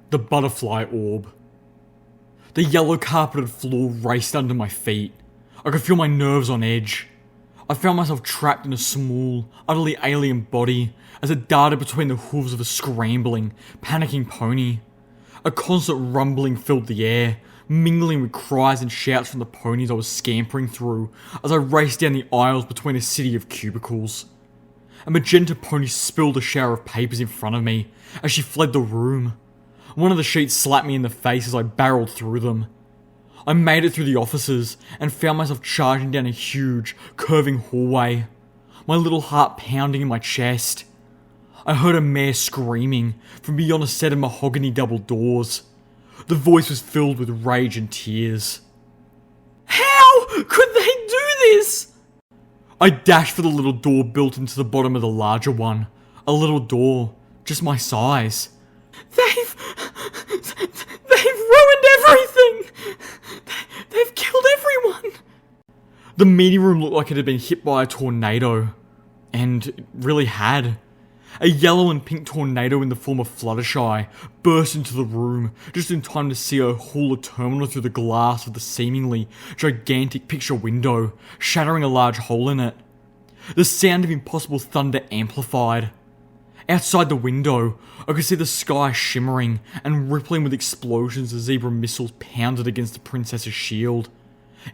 The butterfly orb. The yellow carpeted floor raced under my feet. I could feel my nerves on edge. I found myself trapped in a small, utterly alien body as it darted between the hooves of a scrambling, panicking pony. A constant rumbling filled the air, mingling with cries and shouts from the ponies I was scampering through as I raced down the aisles between a city of cubicles. A magenta pony spilled a shower of papers in front of me as she fled the room. One of the sheets slapped me in the face as I barreled through them. I made it through the offices and found myself charging down a huge, curving hallway, my little heart pounding in my chest. I heard a mare screaming from beyond a set of mahogany double doors. The voice was filled with rage and tears. How could they do this? I dashed for the little door built into the bottom of the larger one. A little door, just my size. They've ruined everything! They've killed everyone! The meeting room looked like it had been hit by a tornado. And it really had. A yellow and pink tornado in the form of Fluttershy burst into the room just in time to see her haul a terminal through the glass of the seemingly gigantic picture window, shattering a large hole in it. The sound of impossible thunder amplified. Outside the window, I could see the sky shimmering and rippling with explosions as zebra missiles pounded against the princess's shield.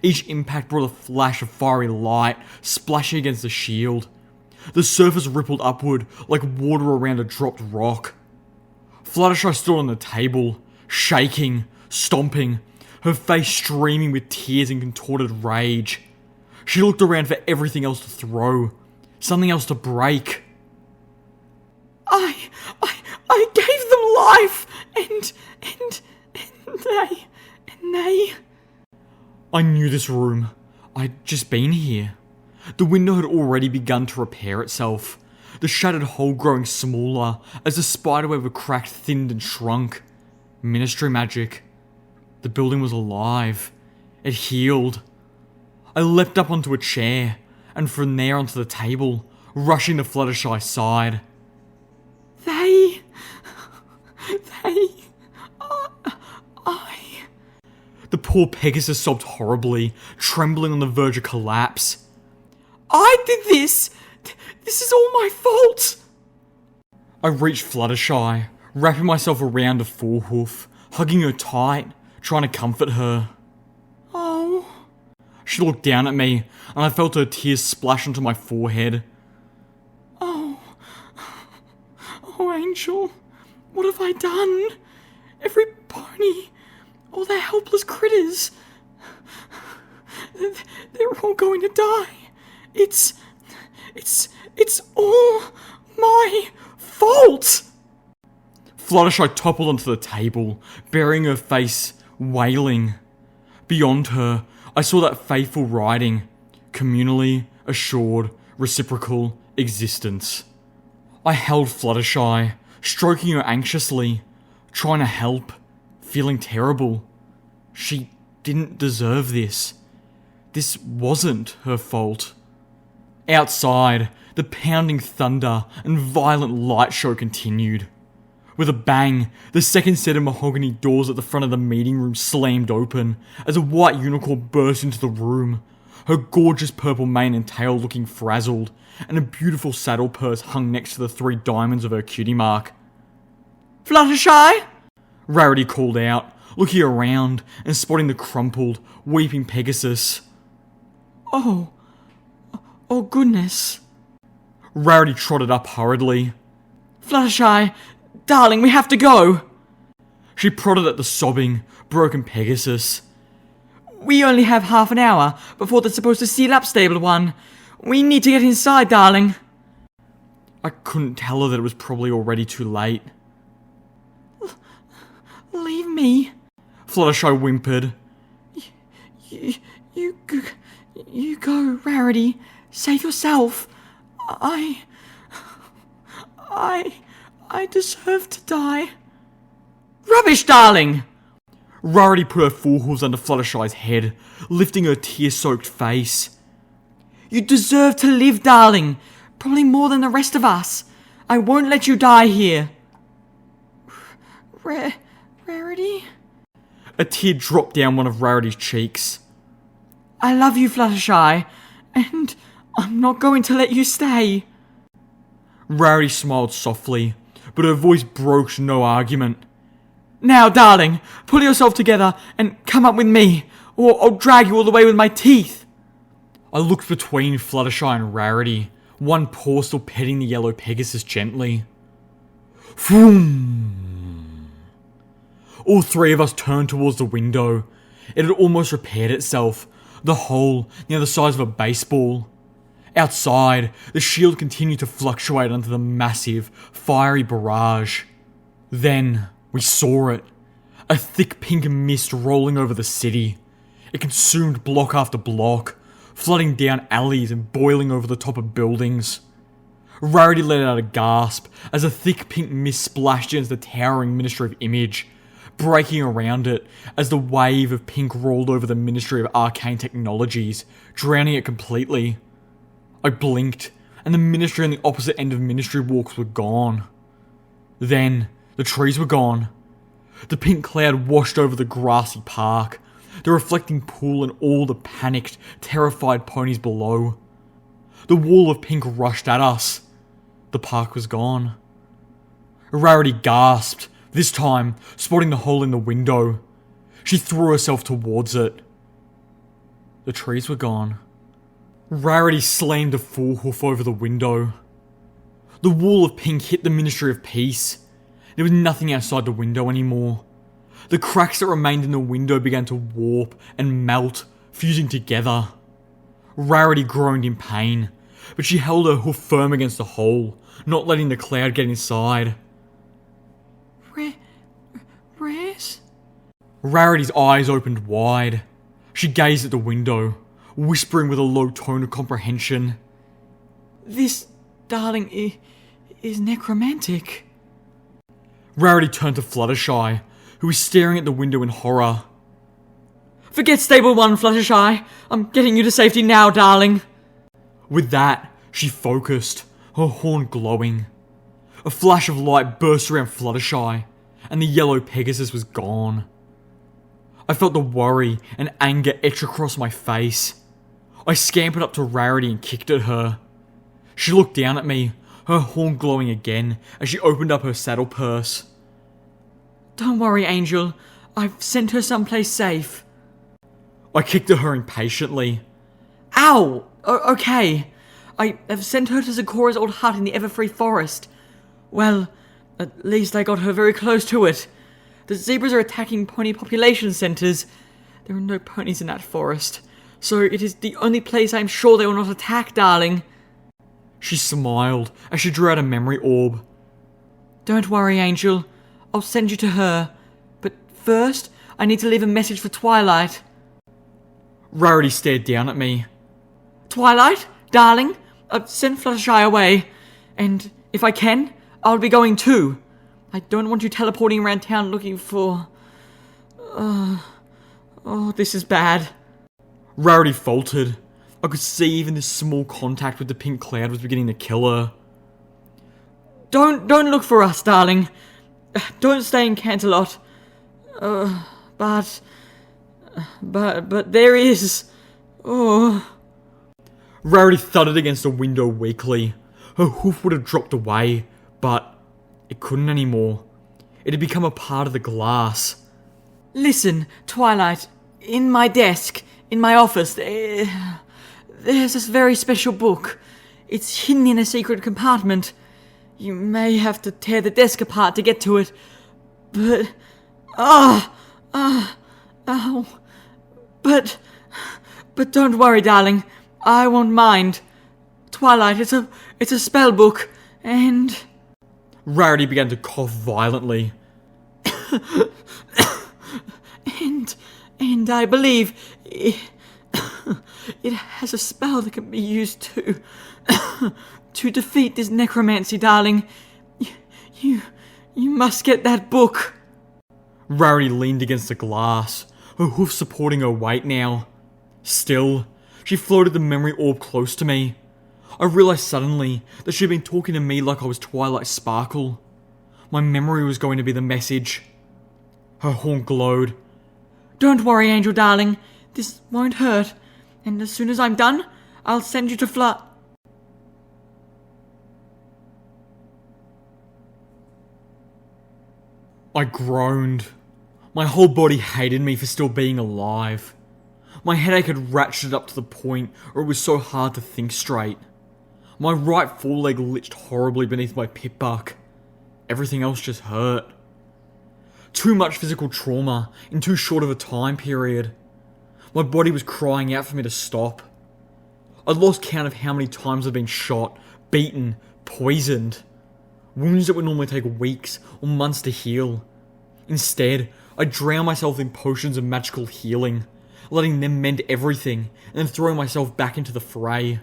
Each impact brought a flash of fiery light splashing against the shield. The surface rippled upward like water around a dropped rock. Fluttershy stood on the table, shaking, stomping, her face streaming with tears and contorted rage. She looked around for everything else to throw, something else to break. I gave them life, and they... I knew this room. I'd just been here. The window had already begun to repair itself, the shattered hole growing smaller as the spiderweb of cracked thinned and shrunk. Ministry magic. The building was alive. It healed. I leapt up onto a chair, and from there onto the table, rushing to Fluttershy's side. The poor Pegasus sobbed horribly, trembling on the verge of collapse. I did this! This is all my fault! I reached Fluttershy, wrapping myself around a forehoof, hugging her tight, trying to comfort her. Oh. She looked down at me, and I felt her tears splash onto my forehead. Oh, Angel, what have I done? Every pony, all the helpless critters, they're all going to die. It's all my fault! Fluttershy toppled onto the table, burying her face, wailing. Beyond her, I saw that fateful writing, communally assured, reciprocal existence. I held Fluttershy, stroking her anxiously, trying to help, feeling terrible. She didn't deserve this. This wasn't her fault. Outside, the pounding thunder and violent light show continued. With a bang, the second set of mahogany doors at the front of the meeting room slammed open as a white unicorn burst into the room, her gorgeous purple mane and tail looking frazzled, and a beautiful saddle purse hung next to the 3 diamonds of her cutie mark. Fluttershy! Rarity called out, looking around and spotting the crumpled, weeping Pegasus. Oh goodness. Rarity trotted up hurriedly. Fluttershy, darling, we have to go. She prodded at the sobbing, broken Pegasus. We only have half an hour before they're supposed to seal up Stable 1. We need to get inside, darling. I couldn't tell her that it was probably already too late. Leave me, Fluttershy whimpered. You go, Rarity. Save yourself. I deserve to die. Rubbish, darling! Rarity put her forehooves under Fluttershy's head, lifting her tear-soaked face. You deserve to live, darling. Probably more than the rest of us. I won't let you die here. Rarity? A tear dropped down one of Rarity's cheeks. I love you, Fluttershy, and I'm not going to let you stay. Rarity smiled softly, but her voice broke no argument. Now, darling, pull yourself together and come up with me, or I'll drag you all the way with my teeth. I looked between Fluttershy and Rarity, one paw still petting the yellow Pegasus gently. Vroom! All three of us turned towards the window. It had almost repaired itself, the hole near the size of a baseball. Outside, the shield continued to fluctuate under the massive, fiery barrage. Then, we saw it. A thick pink mist rolling over the city. It consumed block after block, flooding down alleys and boiling over the top of buildings. Rarity let out a gasp as a thick pink mist splashed against the towering Ministry of Image, breaking around it as the wave of pink rolled over the Ministry of Arcane Technologies, drowning it completely. I blinked, and the Ministry on the opposite end of Ministry Walks were gone. Then, the trees were gone. The pink cloud washed over the grassy park, the reflecting pool and all the panicked, terrified ponies below. The wall of pink rushed at us. The park was gone. Rarity gasped, this time spotting the hole in the window. She threw herself towards it. The trees were gone. Rarity slammed a full hoof over the window. The wall of pink hit the Ministry of Peace. There was nothing outside the window anymore. The cracks that remained in the window began to warp and melt, fusing together. Rarity groaned in pain, but she held her hoof firm against the hole, not letting the cloud get inside. Rares? Rarity's eyes opened wide. She gazed at the window, whispering with a low tone of comprehension. This, darling, is necromantic. Rarity turned to Fluttershy, who was staring at the window in horror. Forget Stable 1, Fluttershy. I'm getting you to safety now, darling. With that, she focused, her horn glowing. A flash of light burst around Fluttershy, and the yellow Pegasus was gone. I felt the worry and anger etch across my face. I scampered up to Rarity and kicked at her. She looked down at me, her horn glowing again as she opened up her saddle purse. Don't worry, Angel. I've sent her someplace safe. I kicked at her impatiently. Ow! Okay. I have sent her to Zecora's old hut in the Everfree Forest. Well, at least I got her very close to it. The zebras are attacking pony population centres. There are no ponies in that forest, so it is the only place I am sure they will not attack, darling. She smiled as she drew out a memory orb. Don't worry, Angel. I'll send you to her. But first, I need to leave a message for Twilight. Rarity stared down at me. Twilight, darling, I've sent Fluttershy away. And if I can, I'll be going too. I don't want you teleporting around town looking for... Oh, this is bad. Rarity faltered. I could see even this small contact with the pink cloud was beginning to kill her. Don't look for us, darling. Don't stay in Canterlot. But there is... Oh... Rarity thudded against the window weakly. Her hoof would have dropped away, but it couldn't anymore. It had become a part of the glass. Listen, Twilight, in my desk, in my office, there's this very special book. It's hidden in a secret compartment. You may have to tear the desk apart to get to it, but... But don't worry, darling. I won't mind. Twilight, it's a spell book, and... Rarity began to cough violently. and I believe it has a spell that can be used to defeat this necromancy, darling. You must get that book. Rarity leaned against the glass, her hoof supporting her weight now. Still, she floated the memory orb close to me. I realised suddenly that she'd been talking to me like I was Twilight Sparkle. My memory was going to be the message. Her horn glowed. Don't worry, Angel darling. This won't hurt. And as soon as I'm done, I'll send you to Fla... I groaned. My whole body hated me for still being alive. My headache had ratcheted up to the point where it was so hard to think straight. My right foreleg litched horribly beneath my pit buck. Everything else just hurt. Too much physical trauma in too short of a time period. My body was crying out for me to stop. I'd lost count of how many times I'd been shot, beaten, poisoned. Wounds that would normally take weeks or months to heal. Instead, I drowned myself in potions of magical healing, letting them mend everything and then throwing myself back into the fray.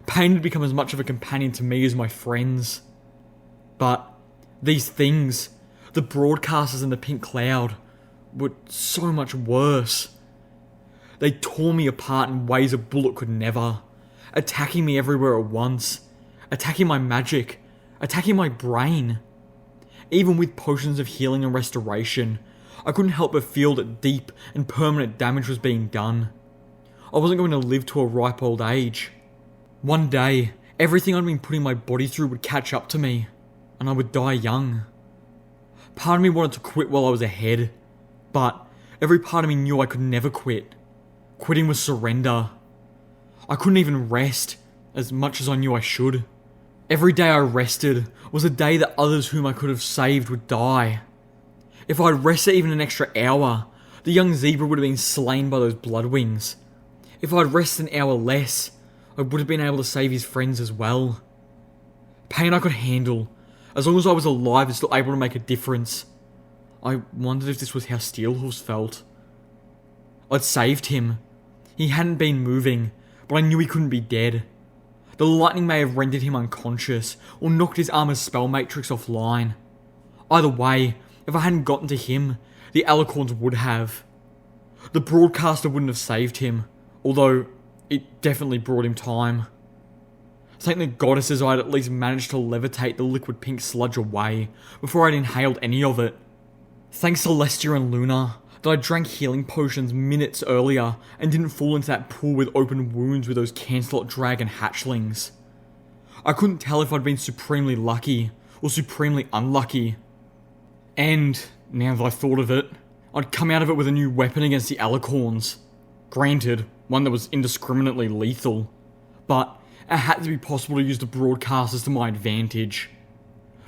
Pain had become as much of a companion to me as my friends. But these things, the broadcasters and the pink cloud, were so much worse. They tore me apart in ways a bullet could never, attacking me everywhere at once, attacking my magic, attacking my brain. Even with potions of healing and restoration, I couldn't help but feel that deep and permanent damage was being done. I wasn't going to live to a ripe old age. One day, everything I'd been putting my body through would catch up to me, and I would die young. Part of me wanted to quit while I was ahead, but every part of me knew I could never quit. Quitting was surrender. I couldn't even rest, as much as I knew I should. Every day I rested was a day that others whom I could have saved would die. If I'd rested even an extra hour, the young zebra would have been slain by those bloodwings. If I'd rested an hour less, I would have been able to save his friends as well. Pain I could handle, as long as I was alive and still able to make a difference. I wondered if this was how Steelhooves felt. I'd saved him. He hadn't been moving, but I knew he couldn't be dead. The lightning may have rendered him unconscious, or knocked his armor's spell matrix offline. Either way, if I hadn't gotten to him, the Alicorns would have. The broadcaster wouldn't have saved him, although it definitely brought him time. Thank the goddesses I had at least managed to levitate the liquid pink sludge away before I'd inhaled any of it. Thanks Celestia and Luna that I drank healing potions minutes earlier and didn't fall into that pool with open wounds with those Cancelot dragon hatchlings. I couldn't tell if I'd been supremely lucky or supremely unlucky. And, now that I thought of it, I'd come out of it with a new weapon against the Alicorns. Granted, one that was indiscriminately lethal. But it had to be possible to use the broadcasters to my advantage.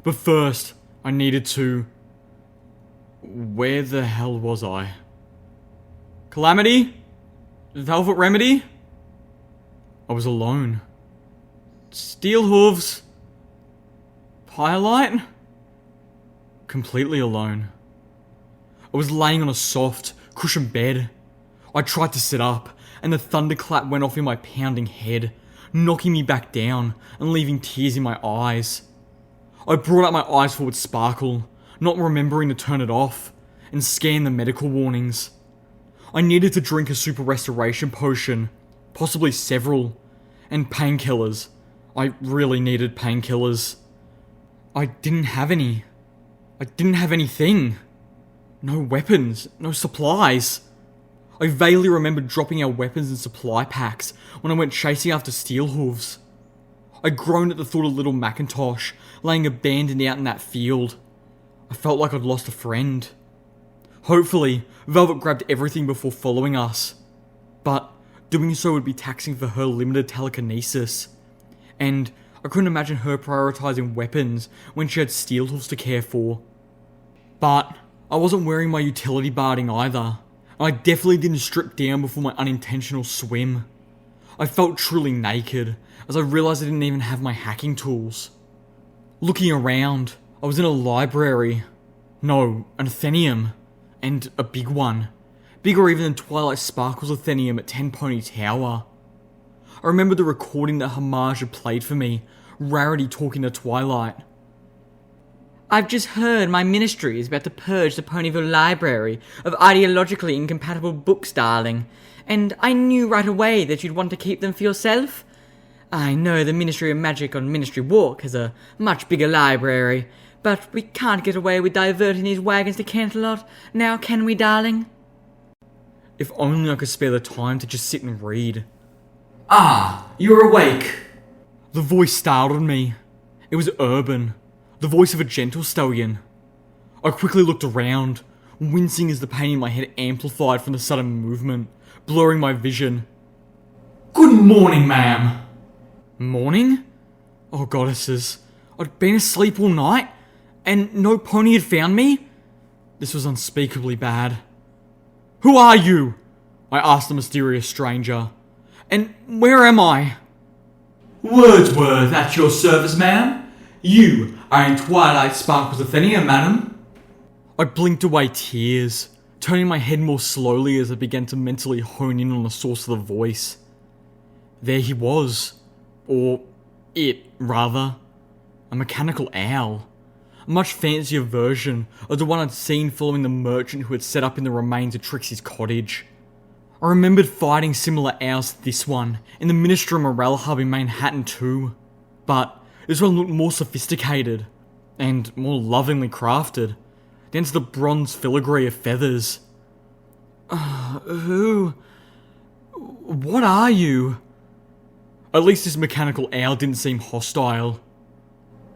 But first, I needed to... Where the hell was I? Calamity? Velvet Remedy? I was alone. Steelhooves? Pyrelight? Completely alone. I was laying on a soft, cushioned bed. I tried to sit up, and the thunderclap went off in my pounding head, knocking me back down and leaving tears in my eyes. I brought up my eyes full with sparkle, not remembering to turn it off, and scan the medical warnings. I needed to drink a super restoration potion, possibly several, and painkillers. I really needed painkillers. I didn't have any. I didn't have anything. No weapons, no supplies. I vaguely remembered dropping our weapons and supply packs when I went chasing after Steelhooves. I groaned at the thought of little Macintosh laying abandoned out in that field. I felt like I'd lost a friend. Hopefully, Velvet grabbed everything before following us. But doing so would be taxing for her limited telekinesis. And I couldn't imagine her prioritizing weapons when she had Steelhooves to care for. But I wasn't wearing my utility barding either. I definitely didn't strip down before my unintentional swim. I felt truly naked, as I realised I didn't even have my hacking tools. Looking around, I was in a library. No, an Athenium. And a big one. Bigger even than Twilight Sparkle's Athenium at Ten Pony Tower. I remember the recording that Homage had played for me, Rarity talking to Twilight. I've just heard my Ministry is about to purge the Ponyville Library of ideologically incompatible books, darling, and I knew right away that you'd want to keep them for yourself. I know the Ministry of Magic on Ministry Walk has a much bigger library, But we can't get away with diverting these wagons to Canterlot, now can we, darling? If only I could spare the time to just sit and read. Ah, you're awake. The voice startled me. It was Urban, the voice of a gentle stallion. I quickly looked around, wincing as the pain in my head amplified from the sudden movement, blurring my vision. Good morning, ma'am. Morning? Oh, goddesses. I'd been asleep all night, and no pony had found me? This was unspeakably bad. Who are you? I asked the mysterious stranger. And where am I? Wordsworth at your service, ma'am. You are in Twilight Sparkle's Athenia, madam. I blinked away tears, turning my head more slowly as I began to mentally hone in on the source of the voice. There he was. Or it, rather. A mechanical owl. A much fancier version of the one I'd seen following the merchant who had set up in the remains of Trixie's cottage. I remembered fighting similar owls to this one in the Ministry Morale Hub in Manhattan too, but this one looked more sophisticated and more lovingly crafted, down to the bronze filigree of feathers. Who? What are you? At least this mechanical owl didn't seem hostile.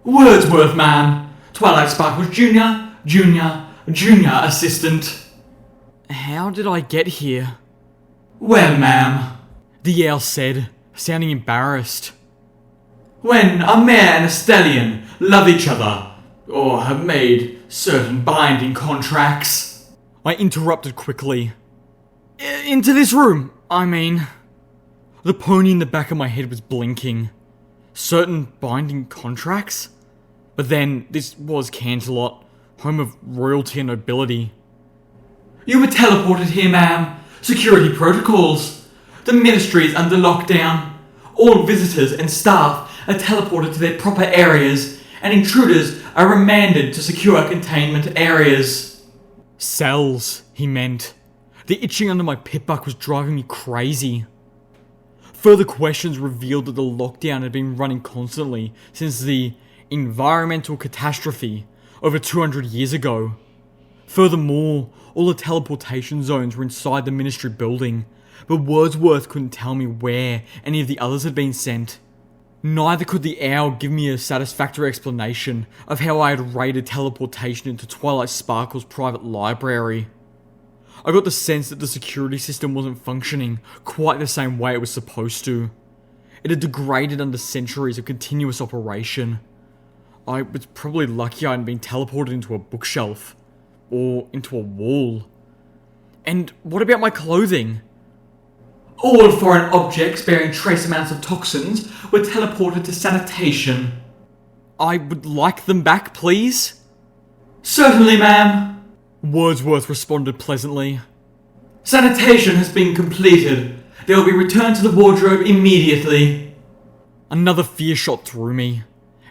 Wordsworth, ma'am. Twilight Sparkle's junior assistant. How did I get here? Well, ma'am, The owl said, sounding embarrassed. when a mare and a stallion love each other, or have made certain binding contracts. I interrupted quickly. Into this room, I mean. The pony in the back of my head was blinking. Certain binding contracts? But then, this was Canterlot, home of royalty and nobility. You were teleported here, ma'am. Security protocols. The Ministries under lockdown. All visitors and staff are teleported to their proper areas, and intruders are remanded to secure containment areas. Cells, he meant. The itching under my pitbuck was driving me crazy. Further questions revealed that the lockdown had been running constantly since the environmental catastrophe over 200 years ago. Furthermore, all the teleportation zones were inside the Ministry building, but Wordsworth couldn't tell me where any of the others had been sent. Neither could the owl give me a satisfactory explanation of how I had raided teleportation into Twilight Sparkle's private library. I got the sense that the security system wasn't functioning quite the same way it was supposed to. It had degraded under centuries of continuous operation. I was probably lucky I hadn't been teleported into a bookshelf. Or into a wall. And what about my clothing? All foreign objects bearing trace amounts of toxins were teleported to sanitation. I would like them back, please. Certainly, ma'am. Wordsworth responded pleasantly. Sanitation has been completed. They will be returned to the wardrobe immediately. Another fear shot through me.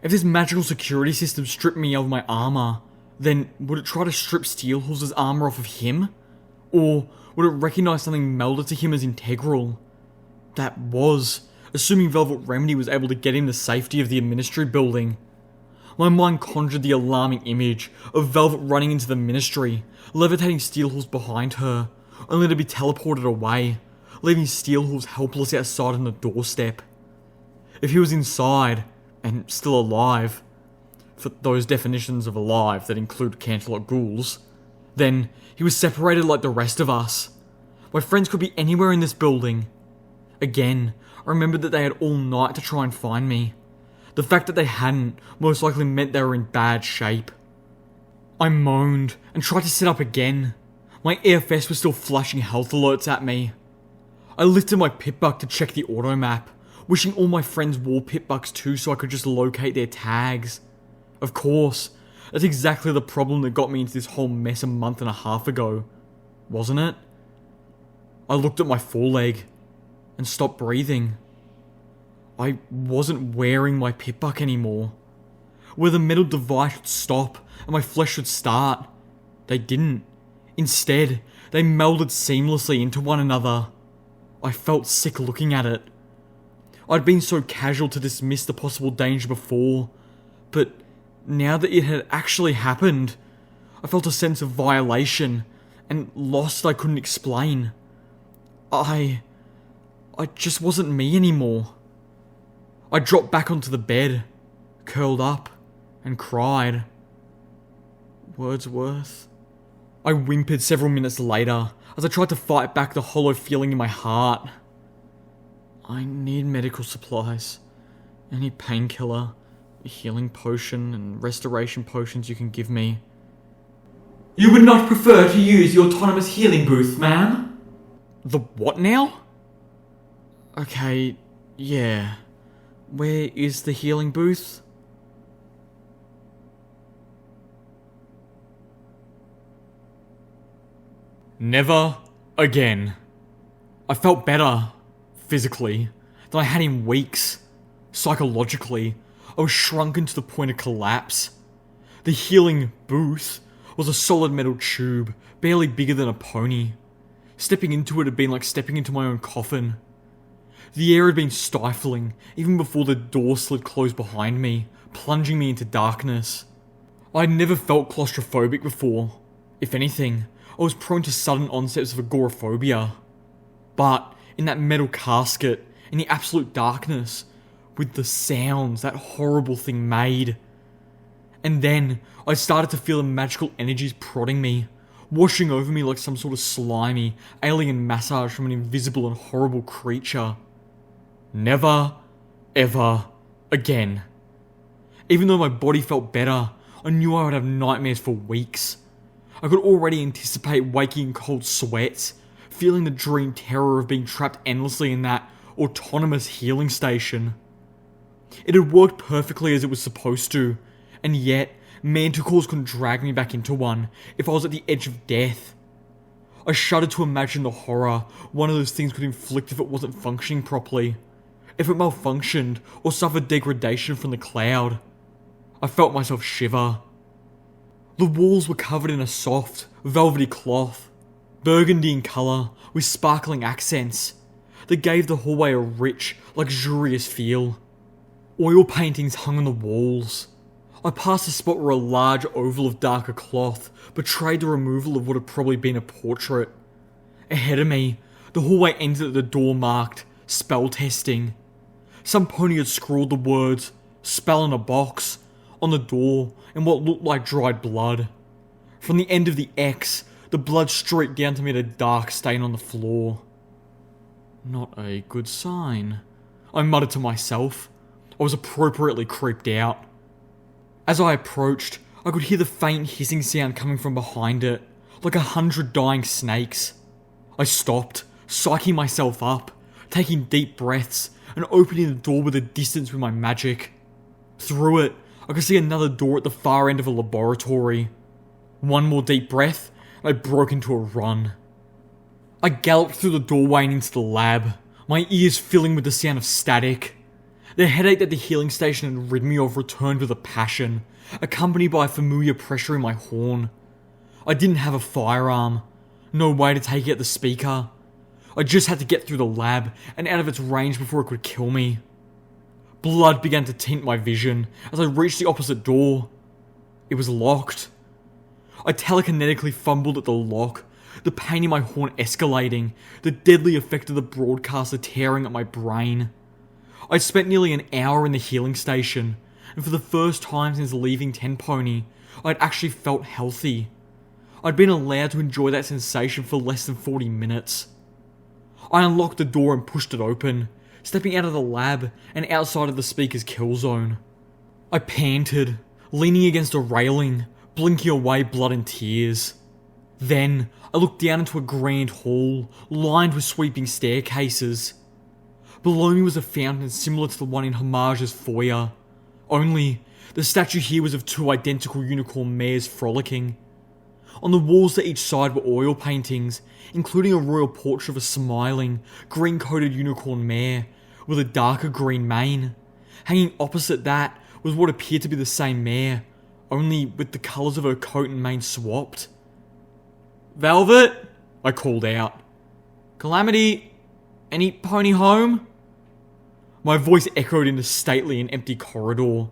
If this magical security system stripped me of my armor, then would it try to strip Steelhorse's armor off of him? Or would it recognize something melded to him as integral? That was, assuming Velvet Remedy was able to get him the safety of the Ministry building. My mind conjured the alarming image of Velvet running into the Ministry, levitating Steelhorse behind her, only to be teleported away, leaving Steelhorse helpless outside on the doorstep. If he was inside, and still alive, for those definitions of alive that include Canterlot ghouls, then he was separated like the rest of us. My friends could be anywhere in this building. Again, I remembered that they had all night to try and find me. The fact that they hadn't most likely meant they were in bad shape. I moaned and tried to sit up again. My AFS was still flashing health alerts at me. I lifted my pitbuck to check the auto map, wishing all my friends wore pitbucks too so I could just locate their tags. Of course, that's exactly the problem that got me into this whole mess a month and a half ago, wasn't it? I looked at my foreleg and stopped breathing. I wasn't wearing my pitbuck anymore. Where the metal device would stop and my flesh would start, they didn't. Instead, they melded seamlessly into one another. I felt sick looking at it. I'd been so casual to dismiss the possible danger before, but Now that it had actually happened, I felt a sense of violation and loss that I couldn't explain. I just wasn't me anymore. I dropped back onto the bed, curled up, and cried. Wordsworth? I whimpered several minutes later as I tried to fight back the hollow feeling in my heart. I need medical supplies. Any painkiller, healing potion, and restoration potions you can give me. You would not prefer to use the autonomous healing booth, ma'am? The what now? Okay, yeah. Where is the healing booth? Never again. I felt better, physically, than I had in weeks. Psychologically, I was shrunken to the point of collapse. The healing booth was a solid metal tube, barely bigger than a pony. Stepping into it had been like stepping into my own coffin. The air had been stifling, even before the door slid closed behind me, plunging me into darkness. I had never felt claustrophobic before. If anything, I was prone to sudden onsets of agoraphobia. But in that metal casket, in the absolute darkness, with the sounds that horrible thing made. And then I started to feel the magical energies prodding me, washing over me like some sort of slimy, alien massage from an invisible and horrible creature. Never, ever again. Even though my body felt better, I knew I would have nightmares for weeks. I could already anticipate waking in cold sweats, feeling the dream terror of being trapped endlessly in that autonomous healing station. It had worked perfectly as it was supposed to, and yet manticores couldn't drag me back into one if I was at the edge of death. I shuddered to imagine the horror one of those things could inflict if it wasn't functioning properly, if it malfunctioned or suffered degradation from the cloud. I felt myself shiver. The walls were covered in a soft, velvety cloth, burgundy in colour with sparkling accents that gave the hallway a rich, luxurious feel. Oil paintings hung on the walls. I passed a spot where a large oval of darker cloth betrayed the removal of what had probably been a portrait. Ahead of me, the hallway ended at the door marked spell testing. Some pony had scrawled the words spell in a box on the door in what looked like dried blood. From the end of the X, the blood streaked down to meet a dark stain on the floor. Not a good sign, I muttered to myself. I was appropriately creeped out. As I approached, I could hear the faint hissing sound coming from behind it, like 100 dying snakes. I stopped, psyching myself up, taking deep breaths, and opening the door with a distance with my magic. Through it, I could see another door at the far end of a laboratory. One more deep breath, and I broke into a run. I galloped through the doorway and into the lab, my ears filling with the sound of static. The headache that the healing station had rid me of returned with a passion, accompanied by a familiar pressure in my horn. I didn't have a firearm, no way to take out the speaker. I just had to get through the lab and out of its range before it could kill me. Blood began to tint my vision as I reached the opposite door. It was locked. I telekinetically fumbled at the lock, the pain in my horn escalating, the deadly effect of the broadcaster tearing at my brain. I'd spent nearly an hour in the healing station, and for the first time since leaving Ten Pony, I'd actually felt healthy. I'd been allowed to enjoy that sensation for less than 40 minutes. I unlocked the door and pushed it open, stepping out of the lab and outside of the speaker's kill zone. I panted, leaning against a railing, blinking away blood and tears. Then, I looked down into a grand hall, lined with sweeping staircases. Below me was a fountain similar to the one in Homage's foyer. Only, the statue here was of two identical unicorn mares frolicking. On the walls to each side were oil paintings, including a royal portrait of a smiling, green-coated unicorn mare with a darker green mane. Hanging opposite that was what appeared to be the same mare, only with the colours of her coat and mane swapped. "Velvet!" I called out. "Calamity! Any pony home?" My voice echoed in the stately and empty corridor.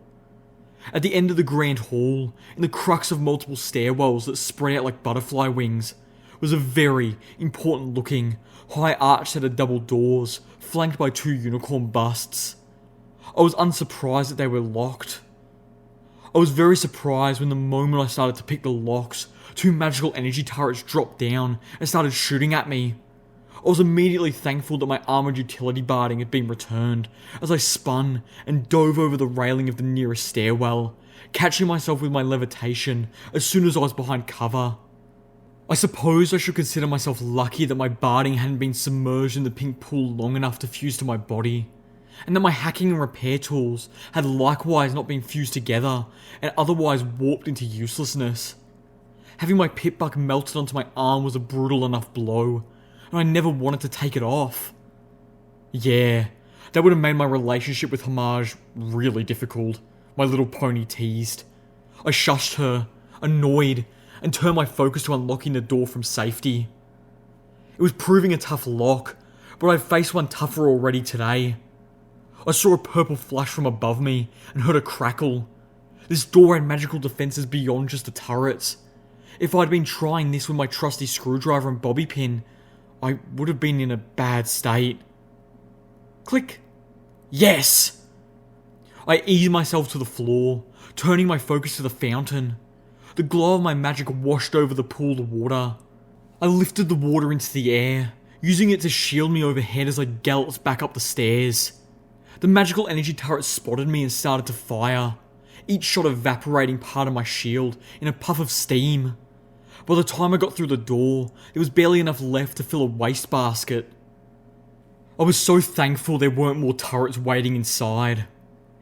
At the end of the grand hall, in the crux of multiple stairwells that spread out like butterfly wings, was a very important looking, high arched set of double doors, flanked by 2 unicorn busts. I was unsurprised that they were locked. I was very surprised when the moment I started to pick the locks, 2 magical energy turrets dropped down and started shooting at me. I was immediately thankful that my armoured utility barding had been returned, as I spun and dove over the railing of the nearest stairwell, catching myself with my levitation as soon as I was behind cover. I suppose I should consider myself lucky that my barding hadn't been submerged in the pink pool long enough to fuse to my body, and that my hacking and repair tools had likewise not been fused together and otherwise warped into uselessness. Having my pip-buck melted onto my arm was a brutal enough blow, and I never wanted to take it off. Yeah, that would have made my relationship with Homage really difficult, My Little Pony teased. I shushed her, annoyed, and turned my focus to unlocking the door from safety. It was proving a tough lock, but I'd faced one tougher already today. I saw a purple flash from above me and heard a crackle. This door had magical defences beyond just the turrets. If I'd been trying this with my trusty screwdriver and bobby pin, I would have been in a bad state. Click. Yes! I eased myself to the floor, turning my focus to the fountain. The glow of my magic washed over the pool of water. I lifted the water into the air, using it to shield me overhead as I galloped back up the stairs. The magical energy turret spotted me and started to fire, each shot evaporating part of my shield in a puff of steam. By the time I got through the door, there was barely enough left to fill a wastebasket. I was so thankful there weren't more turrets waiting inside.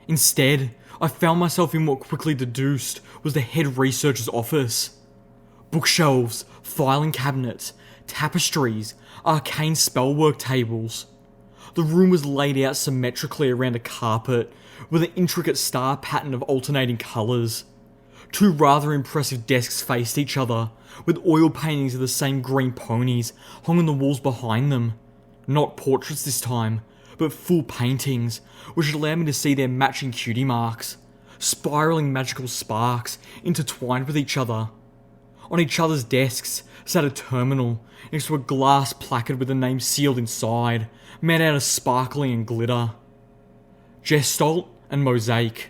Instead, I found myself in what quickly deduced was the head researcher's office. Bookshelves, filing cabinets, tapestries, arcane spellwork tables. The room was laid out symmetrically around a carpet with an intricate star pattern of alternating colours. 2 rather impressive desks faced each other, with oil paintings of the same green ponies hung on the walls behind them. Not portraits this time, but full paintings, which allowed me to see their matching cutie marks, spiralling magical sparks intertwined with each other. On each other's desks sat a terminal next to a glass placard with the name sealed inside, made out of sparkling and glitter. Gestalt and Mosaic.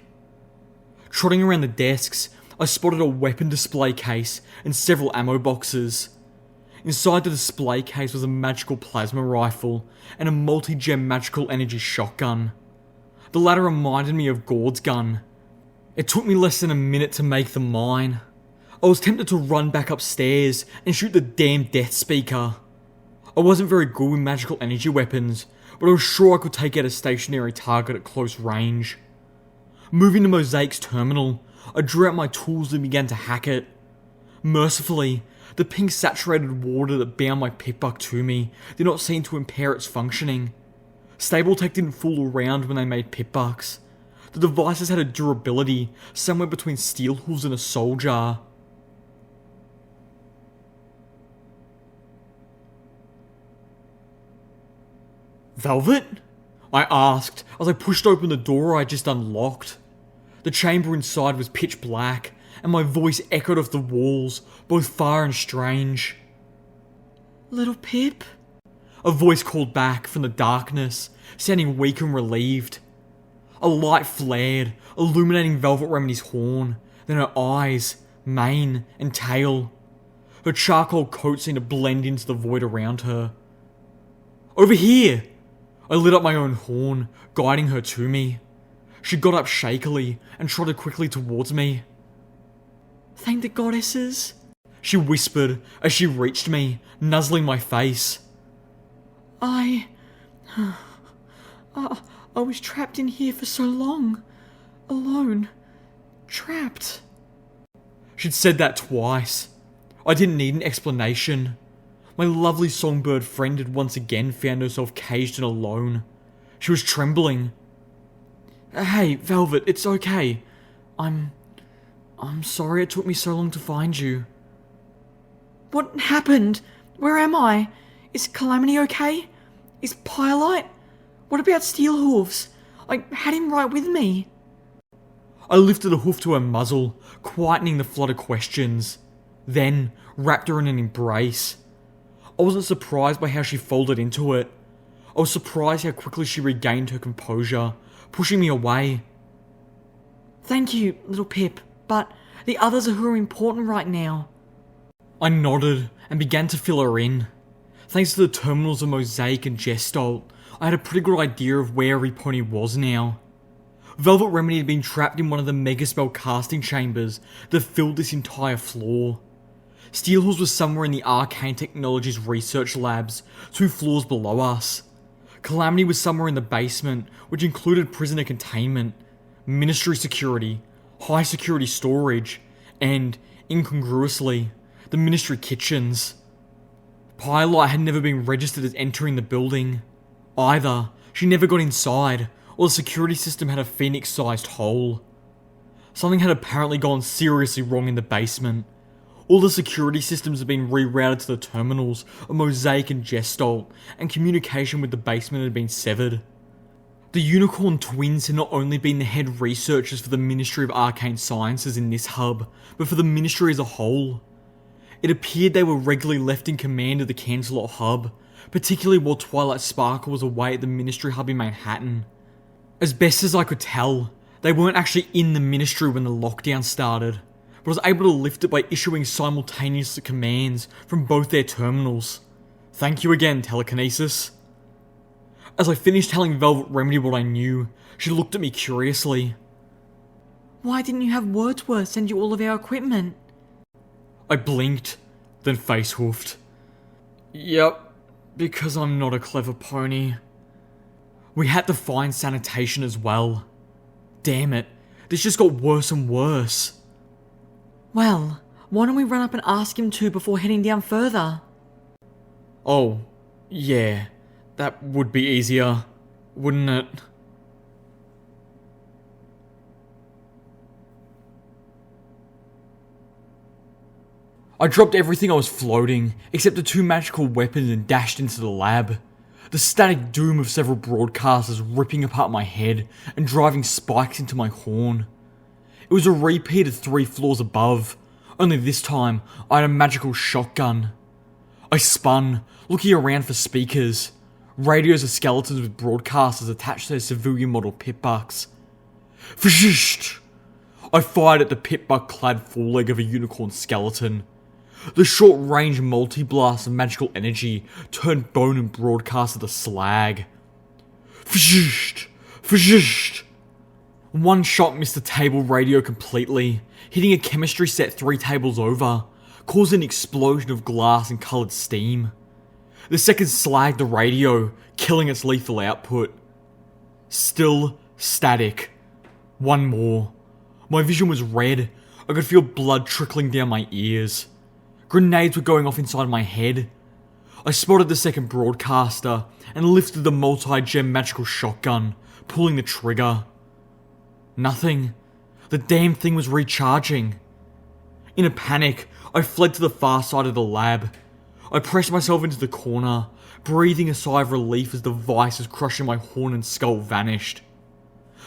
Trotting around the desks, I spotted a weapon display case and several ammo boxes. Inside the display case was a magical plasma rifle and a multi-gem magical energy shotgun. The latter reminded me of Gord's gun. It took me less than a minute to make them mine. I was tempted to run back upstairs and shoot the damn death speaker. I wasn't very good with magical energy weapons, but I was sure I could take out a stationary target at close range. Moving to Mosaic's terminal, I drew out my tools and began to hack it. Mercifully, the pink saturated water that bound my pip-buck to me did not seem to impair its functioning. Stapletech didn't fool around when they made pip-bucks. The devices had a durability somewhere between steel hooves and a soul jar. Velvet? I asked as I pushed open the door I had just unlocked. The chamber inside was pitch black, and my voice echoed off the walls, both far and strange. Little Pip? A voice called back from the darkness, sounding weak and relieved. A light flared, illuminating Velvet Remedy's horn, then her eyes, mane, and tail. Her charcoal coat seemed to blend into the void around her. Over here! I lit up my own horn, guiding her to me. She got up shakily and trotted quickly towards me. Thank the goddesses, she whispered as she reached me, nuzzling my face. I was trapped in here for so long. Alone. Trapped. She'd said that twice. I didn't need an explanation. My lovely songbird friend had once again found herself caged and alone. She was trembling. Hey, Velvet, it's okay. I'm sorry it took me so long to find you. What happened? Where am I? Is Calamity okay? Is Pyrelight? What about Steelhooves? I had him right with me. I lifted a hoof to her muzzle, quietening the flood of questions, then wrapped her in an embrace. I wasn't surprised by how she folded into it. I was surprised how quickly she regained her composure, pushing me away. Thank you, little Pip, but the others are who are important right now. I nodded and began to fill her in. Thanks to the terminals of Mosaic and Gestalt, I had a pretty good idea of where every pony was now. Velvet Remedy had been trapped in one of the megaspell casting chambers that filled this entire floor. Steelhorse was somewhere in the Arcane Technologies research labs, 2 floors below us. Calamity was somewhere in the basement, which included prisoner containment, Ministry security, high security storage, and, incongruously, the Ministry kitchens. Pylite had never been registered as entering the building. Either, she never got inside, or the security system had a phoenix-sized hole. Something had apparently gone seriously wrong in the basement. All the security systems had been rerouted to the terminals of Mosaic and Gestalt, and communication with the basement had been severed. The Unicorn twins had not only been the head researchers for the Ministry of Arcane Sciences in this hub, but for the Ministry as a whole. It appeared they were regularly left in command of the Cancelot hub, particularly while Twilight Sparkle was away at the Ministry hub in Manhattan. As best as I could tell, they weren't actually in the Ministry when the lockdown started, but I was able to lift it by issuing simultaneous commands from both their terminals. Thank you again, telekinesis. As I finished telling Velvet Remedy what I knew, she looked at me curiously. Why didn't you have Wordsworth send you all of our equipment? I blinked, then face-hoofed. Yep, because I'm not a clever pony. We had to find sanitation as well. Damn it, this just got worse and worse. Well, why don't we run up and ask him to before heading down further? Oh, yeah, that would be easier, wouldn't it? I dropped everything I was floating, except the 2 magical weapons, and dashed into the lab. The static doom of several broadcasters ripping apart my head and driving spikes into my horn. It was a repeat of 3 floors above, only this time I had a magical shotgun. I spun, looking around for speakers, radios of skeletons with broadcasters attached to their civilian model pitbucks. Fascisht! I fired at the pitbuck-clad foreleg of a unicorn skeleton. The short-range multi-blast of magical energy turned bone and broadcasted to slag. Fascisht! Fascisht! One shot missed the table radio completely, hitting a chemistry set 3 tables over, causing an explosion of glass and coloured steam. The second slagged the radio, killing its lethal output. Still static. One more. My vision was red. I could feel blood trickling down my ears. Grenades were going off inside my head. I spotted the second broadcaster and lifted the multi-gem magical shotgun, pulling the trigger. Nothing. The damn thing was recharging. In a panic, I fled to the far side of the lab. I pressed myself into the corner, breathing a sigh of relief as the vices crushing my horn and skull vanished.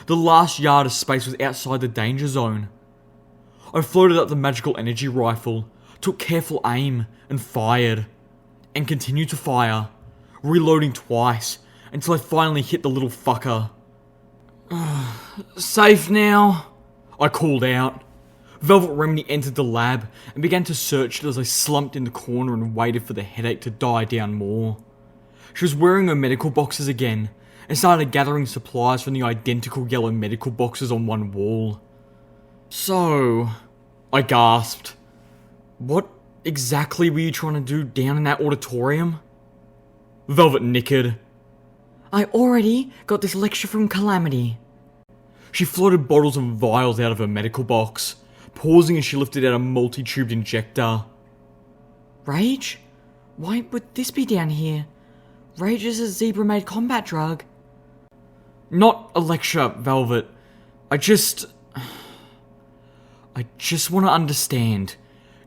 The last yard of space was outside the danger zone. I floated up the magical energy rifle, took careful aim, and fired. And continued to fire, reloading twice, until I finally hit the little fucker. Safe now, I called out. Velvet Remedy entered the lab and began to search it as I slumped in the corner and waited for the headache to die down more. She was wearing her medical boxes again and started gathering supplies from the identical yellow medical boxes on one wall. So, I gasped. What exactly were you trying to do down in that auditorium? Velvet nickered. I already got this lecture from Calamity. She floated bottles and vials out of her medical box, pausing as she lifted out a multi-tubed injector. Rage? Why would this be down here? Rage is a zebra-made combat drug. Not a lecture, Velvet. I just want to understand.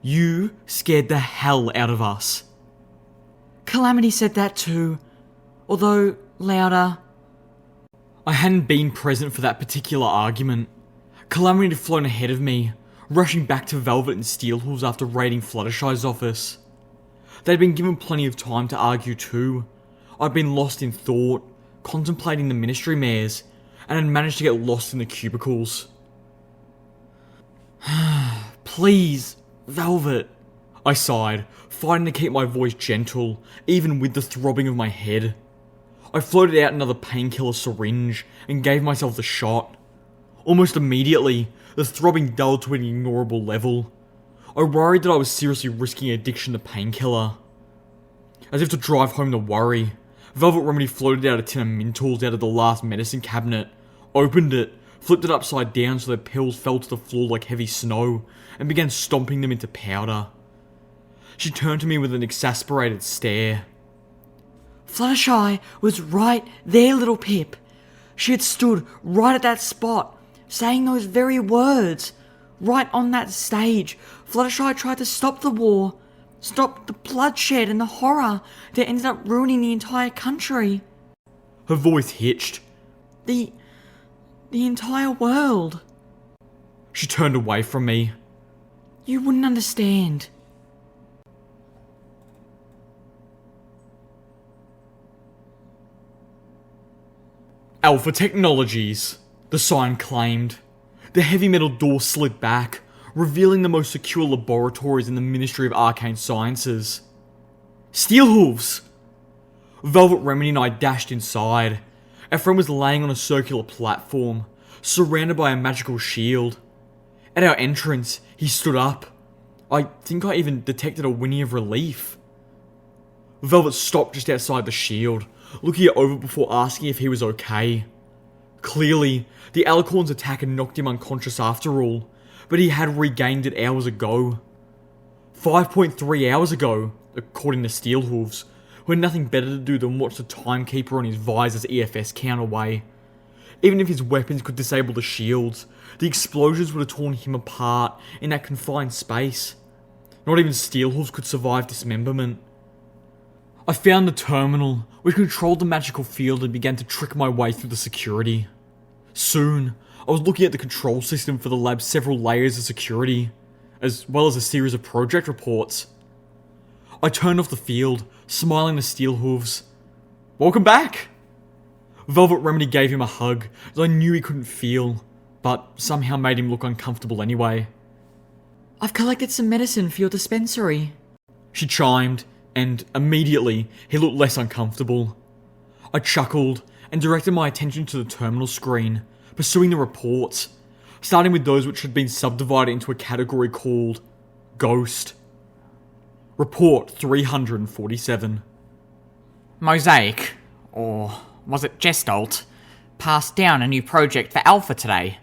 You scared the hell out of us. Calamity said that too, although louder. I hadn't been present for that particular argument. Calamity had flown ahead of me, rushing back to Velvet and Steelhooves after raiding Fluttershy's office. They'd been given plenty of time to argue too. I'd been lost in thought, contemplating the Ministry mares, and had managed to get lost in the cubicles. Please, Velvet, I sighed, fighting to keep my voice gentle, even with the throbbing of my head. I floated out another painkiller syringe and gave myself the shot. Almost immediately, the throbbing dulled to an ignorable level. I worried that I was seriously risking addiction to painkiller. As if to drive home the worry, Velvet Remedy floated out a tin of Mintols out of the last medicine cabinet, opened it, flipped it upside down so the pills fell to the floor like heavy snow, and began stomping them into powder. She turned to me with an exasperated stare. Fluttershy was right there, little Pip. She had stood right at that spot, saying those very words. Right on that stage, Fluttershy tried to stop the war, stop the bloodshed and the horror that ended up ruining the entire country. Her voice hitched. The entire world. She turned away from me. You wouldn't understand. Alpha Technologies, the sign claimed. The heavy metal door slid back, revealing the most secure laboratories in the Ministry of Arcane Sciences. Steelhooves! Velvet Remedy and I dashed inside. Our friend was laying on a circular platform, surrounded by a magical shield. At our entrance, he stood up. I think I even detected a whinny of relief. Velvet stopped just outside the shield, looking it over before asking if he was okay. Clearly, the Alicorn's attack had knocked him unconscious after all, but he had regained it hours ago. 5.3 hours ago, according to Steelhooves, who had nothing better to do than watch the timekeeper on his visor's EFS count away. Even if his weapons could disable the shields, the explosions would have torn him apart in that confined space. Not even Steelhooves could survive dismemberment. I found the terminal, which controlled the magical field, and began to trick my way through the security. Soon, I was looking at the control system for the lab's several layers of security, as well as a series of project reports. I turned off the field, smiling to Steelhooves. Welcome back! Velvet Remedy gave him a hug that I knew he couldn't feel, but somehow made him look uncomfortable anyway. I've collected some medicine for your dispensary. She chimed, and immediately he looked less uncomfortable. I chuckled and directed my attention to the terminal screen, pursuing the reports, starting with those which had been subdivided into a category called Ghost. Report 347. Mosaic, or was it Gestalt, passed down a new project for Alpha today.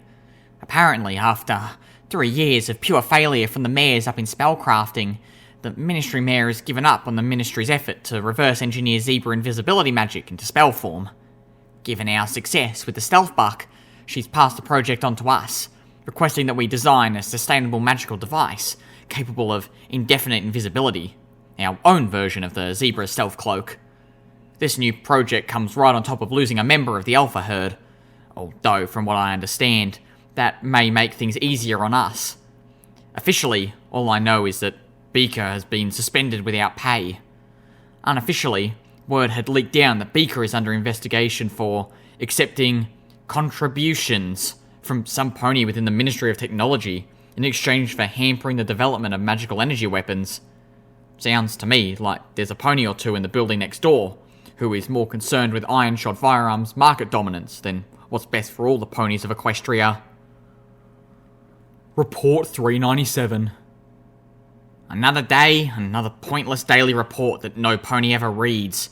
Apparently, after 3 years of pure failure from the mares up in spellcrafting, the Ministry Mare has given up on the Ministry's effort to reverse engineer zebra invisibility magic into spell form. Given our success with the stealth buck, she's passed the project on to us, requesting that we design a sustainable magical device capable of indefinite invisibility, our own version of the zebra stealth cloak. This new project comes right on top of losing a member of the Alpha herd, although from what I understand, that may make things easier on us. Officially, all I know is that Beaker has been suspended without pay. Unofficially, word had leaked down that Beaker is under investigation for accepting contributions from some pony within the Ministry of Technology in exchange for hampering the development of magical energy weapons. Sounds to me like there's a pony or two in the building next door who is more concerned with iron-shod firearms market dominance than what's best for all the ponies of Equestria. Report 397. Another day, another pointless daily report that no pony ever reads.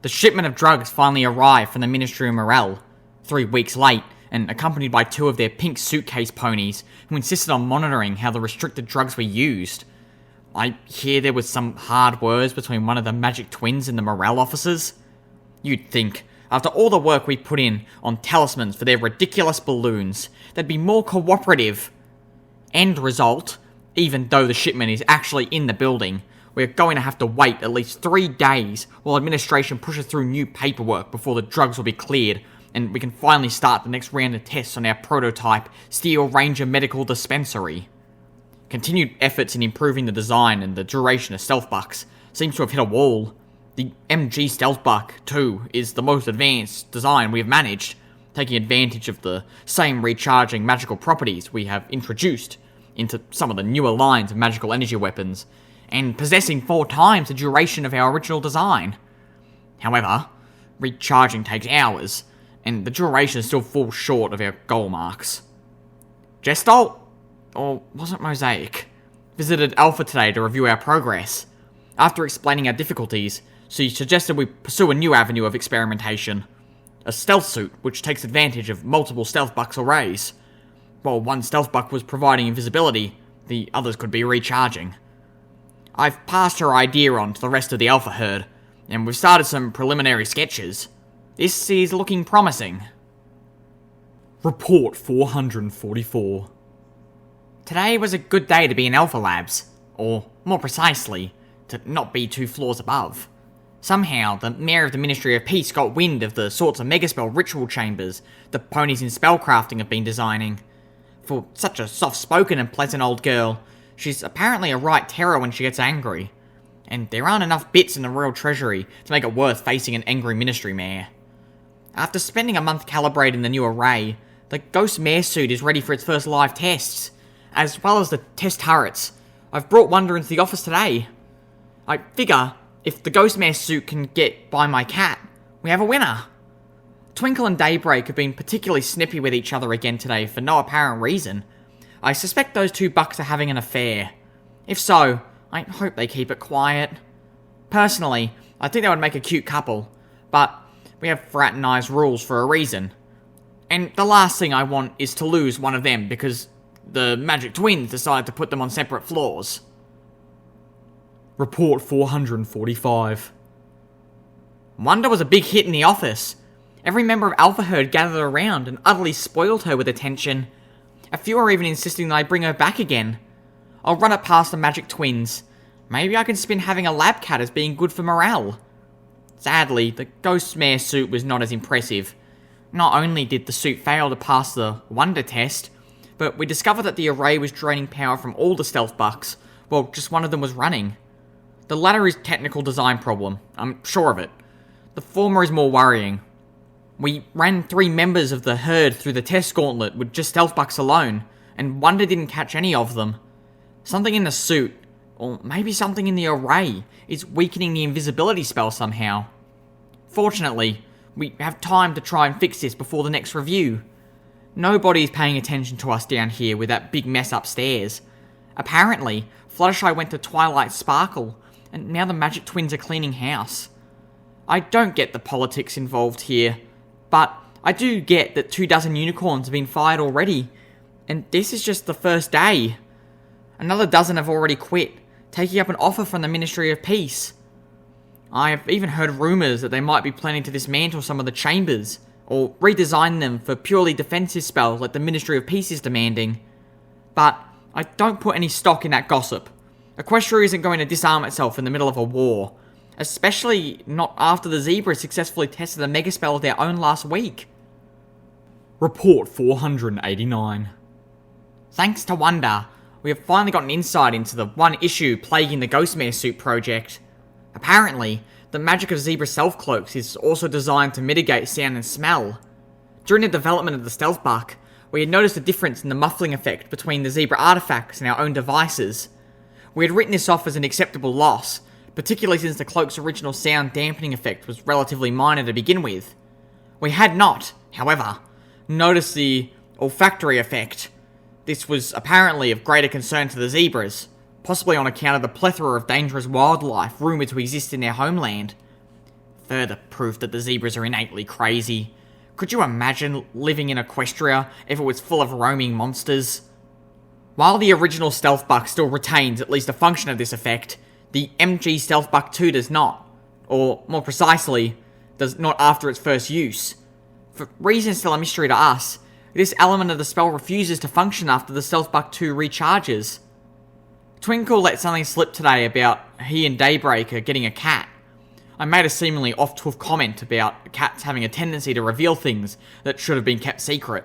The shipment of drugs finally arrived from the Ministry of Morale, 3 weeks late, and accompanied by 2 of their pink suitcase ponies who insisted on monitoring how the restricted drugs were used. I hear there was some hard words between one of the Magic Twins and the Morale officers. You'd think, after all the work we put in on talismans for their ridiculous balloons, they'd be more cooperative. End result, even though the shipment is actually in the building, we're going to have to wait at least 3 days while administration pushes through new paperwork before the drugs will be cleared and we can finally start the next round of tests on our prototype Steel Ranger Medical Dispensary. Continued efforts in improving the design and the duration of Stealth Bucks seems to have hit a wall. The MG Stealth Buck 2 is the most advanced design we have managed, taking advantage of the same recharging magical properties we have introduced into some of the newer lines of magical energy weapons, and possessing 4 times the duration of our original design. However, recharging takes hours, and the duration still falls short of our goal marks. Gestalt, or was it Mosaic, visited Alpha today to review our progress. After explaining our difficulties, she suggested we pursue a new avenue of experimentation. A stealth suit which takes advantage of multiple Stealth Bucks arrays. While one Stealth Buck was providing invisibility, the others could be recharging. I've passed her idea on to the rest of the Alpha herd, and we've started some preliminary sketches. This is looking promising. Report 444. Today was a good day to be in Alpha Labs, or more precisely, to not be 2 floors above. Somehow, the mayor of the Ministry of Peace got wind of the sorts of megaspell ritual chambers the ponies in spellcrafting have been designing. For such a soft-spoken and pleasant old girl, she's apparently a right terror when she gets angry. And there aren't enough bits in the Royal Treasury to make it worth facing an angry Ministry Mayor. After spending a month calibrating the new array, the Ghost Mare suit is ready for its first live tests, as well as the test turrets. I've brought Wonder into the office today. I figure, if the Ghost Mare suit can get by my Kkat, we have a winner. Twinkle and Daybreak have been particularly snippy with each other again today for no apparent reason. I suspect those 2 bucks are having an affair. If so, I hope they keep it quiet. Personally, I think they would make a cute couple, but we have fraternized rules for a reason. And the last thing I want is to lose one of them because the Magic Twins decided to put them on separate floors. Report 445. Wonder was a big hit in the office. Every member of Alpha Herd gathered around and utterly spoiled her with attention. A few are even insisting that I bring her back again. I'll run it past the Magic Twins. Maybe I can spin having a lab cat as being good for morale. Sadly, the Ghost Mare suit was not as impressive. Not only did the suit fail to pass the Wonder test, but we discovered that the array was draining power from all the Stealth Bucks, while just one of them was running. The latter is a technical design problem, I'm sure of it. The former is more worrying. We ran 3 members of the herd through the test gauntlet with just Stealth Bucks alone, and Wonder didn't catch any of them. Something in the suit, or maybe something in the array, is weakening the invisibility spell somehow. Fortunately, we have time to try and fix this before the next review. Nobody's paying attention to us down here with that big mess upstairs. Apparently, Fluttershy went to Twilight Sparkle, and now the Magic Twins are cleaning house. I don't get the politics involved here, but I do get that 24 unicorns have been fired already, and this is just the first day. Another dozen have already quit, taking up an offer from the Ministry of Peace. I have even heard rumours that they might be planning to dismantle some of the chambers, or redesign them for purely defensive spells like the Ministry of Peace is demanding. But I don't put any stock in that gossip. Equestria isn't going to disarm itself in the middle of a war, especially not after the Zebras successfully tested a megaspell of their own last week. Report 489. Thanks to Wonder, we have finally gotten insight into the one issue plaguing the Ghostmare suit project. Apparently, the magic of Zebra self-cloaks is also designed to mitigate sound and smell. During the development of the Stealth Buck, we had noticed a difference in the muffling effect between the Zebra artifacts and our own devices. We had written this off as an acceptable loss, particularly since the cloak's original sound dampening effect was relatively minor to begin with. We had not, however, noticed the olfactory effect. This was apparently of greater concern to the Zebras, possibly on account of the plethora of dangerous wildlife rumoured to exist in their homeland. Further proof that the Zebras are innately crazy. Could you imagine living in Equestria if it was full of roaming monsters? While the original Stealth Buck still retains at least a function of this effect, the MG Stealth Buck 2 does not. Or, more precisely, does not after its first use. For reasons still a mystery to us, this element of the spell refuses to function after the Stealth Buck 2 recharges. Twinkle let something slip today about he and Daybreak are getting a cat. I made a seemingly off-the-cuff comment about cats having a tendency to reveal things that should have been kept secret.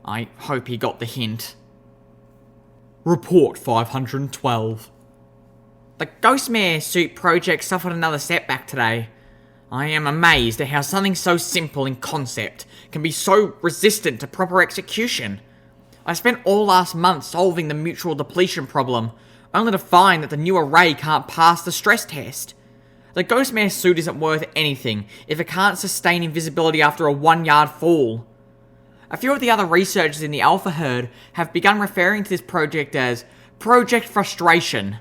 I hope he got the hint. Report 512. The Ghostmare suit project suffered another setback today. I am amazed at how something so simple in concept can be so resistant to proper execution. I spent all last month solving the mutual depletion problem, only to find that the new array can't pass the stress test. The Ghostmare suit isn't worth anything if it can't sustain invisibility after a 1-yard fall. A few of the other researchers in the Alpha herd have begun referring to this project as Project Frustration,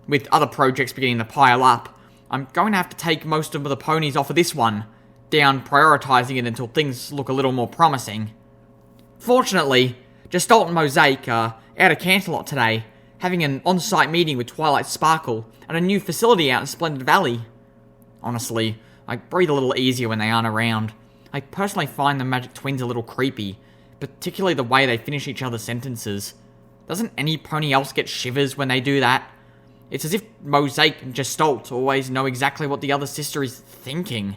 with other projects beginning to pile up. I'm going to have to take most of the ponies off of this one, down prioritising it until things look a little more promising. Fortunately, Gestalt and Mosaic are out of Canterlot today, having an on-site meeting with Twilight Sparkle at a new facility out in Splendid Valley. Honestly, I breathe a little easier when they aren't around. I personally find the Magic Twins a little creepy, particularly the way they finish each other's sentences. Doesn't any pony else get shivers when they do that? It's as if Mosaic and Gestalt always know exactly what the other sister is thinking.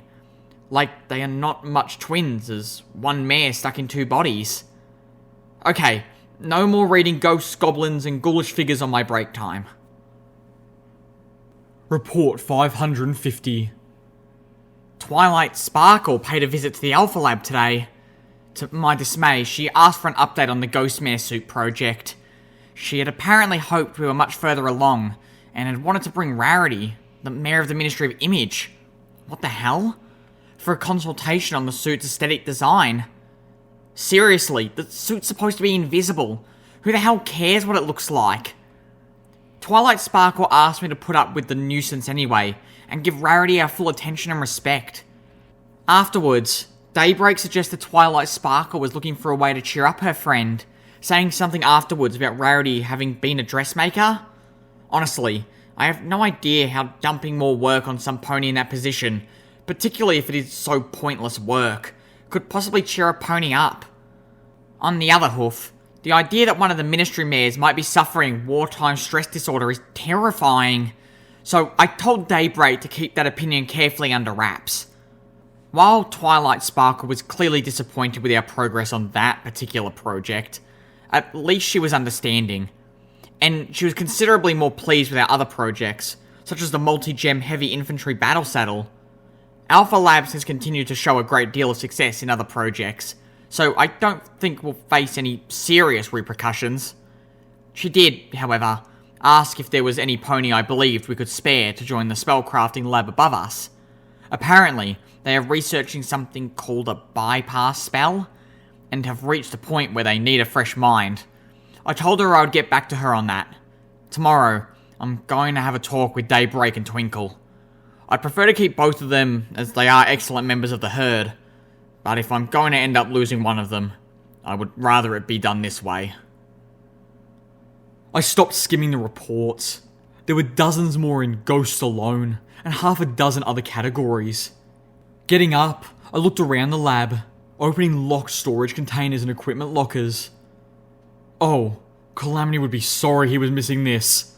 Like they are not much twins as one mare stuck in 2 bodies. Okay, no more reading ghosts, goblins, and ghoulish figures on my break time. Report 550. Twilight Sparkle paid a visit to the Alpha Lab today. To my dismay, she asked for an update on the Ghostmare suit project. She had apparently hoped we were much further along, and had wanted to bring Rarity, the mayor of the Ministry of Image. What the hell? For a consultation on the suit's aesthetic design. Seriously, the suit's supposed to be invisible. Who the hell cares what it looks like? Twilight Sparkle asked me to put up with the nuisance anyway, and give Rarity our full attention and respect. Afterwards, Daybreak suggested Twilight Sparkle was looking for a way to cheer up her friend, saying something afterwards about Rarity having been a dressmaker. Honestly, I have no idea how dumping more work on some pony in that position, particularly if it is so pointless work, could possibly cheer a pony up. On the other hoof, the idea that one of the Ministry mares might be suffering wartime stress disorder is terrifying, so I told Daybreak to keep that opinion carefully under wraps. While Twilight Sparkle was clearly disappointed with our progress on that particular project, at least she was understanding. And she was considerably more pleased with our other projects, such as the multi-gem heavy infantry battle saddle. Alpha Labs has continued to show a great deal of success in other projects, so I don't think we'll face any serious repercussions. She did, however, ask if there was any pony I believed we could spare to join the spellcrafting lab above us. Apparently, they are researching something called a bypass spell, and have reached a point where they need a fresh mind. I told her I would get back to her on that. Tomorrow, I'm going to have a talk with Daybreak and Twinkle. I'd prefer to keep both of them, as they are excellent members of the herd, but if I'm going to end up losing one of them, I would rather it be done this way. I stopped skimming the reports. There were dozens more in Ghosts alone, and half a dozen other categories. Getting up, I looked around the lab, opening locked storage containers and equipment lockers. Oh, Calamity would be sorry he was missing this.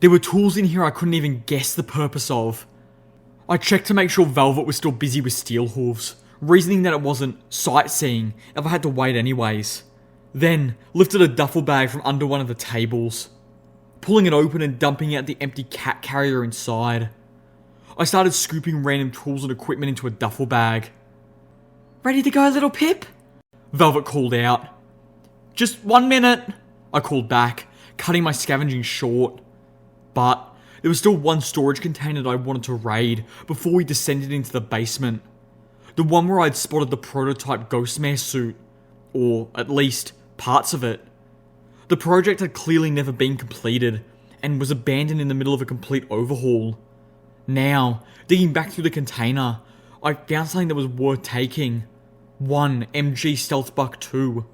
There were tools in here I couldn't even guess the purpose of. I checked to make sure Velvet was still busy with steel hooves, reasoning that it wasn't sightseeing if I had to wait anyways. Then, lifted a duffel bag from under one of the tables, pulling it open and dumping out the empty cat carrier inside. I started scooping random tools and equipment into a duffel bag. Ready to go, little Pip? Velvet called out. Just 1 minute, I called back, cutting my scavenging short. But there was still one storage container that I wanted to raid before we descended into the basement. The one where I'd spotted the prototype Ghostmare suit, or at least parts of it. The project had clearly never been completed, and was abandoned in the middle of a complete overhaul. Now, digging back through the container, I found something that was worth taking. One MG Stealth Buck 2.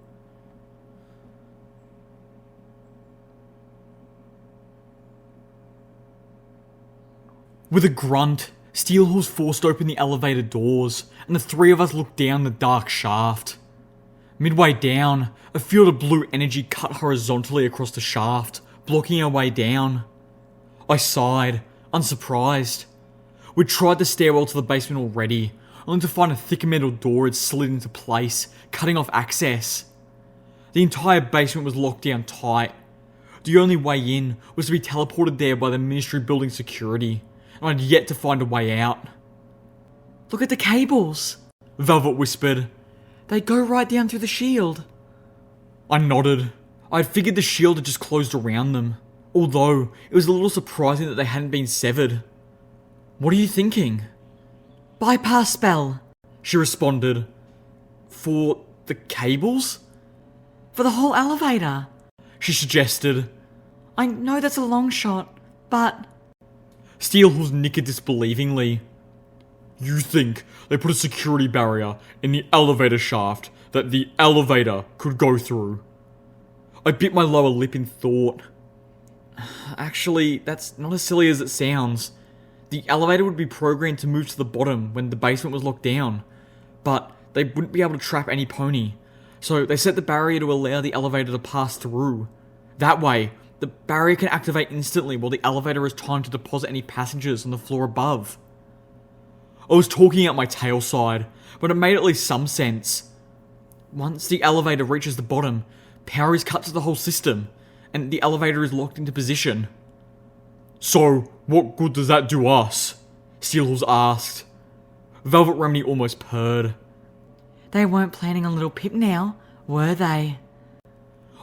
With a grunt, Steelhorse forced open the elevator doors, and the 3 of us looked down the dark shaft. Midway down, a field of blue energy cut horizontally across the shaft, blocking our way down. I sighed, unsurprised. We'd tried the stairwell to the basement already, only to find a thick metal door had slid into place, cutting off access. The entire basement was locked down tight. The only way in was to be teleported there by the Ministry building security, and I'd yet to find a way out. Look at the cables. Velvet whispered. They go right down through the shield. I nodded. I had figured the shield had just closed around them, although it was a little surprising that they hadn't been severed. What are you thinking? Bypass spell. She responded. For the cables? For the whole elevator. She suggested. I know that's a long shot, but... Steelhorse nickered disbelievingly. You think they put a security barrier in the elevator shaft that the elevator could go through? I bit my lower lip in thought. Actually, that's not as silly as it sounds. The elevator would be programmed to move to the bottom when the basement was locked down, but they wouldn't be able to trap any pony, so they set the barrier to allow the elevator to pass through. That way, the barrier can activate instantly while the elevator has time to deposit any passengers on the floor above. I was talking out my tail side, but it made at least some sense. Once the elevator reaches the bottom, power is cut to the whole system, and the elevator is locked into position. So, what good does that do us? Steelhorse asked. Velvet Remedy almost purred. They weren't planning on little Pip now, were they?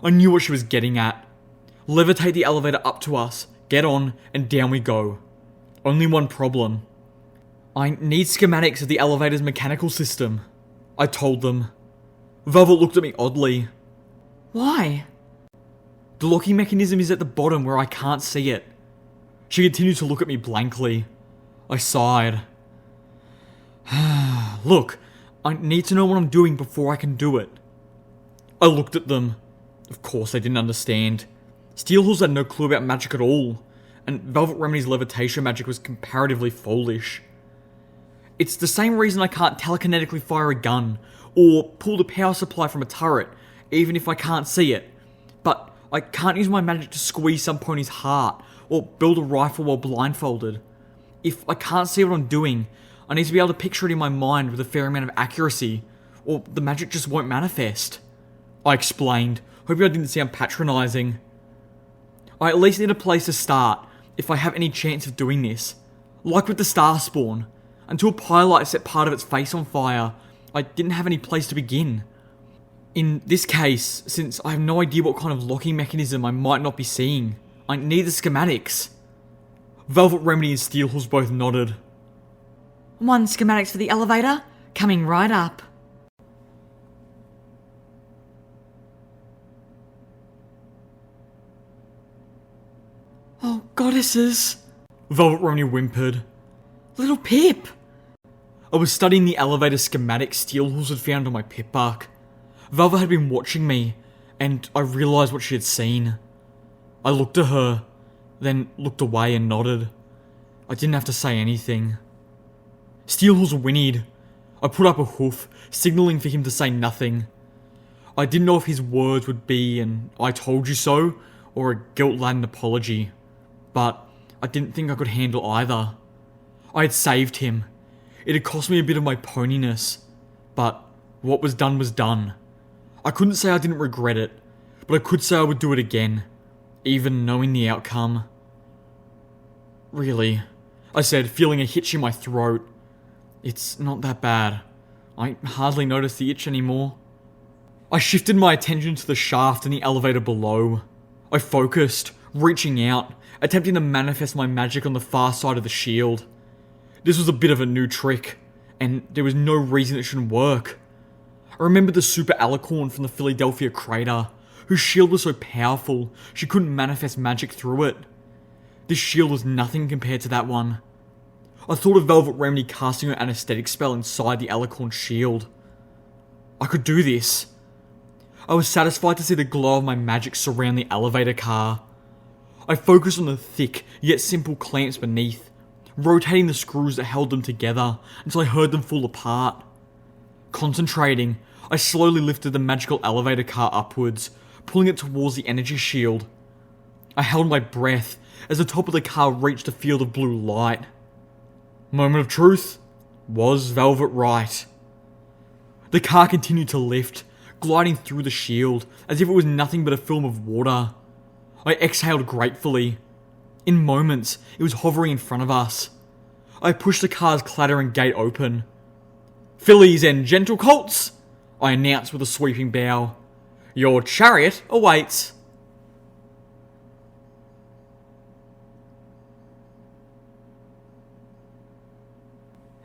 I knew what she was getting at. Levitate the elevator up to us, get on, and down we go. Only one problem. I need schematics of the elevator's mechanical system, I told them. Velvet looked at me oddly. Why? The locking mechanism is at the bottom where I can't see it. She continued to look at me blankly. I sighed. Look, I need to know what I'm doing before I can do it. I looked at them. Of course they didn't understand. Steelhorse had no clue about magic at all, and Velvet Remedy's levitation magic was comparatively foolish. It's the same reason I can't telekinetically fire a gun, or pull the power supply from a turret, even if I can't see it. But I can't use my magic to squeeze some pony's heart, or build a rifle while blindfolded. If I can't see what I'm doing, I need to be able to picture it in my mind with a fair amount of accuracy, or the magic just won't manifest. I explained, hoping I didn't sound patronising. I at least need a place to start, if I have any chance of doing this. Like with the star spawn. Until Pyrelight set part of its face on fire, I didn't have any place to begin. In this case, since I have no idea what kind of locking mechanism I might not be seeing, I need the schematics. Velvet Remedy and Steelhorse both nodded. 1 schematics for the elevator, coming right up. Oh, goddesses. Velvet Remedy whimpered. Little Pip. I was studying the elevator schematic Steelhorse had found on my pip bark. Velvet had been watching me, and I realised what she had seen. I looked at her, then looked away and nodded. I didn't have to say anything. Steelhorse whinnied. I put up a hoof, signalling for him to say nothing. I didn't know if his words would be an "I told you so" or a guilt-laden apology, but I didn't think I could handle either. I had saved him. It had cost me a bit of my poniness, but what was done was done. I couldn't say I didn't regret it, but I could say I would do it again, even knowing the outcome. Really, I said, feeling a hitch in my throat. It's not that bad. I hardly notice the itch anymore. I shifted my attention to the shaft in the elevator below. I focused, reaching out, attempting to manifest my magic on the far side of the shield. This was a bit of a new trick, and there was no reason it shouldn't work. I remembered the super alicorn from the Philadelphia crater, whose shield was so powerful she couldn't manifest magic through it. This shield was nothing compared to that one. I thought of Velvet Remedy casting her anesthetic spell inside the alicorn shield. I could do this. I was satisfied to see the glow of my magic surround the elevator car. I focused on the thick, yet simple clamps beneath, rotating the screws that held them together until I heard them fall apart. Concentrating, I slowly lifted the magical elevator car upwards, pulling it towards the energy shield. I held my breath as the top of the car reached a field of blue light. Moment of truth. Was Velvet right? The car continued to lift, gliding through the shield as if it was nothing but a film of water. I exhaled gratefully. In moments, it was hovering in front of us. I pushed the car's clattering gate open. "Fillies and gentle colts," I announced with a sweeping bow. "Your chariot awaits."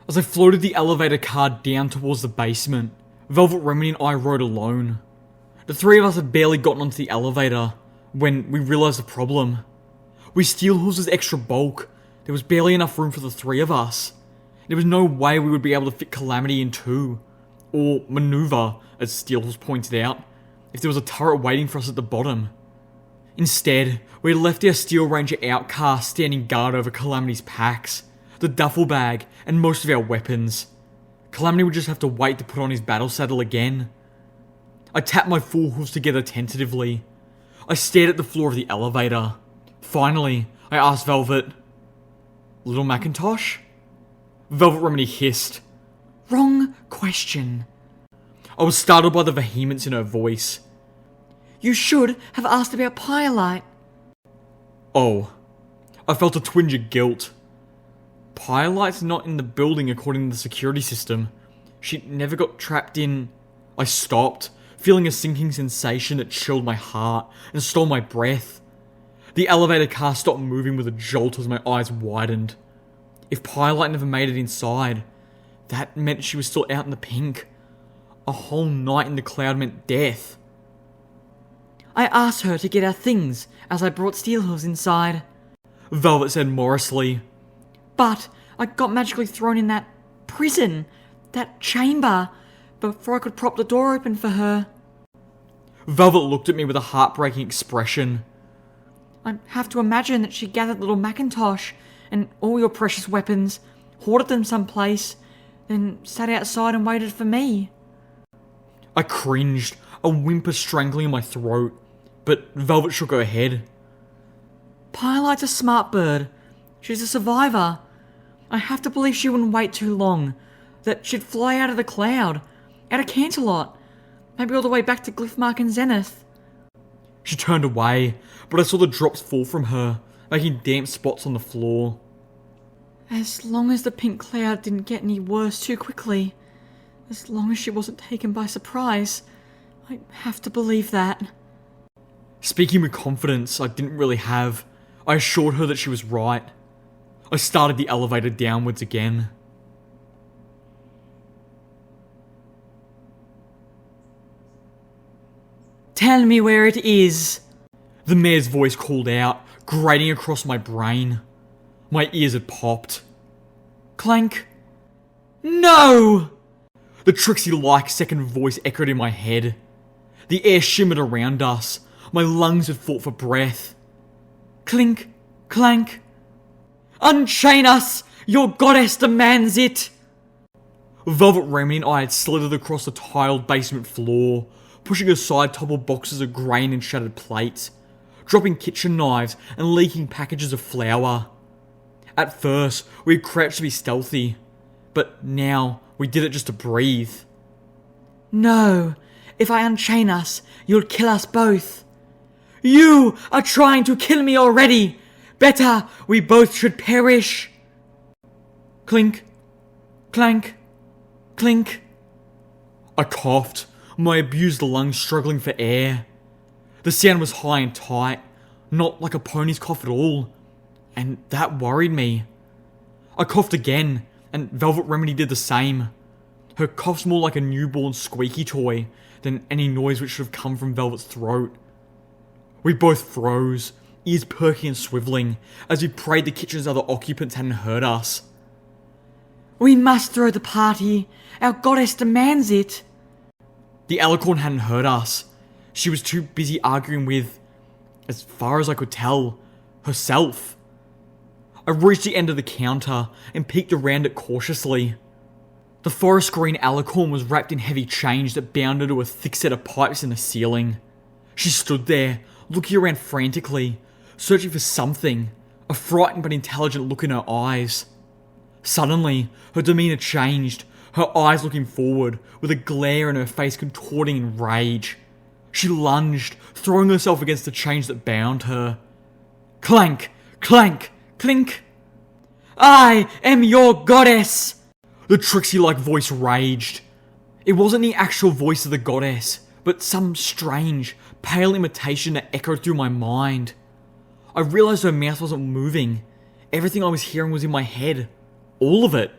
As I floated the elevator car down towards the basement, Velvet Remedy and I rode alone. The three of us had barely gotten onto the elevator when we realised the problem. With Steelhooves' extra bulk, there was barely enough room for the three of us. There was no way we would be able to fit Calamity in too, or maneuver, as Steelhooves pointed out, if there was a turret waiting for us at the bottom. Instead, we had left our Steel Ranger outcast standing guard over Calamity's packs, the duffel bag, and most of our weapons. Calamity would just have to wait to put on his battle saddle again. I tapped my full hooves together tentatively. I stared at the floor of the elevator. Finally, I asked Velvet, "Little Macintosh?" Velvet Remedy hissed. Wrong question. I was startled by the vehemence in her voice. You should have asked about Pyrelight. Oh. I felt a twinge of guilt. Pyrelight's not in the building according to the security system. She never got trapped in... I stopped, feeling a sinking sensation that chilled my heart and stole my breath. The elevator car stopped moving with a jolt as my eyes widened. If Pyrelight never made it inside, that meant she was still out in the pink. A whole night in the cloud meant death. I asked her to get our things as I brought Steelhooves inside. Velvet said morosely. But I got magically thrown in that prison, that chamber, before I could prop the door open for her. Velvet looked at me with a heartbreaking expression. I have to imagine that she gathered little Macintosh and all your precious weapons, hoarded them someplace, then sat outside and waited for me. I cringed, a whimper strangling in my throat, but Velvet shook her head. Pyrelight's a smart bird. She's a survivor. I have to believe she wouldn't wait too long. That she'd fly out of the cloud, out of Canterlot, maybe all the way back to Glyphmark and Zenith. She turned away, but I saw the drops fall from her, making damp spots on the floor. As long as the pink cloud didn't get any worse too quickly, as long as she wasn't taken by surprise, I have to believe that. Speaking with confidence I didn't really have, I assured her that she was right. I started the elevator downwards again. Tell me where it is. The mayor's voice called out, grating across my brain. My ears had popped. Clank. No! The Trixie-like second voice echoed in my head. The air shimmered around us. My lungs had fought for breath. Clink. Clank. Unchain us! Your goddess demands it! Velvet Remedy and I had slithered across the tiled basement floor, pushing aside toppled boxes of grain and shattered plates, dropping kitchen knives and leaking packages of flour. At first, we had crouched to be stealthy, but now we did it just to breathe. No, if I unchain us, you'll kill us both. You are trying to kill me already! Better, we both should perish! Clink, clank, clink. I coughed, my abused lungs struggling for air. The sound was high and tight, not like a pony's cough at all, and that worried me. I coughed again, and Velvet Remedy did the same. Her cough's more like a newborn squeaky toy than any noise which should have come from Velvet's throat. We both froze, ears perking and swivelling, as we prayed the kitchen's other occupants hadn't heard us. We must throw the party. Our goddess demands it. The Alicorn hadn't heard us. She was too busy arguing with, as far as I could tell, herself. I reached the end of the counter and peeked around it cautiously. The forest green Alicorn was wrapped in heavy chains that bound her to a thick set of pipes in the ceiling. She stood there, looking around frantically, searching for something, a frightened but intelligent look in her eyes. Suddenly, her demeanour changed, her eyes looking forward, with a glare in her face contorting in rage. She lunged, throwing herself against the chains that bound her. Clank! Clank! Clink! I am your goddess! The Trixie-like voice raged. It wasn't the actual voice of the goddess, but some strange, pale imitation that echoed through my mind. I realised her mouth wasn't moving. Everything I was hearing was in my head. All of it.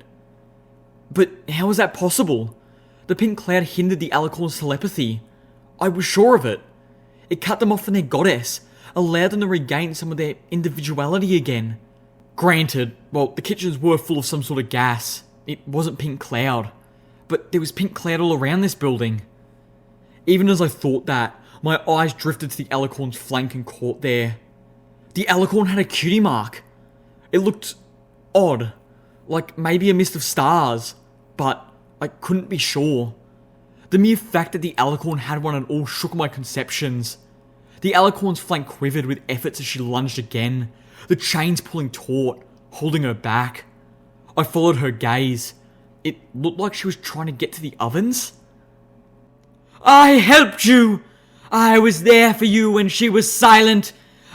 But how was that possible? The pink cloud hindered the Alicorn's telepathy. I was sure of it. It cut them off from their goddess, allowed them to regain some of their individuality again. Granted, well, the kitchens were full of some sort of gas. It wasn't pink cloud. But there was pink cloud all around this building. Even as I thought that, my eyes drifted to the Alicorn's flank and caught there. The Alicorn had a cutie mark. It looked odd, like maybe a mist of stars, but I couldn't be sure. The mere fact that the Alicorn had one at all shook my conceptions. The Alicorn's flank quivered with efforts as she lunged again, the chains pulling taut, holding her back. I followed her gaze. It looked like she was trying to get to the ovens. I helped you! I was there for you when she was silent.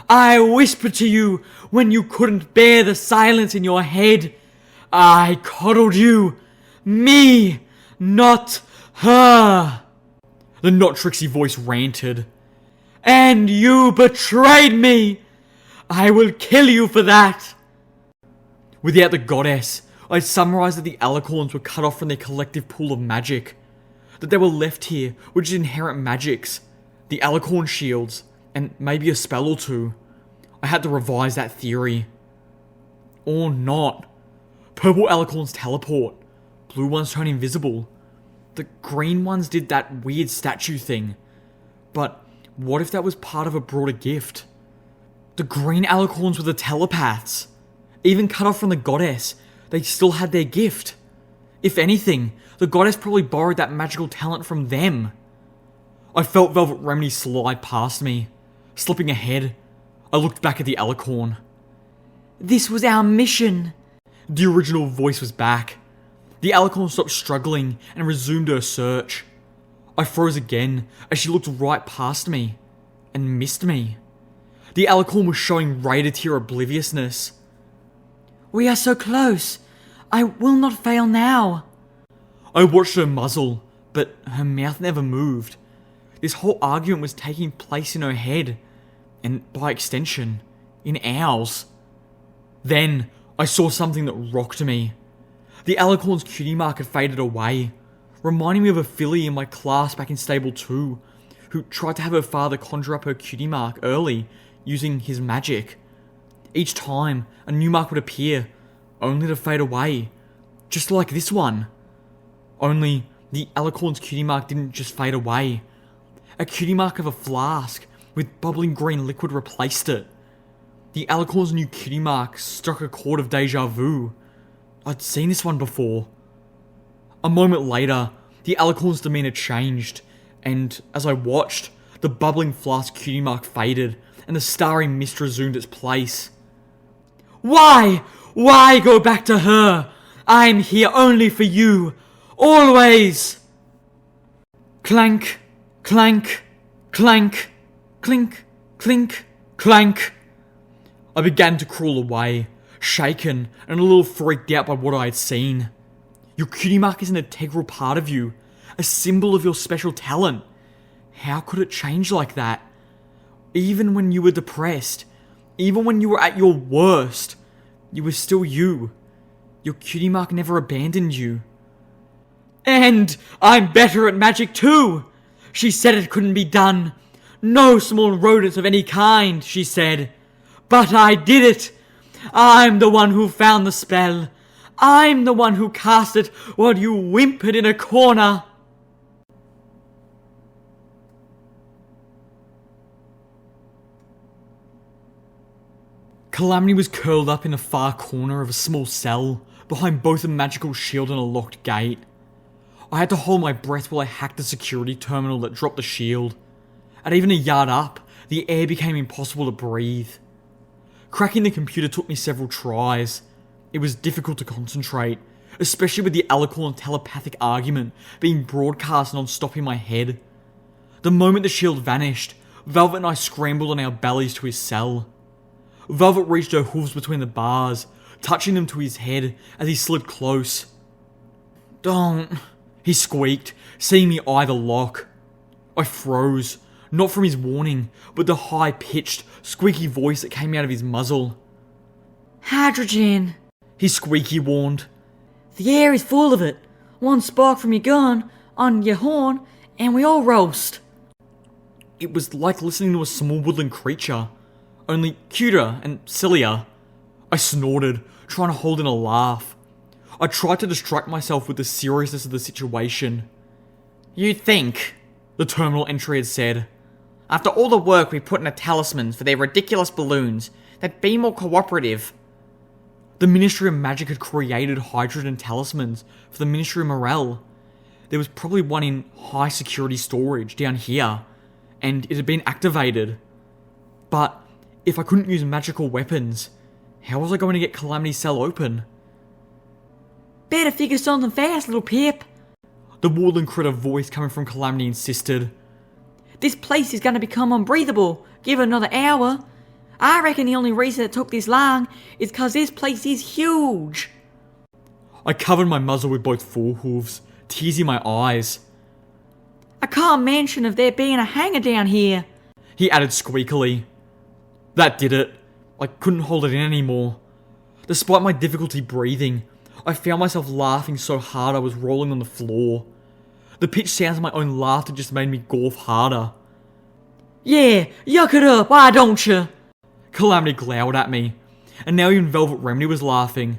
I whispered to you when you couldn't bear the silence in your head. I coddled you. Me, not her. The not Trixie voice ranted. And you betrayed me. I will kill you for that. Without the goddess, I summarised that the Alicorns were cut off from their collective pool of magic. That they were left here with just inherent magics. The Alicorn shields, and maybe a spell or two. I had to revise that theory. Or not. Purple Alicorns teleport. Blue ones turn invisible. The green ones did that weird statue thing. But what if that was part of a broader gift? The green Alicorns were the telepaths. Even cut off from the goddess, they still had their gift. If anything, the goddess probably borrowed that magical talent from them. I felt Velvet Remedy slide past me. Slipping ahead, I looked back at the Alicorn. This was our mission. The original voice was back. The Alicorn stopped struggling and resumed her search. I froze again as she looked right past me and missed me. The Alicorn was showing rate-of-tier obliviousness. We are so close. I will not fail now. I watched her muzzle, but her mouth never moved. This whole argument was taking place in her head, and by extension, in ours. Then, I saw something that rocked me. The Alicorn's cutie mark had faded away, reminding me of a filly in my class back in Stable 2, who tried to have her father conjure up her cutie mark early, using his magic. Each time, a new mark would appear, only to fade away, just like this one. Only, the Alicorn's cutie mark didn't just fade away. A cutie mark of a flask with bubbling green liquid replaced it. The Alicorn's new cutie mark struck a chord of deja vu. I'd seen this one before. A moment later, the Alicorn's demeanour changed, and as I watched, the bubbling flask cutie mark faded, and the starry mist resumed its place. Why? Why go back to her? I'm here only for you. Always! Clank, clank, clank, clink, clink, clank. I began to crawl away, shaken and a little freaked out by what I had seen. Your cutie mark is an integral part of you, a symbol of your special talent. How could it change like that? Even when you were depressed, even when you were at your worst, you were still you. Your cutie mark never abandoned you. And I'm better at magic too. She said it couldn't be done. No small rodents of any kind, she said. But I did it. I'm the one who found the spell. I'm the one who cast it while you whimpered in a corner. Calamity was curled up in a far corner of a small cell, behind both a magical shield and a locked gate. I had to hold my breath while I hacked the security terminal that dropped the shield. At even a yard up, the air became impossible to breathe. Cracking the computer took me several tries. It was difficult to concentrate, especially with the Alicorn telepathic argument being broadcast non-stop in my head. The moment the shield vanished, Velvet and I scrambled on our bellies to his cell. Velvet reached her hooves between the bars, touching them to his head as he slid close. "Don't," he squeaked, seeing me eye the lock. I froze, not from his warning, but the high-pitched, squeaky voice that came out of his muzzle. Hydrogen. He squeaky warned. The air is full of it. One spark from your gun, on your horn, and we all roast. It was like listening to a small woodland creature, only cuter and sillier. I snorted, trying to hold in a laugh. I tried to distract myself with the seriousness of the situation. "You'd think," the terminal entry had said, "after all the work we put into talismans for their ridiculous balloons, they'd be more cooperative." the Ministry of Magic had created hydrogen talismans for the Ministry of Morale. There was probably one in high security storage down here, and it had been activated. But if I couldn't use magical weapons, how was I going to get Calamity's cell open? Better figure something fast, little Pip. The woodland critter voice coming from Calamity insisted. This place is gonna become unbreathable. Give it another hour. I reckon the only reason it took this long is cause this place is huge. I covered my muzzle with both forehooves, tears in my eyes. I can't mention of there being a hangar down here. He added squeakily. That did it. I couldn't hold it in anymore. Despite my difficulty breathing, I found myself laughing so hard I was rolling on the floor. The pitched sounds of my own laughter just made me golf harder. Yeah, yuck it up, why don't you? Calamity glowered at me, and now even Velvet Remedy was laughing.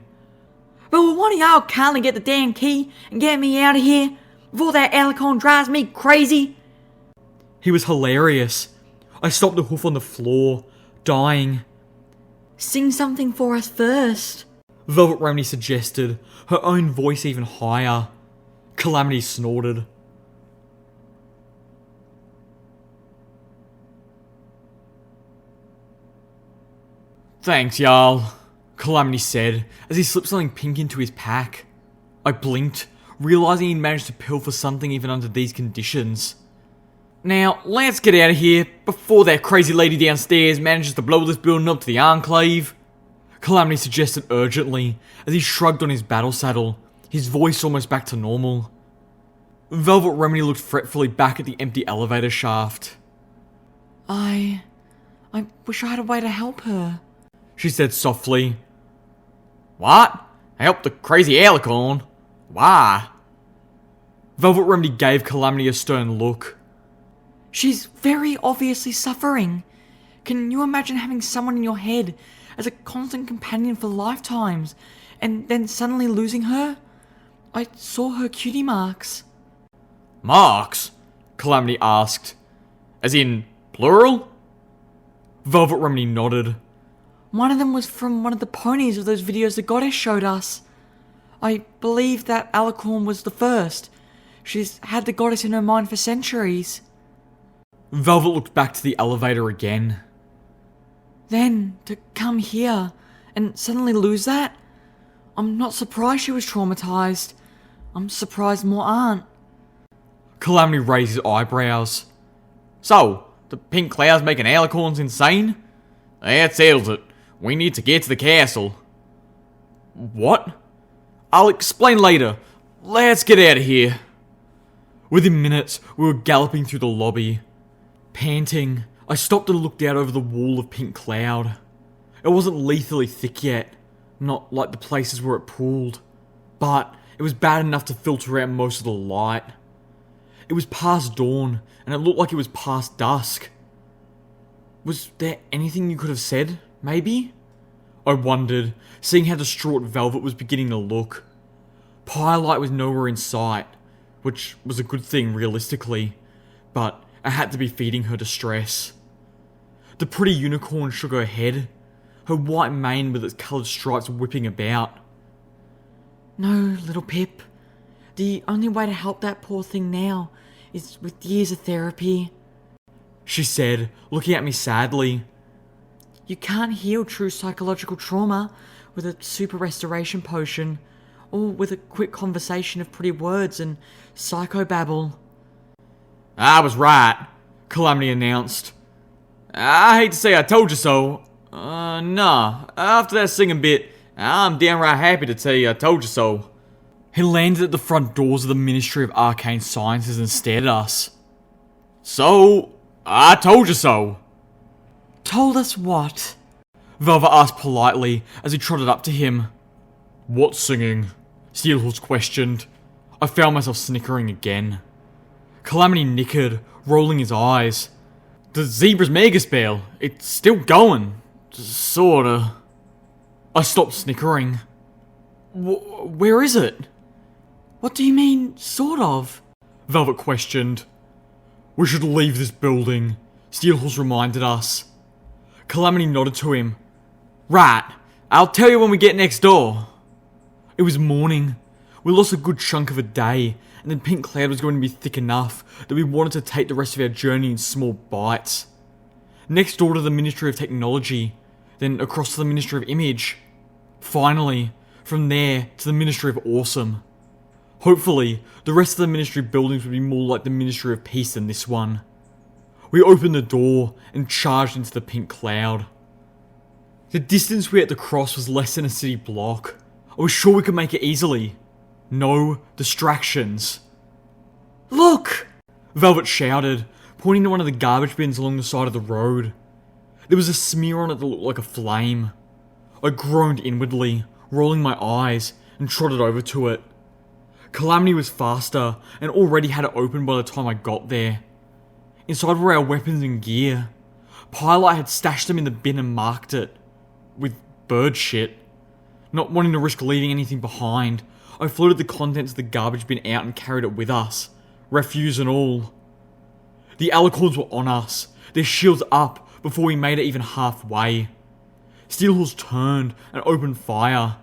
But will one of y'all kindly get the damn key and get me out of here before that Alicorn drives me crazy? He was hilarious. I stopped the hoof on the floor, dying. Sing something for us first. Velvet Remedy suggested, her own voice even higher. Calamity snorted. Thanks, y'all, Calamity said as he slipped something pink into his pack. I blinked, realising he'd managed to pilfer something even under these conditions. Now, let's get out of here before that crazy lady downstairs manages to blow this building up to the Enclave, Calamity suggested urgently as he shrugged on his battle saddle, his voice almost back to normal. Velvet Remedy looked fretfully back at the empty elevator shaft. I wish I had a way to help her, she said softly. "What? Help the crazy Alicorn? Why?" Velvet Remedy gave Calamity a stern look. She's very obviously suffering. Can you imagine having someone in your head as a constant companion for lifetimes, and then suddenly losing her? I saw her cutie marks. Marks? Calamity asked. As in, plural? Velvet Remedy nodded. One of them was from one of the ponies of those videos the goddess showed us. I believe that Alicorn was the first. She's had the goddess in her mind for centuries. Velvet looked back to the elevator again. Then, to come here and suddenly lose that? I'm not surprised she was traumatized. I'm surprised more aren't. Calamity raised his eyebrows. "So, the pink clouds making Alicorns insane? That settles it. We need to get to the castle." What? I'll explain later. Let's get out of here. Within minutes, we were galloping through the lobby. Panting, I stopped and looked out over the wall of pink cloud. It wasn't lethally thick yet, not like the places where it pooled, but it was bad enough to filter out most of the light. It was past dawn, and it looked like it was past dusk. Was there anything you could have said, maybe? I wondered, seeing how distraught Velvet was beginning to look. Pyrelight was nowhere in sight, which was a good thing realistically, but I had to be feeding her distress. The pretty unicorn shook her head, her white mane with its coloured stripes whipping about. No, little Pip. The only way to help that poor thing now is with years of therapy. She said, looking at me sadly. You can't heal true psychological trauma with a super restoration potion, or with a quick conversation of pretty words and psychobabble. I was right, Calamity announced. I hate to say I told you so. Nah, after that singing bit, I'm downright happy to tell you I told you so. He landed at the front doors of the Ministry of Arcane Sciences and stared at us. So, I told you so. Told us what? Velvet asked politely as he trotted up to him. What singing? Steelhorse questioned. I found myself snickering again. Calamity nickered, rolling his eyes. The zebra's megaspell. It's still going. Sorta. I stopped snickering. Where is it? What do you mean, sort of? Velvet questioned. We should leave this building, Steelhorse reminded us. Calamity nodded to him. Right, I'll tell you when we get next door. It was morning. We lost a good chunk of a day, and then Pink Cloud was going to be thick enough that we wanted to take the rest of our journey in small bites. Next door to the Ministry of Technology, then across to the Ministry of Image. Finally, from there to the Ministry of Awesome. Hopefully, the rest of the Ministry buildings would be more like the Ministry of Peace than this one. We opened the door and charged into the pink cloud. The distance we had to cross was less than a city block. I was sure we could make it easily. No distractions. Look! Velvet shouted, pointing to one of the garbage bins along the side of the road. There was a smear on it that looked like a flame. I groaned inwardly, rolling my eyes, and trotted over to it. Calamity was faster, and already had it open by the time I got there. Inside were our weapons and gear. Pilot had stashed them in the bin and marked it. With bird shit. Not wanting to risk leaving anything behind, I floated the contents of the garbage bin out and carried it with us. Refuse and all. The alicorns were on us, their shields up before we made it even halfway. Steelhorse turned and opened fire,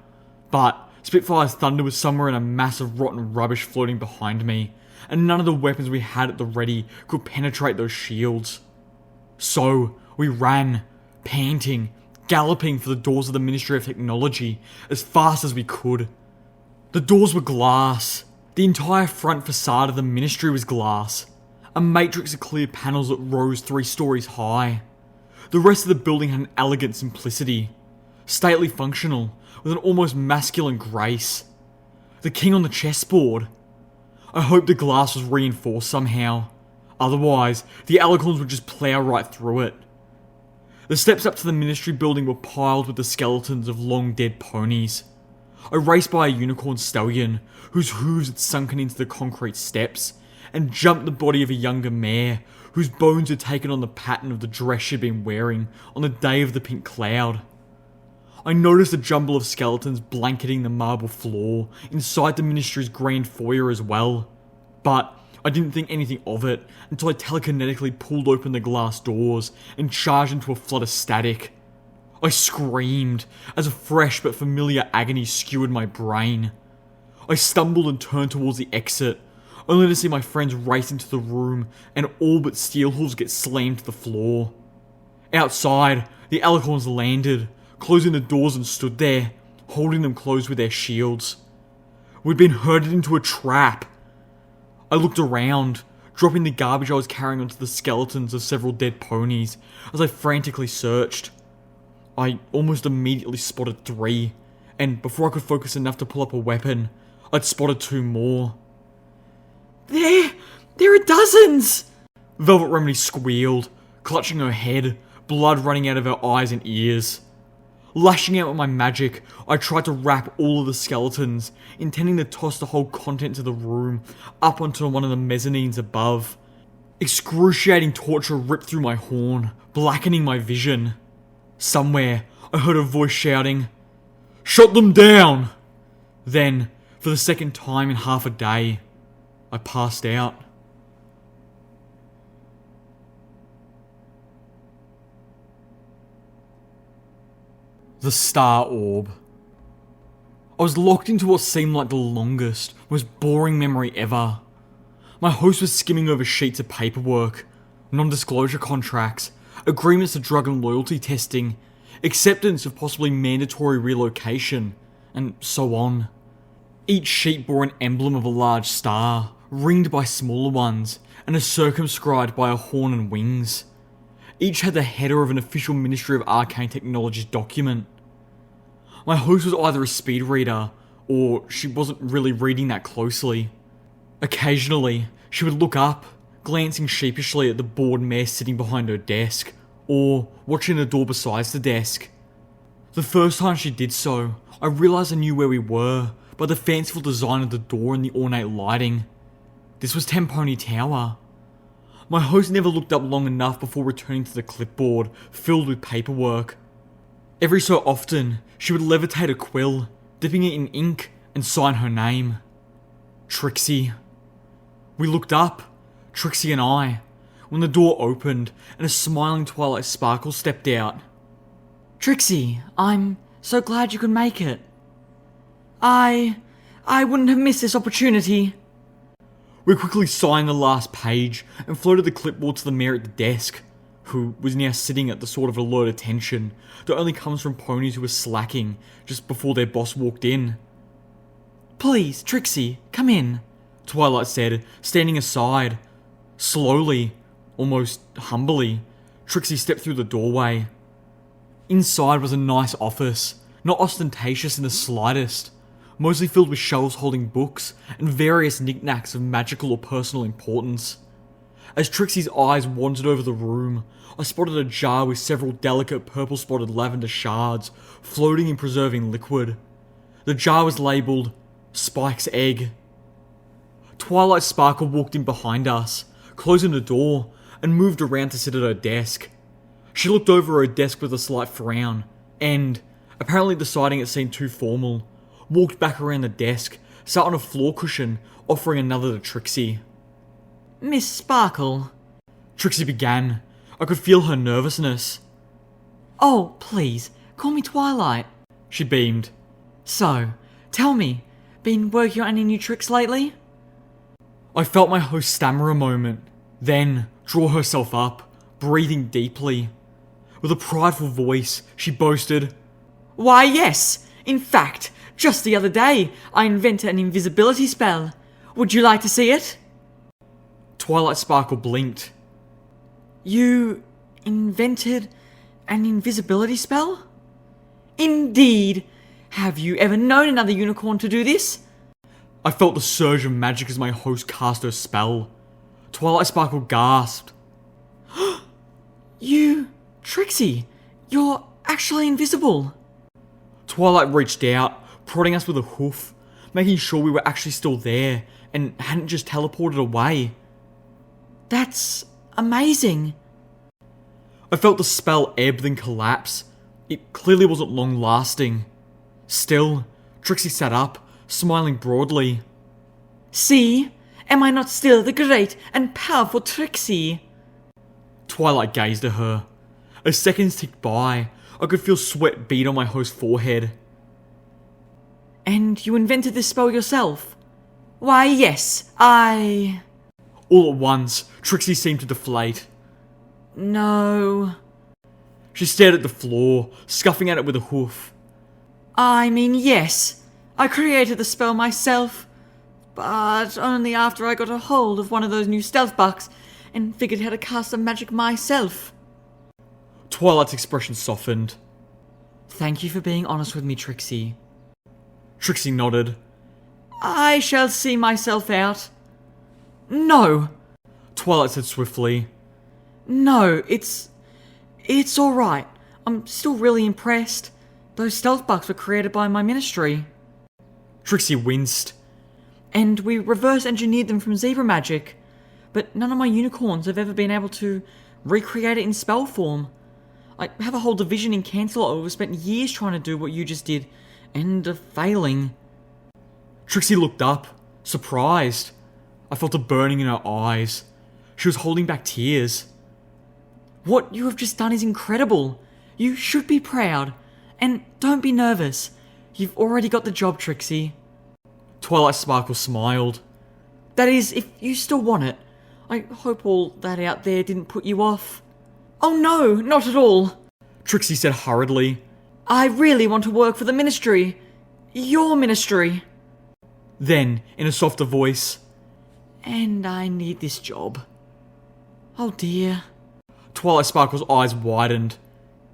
but Spitfire's thunder was somewhere in a mass of rotten rubbish floating behind me, and none of the weapons we had at the ready could penetrate those shields. So, we ran, panting, galloping for the doors of the Ministry of Technology as fast as we could. The doors were glass. The entire front facade of the Ministry was glass. A matrix of clear panels that rose 3 stories high. The rest of the building had an elegant simplicity. Stately functional, with an almost masculine grace. The king on the chessboard. I hoped the glass was reinforced somehow. Otherwise, the alicorns would just plough right through it. The steps up to the Ministry building were piled with the skeletons of long dead ponies. I raced by a unicorn stallion, whose hooves had sunken into the concrete steps, and jumped the body of a younger mare, whose bones had taken on the pattern of the dress she'd been wearing on the day of the pink cloud. I noticed a jumble of skeletons blanketing the marble floor inside the Ministry's grand foyer as well, but I didn't think anything of it until I telekinetically pulled open the glass doors and charged into a flood of static. I screamed as a fresh but familiar agony skewered my brain. I stumbled and turned towards the exit, only to see my friends race into the room and all but Steelhorse get slammed to the floor. Outside, the alicorns landed, closing the doors and stood there, holding them closed with their shields. We'd been herded into a trap. I looked around, dropping the garbage I was carrying onto the skeletons of several dead ponies as I frantically searched. I almost immediately spotted 3, and before I could focus enough to pull up a weapon, I'd spotted 2 more. There are dozens! Velvet Remedy squealed, clutching her head, blood running out of her eyes and ears. Lashing out with my magic, I tried to wrap all of the skeletons, intending to toss the whole contents of the room up onto one of the mezzanines above. Excruciating torture ripped through my horn, blackening my vision. Somewhere, I heard a voice shouting, "Shut them down!" Then, for the second time in half a day, I passed out. The Star Orb. I was locked into what seemed like the longest, most boring memory ever. My host was skimming over sheets of paperwork, non-disclosure contracts, agreements to drug and loyalty testing, acceptance of possibly mandatory relocation, and so on. Each sheet bore an emblem of a large star, ringed by smaller ones, and is circumscribed by a horn and wings. Each had the header of an official Ministry of Arcane Technologies document. My host was either a speed reader, or she wasn't really reading that closely. Occasionally, she would look up, glancing sheepishly at the bored mare sitting behind her desk, or watching the door beside the desk. The first time she did so, I realised I knew where we were by the fanciful design of the door and the ornate lighting. This was Temponi Tower. My host never looked up long enough before returning to the clipboard filled with paperwork. Every so often, she would levitate a quill, dipping it in ink, and sign her name. Trixie. We looked up, Trixie and I, when the door opened and a smiling Twilight Sparkle stepped out. Trixie, I'm so glad you could make it. I wouldn't have missed this opportunity. We quickly signed the last page and floated the clipboard to the mayor at the desk, who was now sitting at the sort of alert attention that only comes from ponies who were slacking just before their boss walked in. Please, Trixie, come in, Twilight said, standing aside. Slowly, almost humbly, Trixie stepped through the doorway. Inside was a nice office, not ostentatious in the slightest, mostly filled with shelves holding books and various knickknacks of magical or personal importance. As Trixie's eyes wandered over the room, I spotted a jar with several delicate purple-spotted lavender shards floating in preserving liquid. The jar was labelled Spike's Egg. Twilight Sparkle walked in behind us, closing the door, and moved around to sit at her desk. She looked over her desk with a slight frown, and, apparently deciding it seemed too formal, walked back around the desk, sat on a floor cushion, offering another to Trixie. Miss Sparkle. Trixie began. I could feel her nervousness. Oh, please, call me Twilight. She beamed. So, tell me, been working on any new tricks lately? I felt my host stammer a moment, then draw herself up, breathing deeply. With a prideful voice, she boasted, Why, yes! In fact, just the other day, I invented an invisibility spell. Would you like to see it? Twilight Sparkle blinked. You invented an invisibility spell? Indeed! Have you ever known another unicorn to do this? I felt the surge of magic as my host cast her spell. Twilight Sparkle gasped. Trixie, you're actually invisible. Twilight reached out, prodding us with a hoof, making sure we were actually still there and hadn't just teleported away. That's amazing. I felt the spell ebb then collapse. It clearly wasn't long lasting. Still, Trixie sat up, smiling broadly. See? Am I not still the great and powerful Trixie? Twilight gazed at her. As seconds ticked by, I could feel sweat bead on my host's forehead. And you invented this spell yourself? Why, yes, I... All at once, Trixie seemed to deflate. No... She stared at the floor, scuffing at it with a hoof. I mean, yes, I created the spell myself, but only after I got a hold of one of those new stealth bucks and figured how to cast some magic myself. Twilight's expression softened. Thank you for being honest with me, Trixie. Trixie nodded. I shall see myself out. No! Twilight said swiftly. No, it's alright. I'm still really impressed. Those stealth bucks were created by my ministry. Trixie winced. And we reverse engineered them from zebra magic. But none of my unicorns have ever been able to recreate it in spell form. I have a whole division in Cancelot who have spent years trying to do what you just did, and are failing. Trixie looked up, surprised. I felt a burning in her eyes. She was holding back tears. What you have just done is incredible. You should be proud. And don't be nervous. You've already got the job, Trixie. Twilight Sparkle smiled. That is, if you still want it. I hope all that out there didn't put you off. Oh no, not at all. Trixie said hurriedly. I really want to work for the Ministry. Your Ministry. Then, in a softer voice, And I need this job. Oh dear. Twilight Sparkle's eyes widened.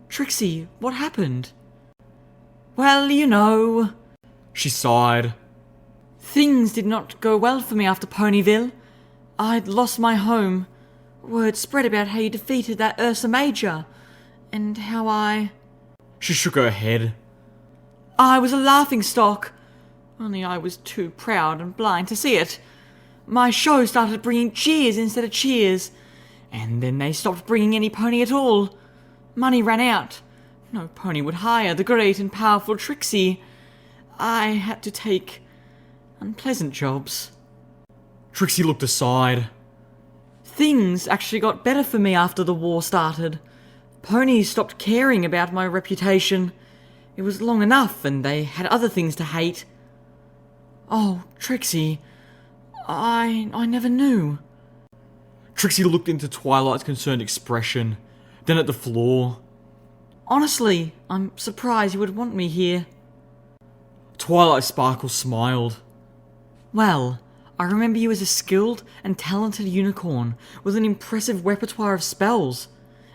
Trixie, what happened? Well, you know, She sighed. things did not go well for me after Ponyville. I'd lost my home. Word spread about how you defeated that Ursa Major, and how She shook her head. I was a laughingstock. Only I was too proud and blind to see it. My show started bringing cheers instead of cheers, and then they stopped bringing any pony at all. Money ran out. No pony would hire the great and powerful Trixie. I had to take unpleasant jobs. Trixie looked aside. Things actually got better for me after the war started. Ponies stopped caring about my reputation. It was long enough, and they had other things to hate. Oh, Trixie, I never knew. Trixie looked into Twilight's concerned expression, then at the floor. Honestly, I'm surprised you would want me here. Twilight Sparkle smiled. Well, I remember you as a skilled and talented unicorn with an impressive repertoire of spells,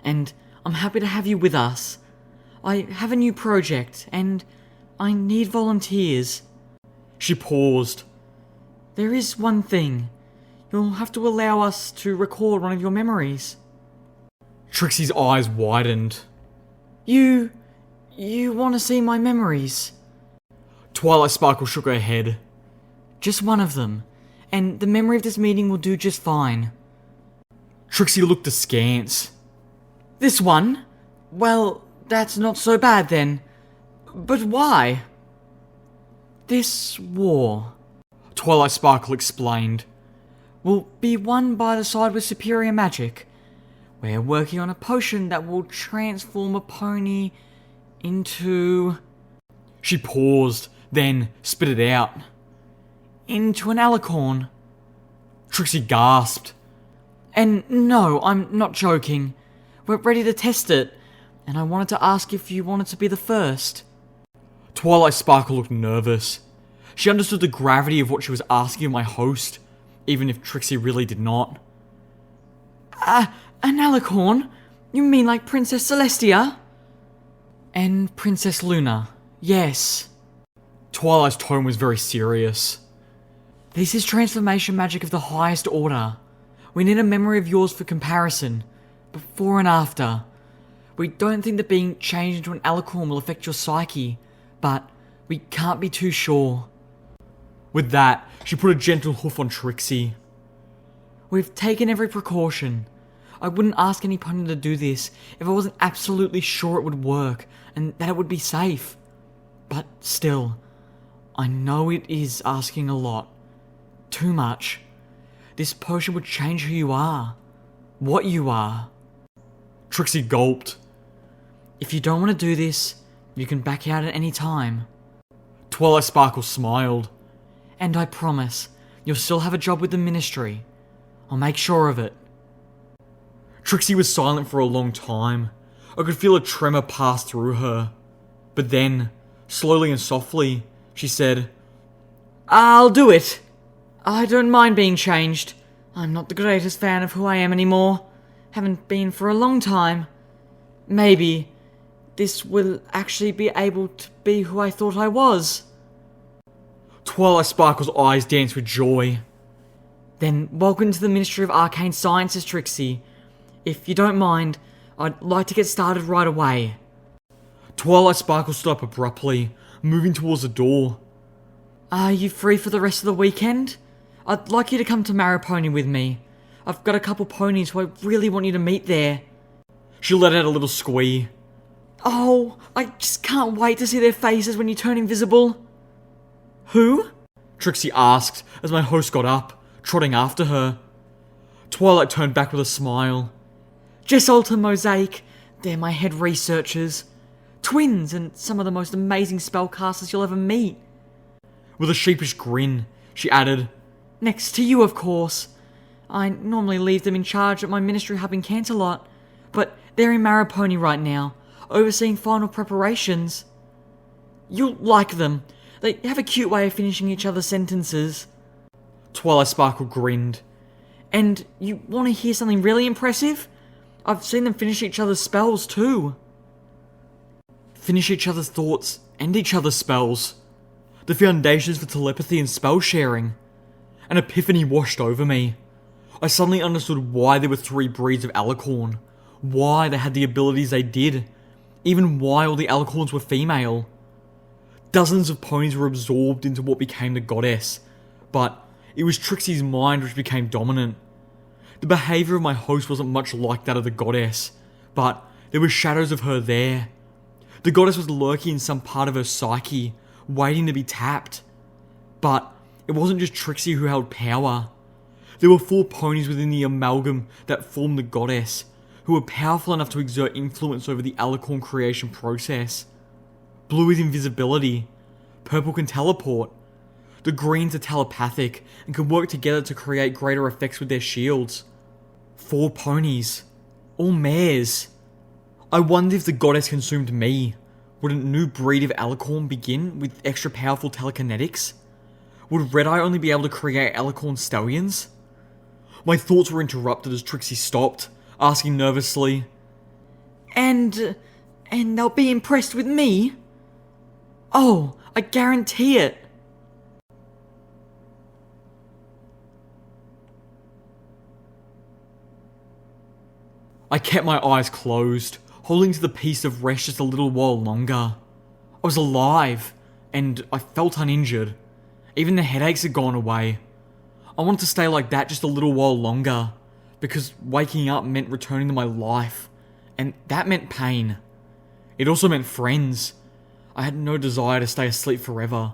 and I'm happy to have you with us. I have a new project, and I need volunteers. She paused. There is one thing. You'll have to allow us to record one of your memories. Trixie's eyes widened. You want to see my memories? Twilight Sparkle shook her head. Just one of them, and the memory of this meeting will do just fine. Trixie looked askance. This one? Well, that's not so bad then. But why? This war Twilight Sparkle explained. will be won by the side with superior magic. We're working on a potion that will transform a pony into... She paused, then spit it out. into an alicorn. Trixie gasped. And no, I'm not joking. We're ready to test it, and I wanted to ask if you wanted to be the first. Twilight Sparkle looked nervous. She understood the gravity of what she was asking of my host, even if Trixie really did not. An alicorn? You mean like Princess Celestia? And Princess Luna, yes. Twilight's tone was very serious. This is transformation magic of the highest order. We need a memory of yours for comparison, before and after. We don't think that being changed into an alicorn will affect your psyche, but we can't be too sure. With that, she put a gentle hoof on Trixie. We've taken every precaution. I wouldn't ask any pony to do this if I wasn't absolutely sure it would work and that it would be safe. But still, I know it is asking a lot. Too much. This potion would change who you are. What you are. Trixie gulped. If you don't want to do this, you can back out at any time. Twilight Sparkle smiled. And I promise, you'll still have a job with the Ministry. I'll make sure of it. Trixie was silent for a long time. I could feel a tremor pass through her. But then, slowly and softly, she said, I'll do it. I don't mind being changed. I'm not the greatest fan of who I am anymore. Haven't been for a long time. Maybe this will actually be able to be who I thought I was. Twilight Sparkle's eyes danced with joy. Then welcome to the Ministry of Arcane Sciences, Trixie. If you don't mind, I'd like to get started right away. Twilight Sparkle stood up abruptly, moving towards the door. Are you free for the rest of the weekend? I'd like you to come to Maripony with me. I've got a couple ponies who I really want you to meet there. She let out a little squee. Oh, I just can't wait to see their faces when you turn invisible. Who? Trixie asked as my host got up, trotting after her. Twilight turned back with a smile. Jessolta Mosaic. They're my head researchers. Twins and some of the most amazing spellcasters you'll ever meet. With a sheepish grin, she added, Next to you, of course. I normally leave them in charge at my ministry hub in Canterlot, but they're in Maripony right now. overseeing final preparations. You'll like them. They have a cute way of finishing each other's sentences. Twilight Sparkle grinned. And you want to hear something really impressive? I've seen them finish each other's spells too. Finish each other's thoughts and each other's spells. The foundations for telepathy and spell sharing. An epiphany washed over me. I suddenly understood why there were 3 breeds of alicorn. Why they had the abilities they did. Even why all the alicorns were female. Dozens of ponies were absorbed into what became the goddess. But it was Trixie's mind which became dominant. The behaviour of my host wasn't much like that of the goddess, but there were shadows of her there. The goddess was lurking in some part of her psyche, waiting to be tapped. But it wasn't just Trixie who held power. There were 4 ponies within the amalgam that formed the goddess, who were powerful enough to exert influence over the alicorn creation process. Blue is invisibility. Purple can teleport. The greens are telepathic and can work together to create greater effects with their shields. 4 ponies. All mares. I wonder if the goddess consumed me. Would a new breed of alicorn begin with extra powerful telekinetics? Would Red Eye only be able to create alicorn stallions? My thoughts were interrupted as Trixie stopped, asking nervously, And they'll be impressed with me? Oh, I guarantee it. I kept my eyes closed, holding to the piece of rest just a little while longer. I was alive, and I felt uninjured. Even the headaches had gone away. I wanted to stay like that just a little while longer, because waking up meant returning to my life, and that meant pain. It also meant friends. I had no desire to stay asleep forever,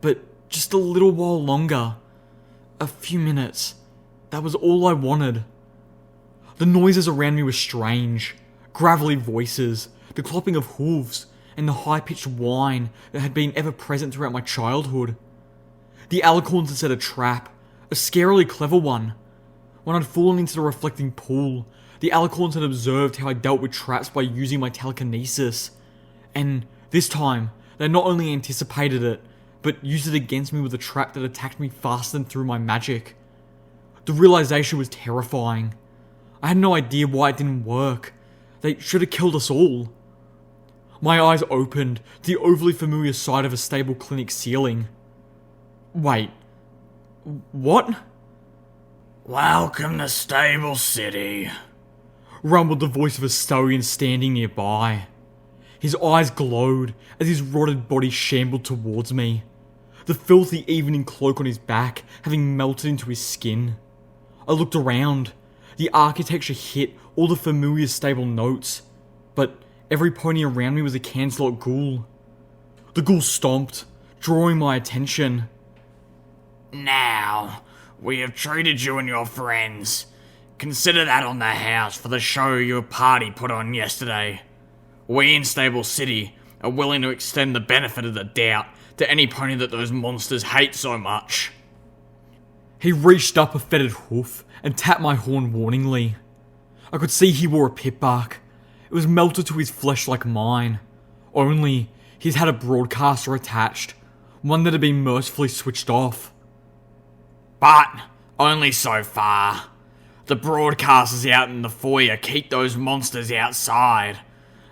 but just a little while longer. A few minutes. That was all I wanted. The noises around me were strange. Gravelly voices, the clopping of hooves, and the high-pitched whine that had been ever present throughout my childhood. The alicorns had set a trap, a scarily clever one. When I'd fallen into the reflecting pool, the alicorns had observed how I dealt with traps by using my telekinesis. And this time, they not only anticipated it, but used it against me with a trap that attacked me faster than through my magic. The realization was terrifying. I had no idea why it didn't work. They should have killed us all. My eyes opened to the overly familiar sight of a stable clinic ceiling. Wait. What? Welcome to Stable City, Rumbled the voice of a stallion standing nearby. His eyes glowed as his rotted body shambled towards me, the filthy evening cloak on his back having melted into his skin. I looked around. The architecture hit all the familiar stable notes, but every pony around me was a Cancelot ghoul. The ghoul stomped, drawing my attention. Now, we have treated you and your friends. Consider that on the house for the show your party put on yesterday. We in Stable City are willing to extend the benefit of the doubt to any pony that those monsters hate so much. He reached up a fetid hoof and tapped my horn warningly. I could see he wore a pit bark. It was melted to his flesh like mine. Only, he's had a broadcaster attached, one that had been mercifully switched off. But only so far. The broadcasters out in the foyer keep those monsters outside.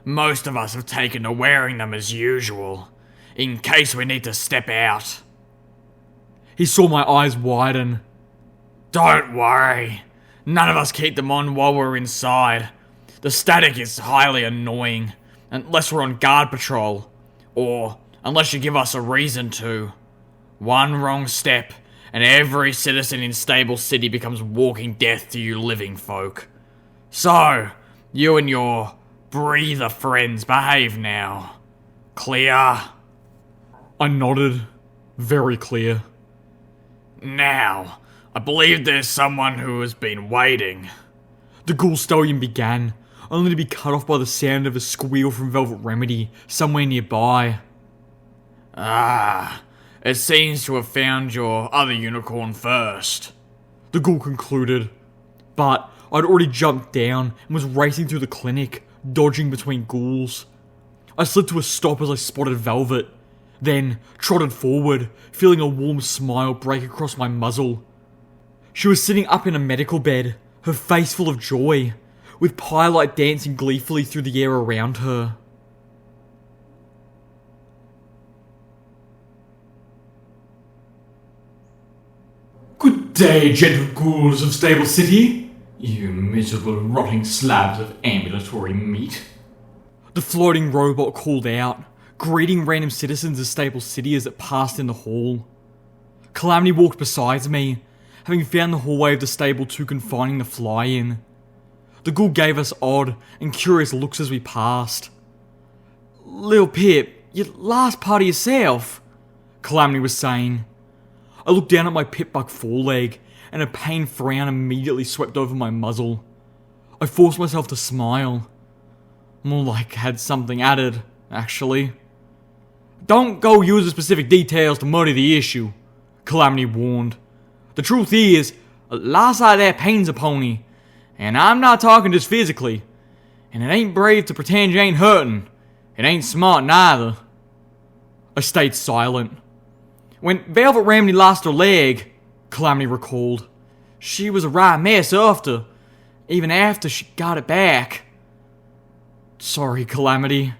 Most of us have taken to wearing them as usual, in case we need to step out. He saw my eyes widen. Don't worry. None of us keep them on while we're inside. The static is highly annoying, unless we're on guard patrol, or unless you give us a reason to. One wrong step, and every citizen in Stable City becomes walking death to you living folk. So, you and your breather friends behave now. Clear? I nodded. Very clear. Now, I believe there's someone who has been waiting. The ghoul stallion began, only to be cut off by the sound of a squeal from Velvet Remedy, somewhere nearby. Ah, it seems to have found your other unicorn first. The ghoul concluded. But I'd already jumped down and was racing through the clinic, dodging between ghouls. I slid to a stop as I spotted Velvet, then trotted forward, feeling a warm smile break across my muzzle. She was sitting up in a medical bed, her face full of joy, with Pie-Light dancing gleefully through the air around her. Good day, gentle ghouls of Stable City. You miserable rotting slabs of ambulatory meat. The floating robot called out, greeting random citizens of Stable City as it passed in the hall. Calamity walked beside me, having found the hallway of the stable too confining to fly in. The ghoul gave us odd and curious looks as we passed. "Lil Pip, your last part of yourself," Calamity was saying. I looked down at my pip-buck foreleg, and a pain frown immediately swept over my muzzle. I forced myself to smile. More like I had something added, actually. "Don't go using specific details to muddy the issue," Calamity warned. "The truth is, a lot of that pain's a pony, and I'm not talking just physically. And it ain't brave to pretend you ain't hurting. It ain't smart neither." I stayed silent. "When Velvet Remedy lost her leg," Calamity recalled, "she was a right mess even after she got it back." "Sorry, Calamity,"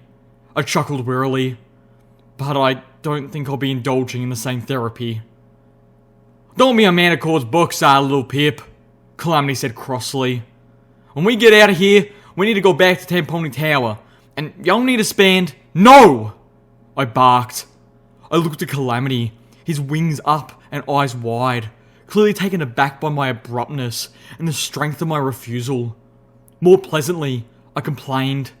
I chuckled wearily, "but I don't think I'll be indulging in the same therapy." "Don't be a man of Cord's buckside, little Pip," Calamity said crossly. "When we get out of here, we need to go back to Ten Pony Tower, and y'all need to spend—" "No!" I barked. I looked at Calamity, his wings up and eyes wide, clearly taken aback by my abruptness and the strength of my refusal. More pleasantly, I complained.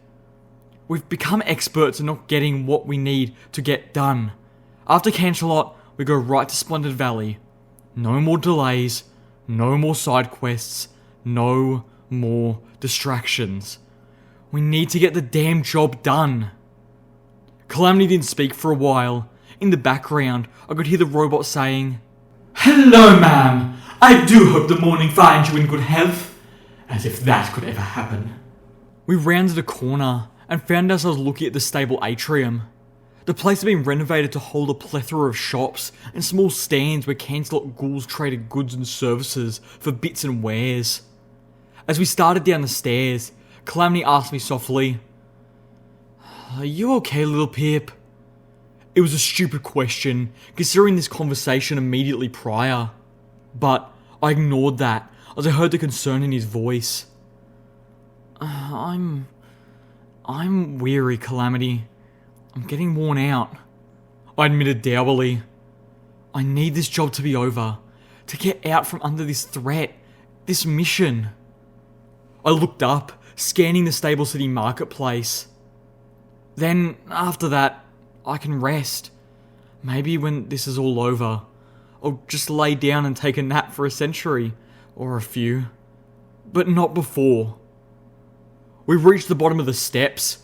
"We've become experts in not getting what we need to get done. After Cancelot, we go right to Splendid Valley. No more delays, no more side quests, no more distractions. We need to get the damn job done." Calamity didn't speak for a while. In the background, I could hear the robot saying, Hello, ma'am. I do hope the morning finds you in good health. As if that could ever happen. We rounded a corner and found ourselves looking at the stable atrium. The place had been renovated to hold a plethora of shops and small stands where Cancelot ghouls traded goods and services for bits and wares. As we started down the stairs, Calamity asked me softly, "Are you okay, little Pip?" It was a stupid question, considering this conversation immediately prior. But I ignored that as I heard the concern in his voice. I'm weary, Calamity. I'm getting worn out," I admitted dourly. "I need this job to be over, to get out from under this threat, this mission." I looked up, scanning the Stable City marketplace. "Then, after that, I can rest. Maybe when this is all over, I'll just lay down and take a nap for a century, or a few. But not before." We reached the bottom of the steps.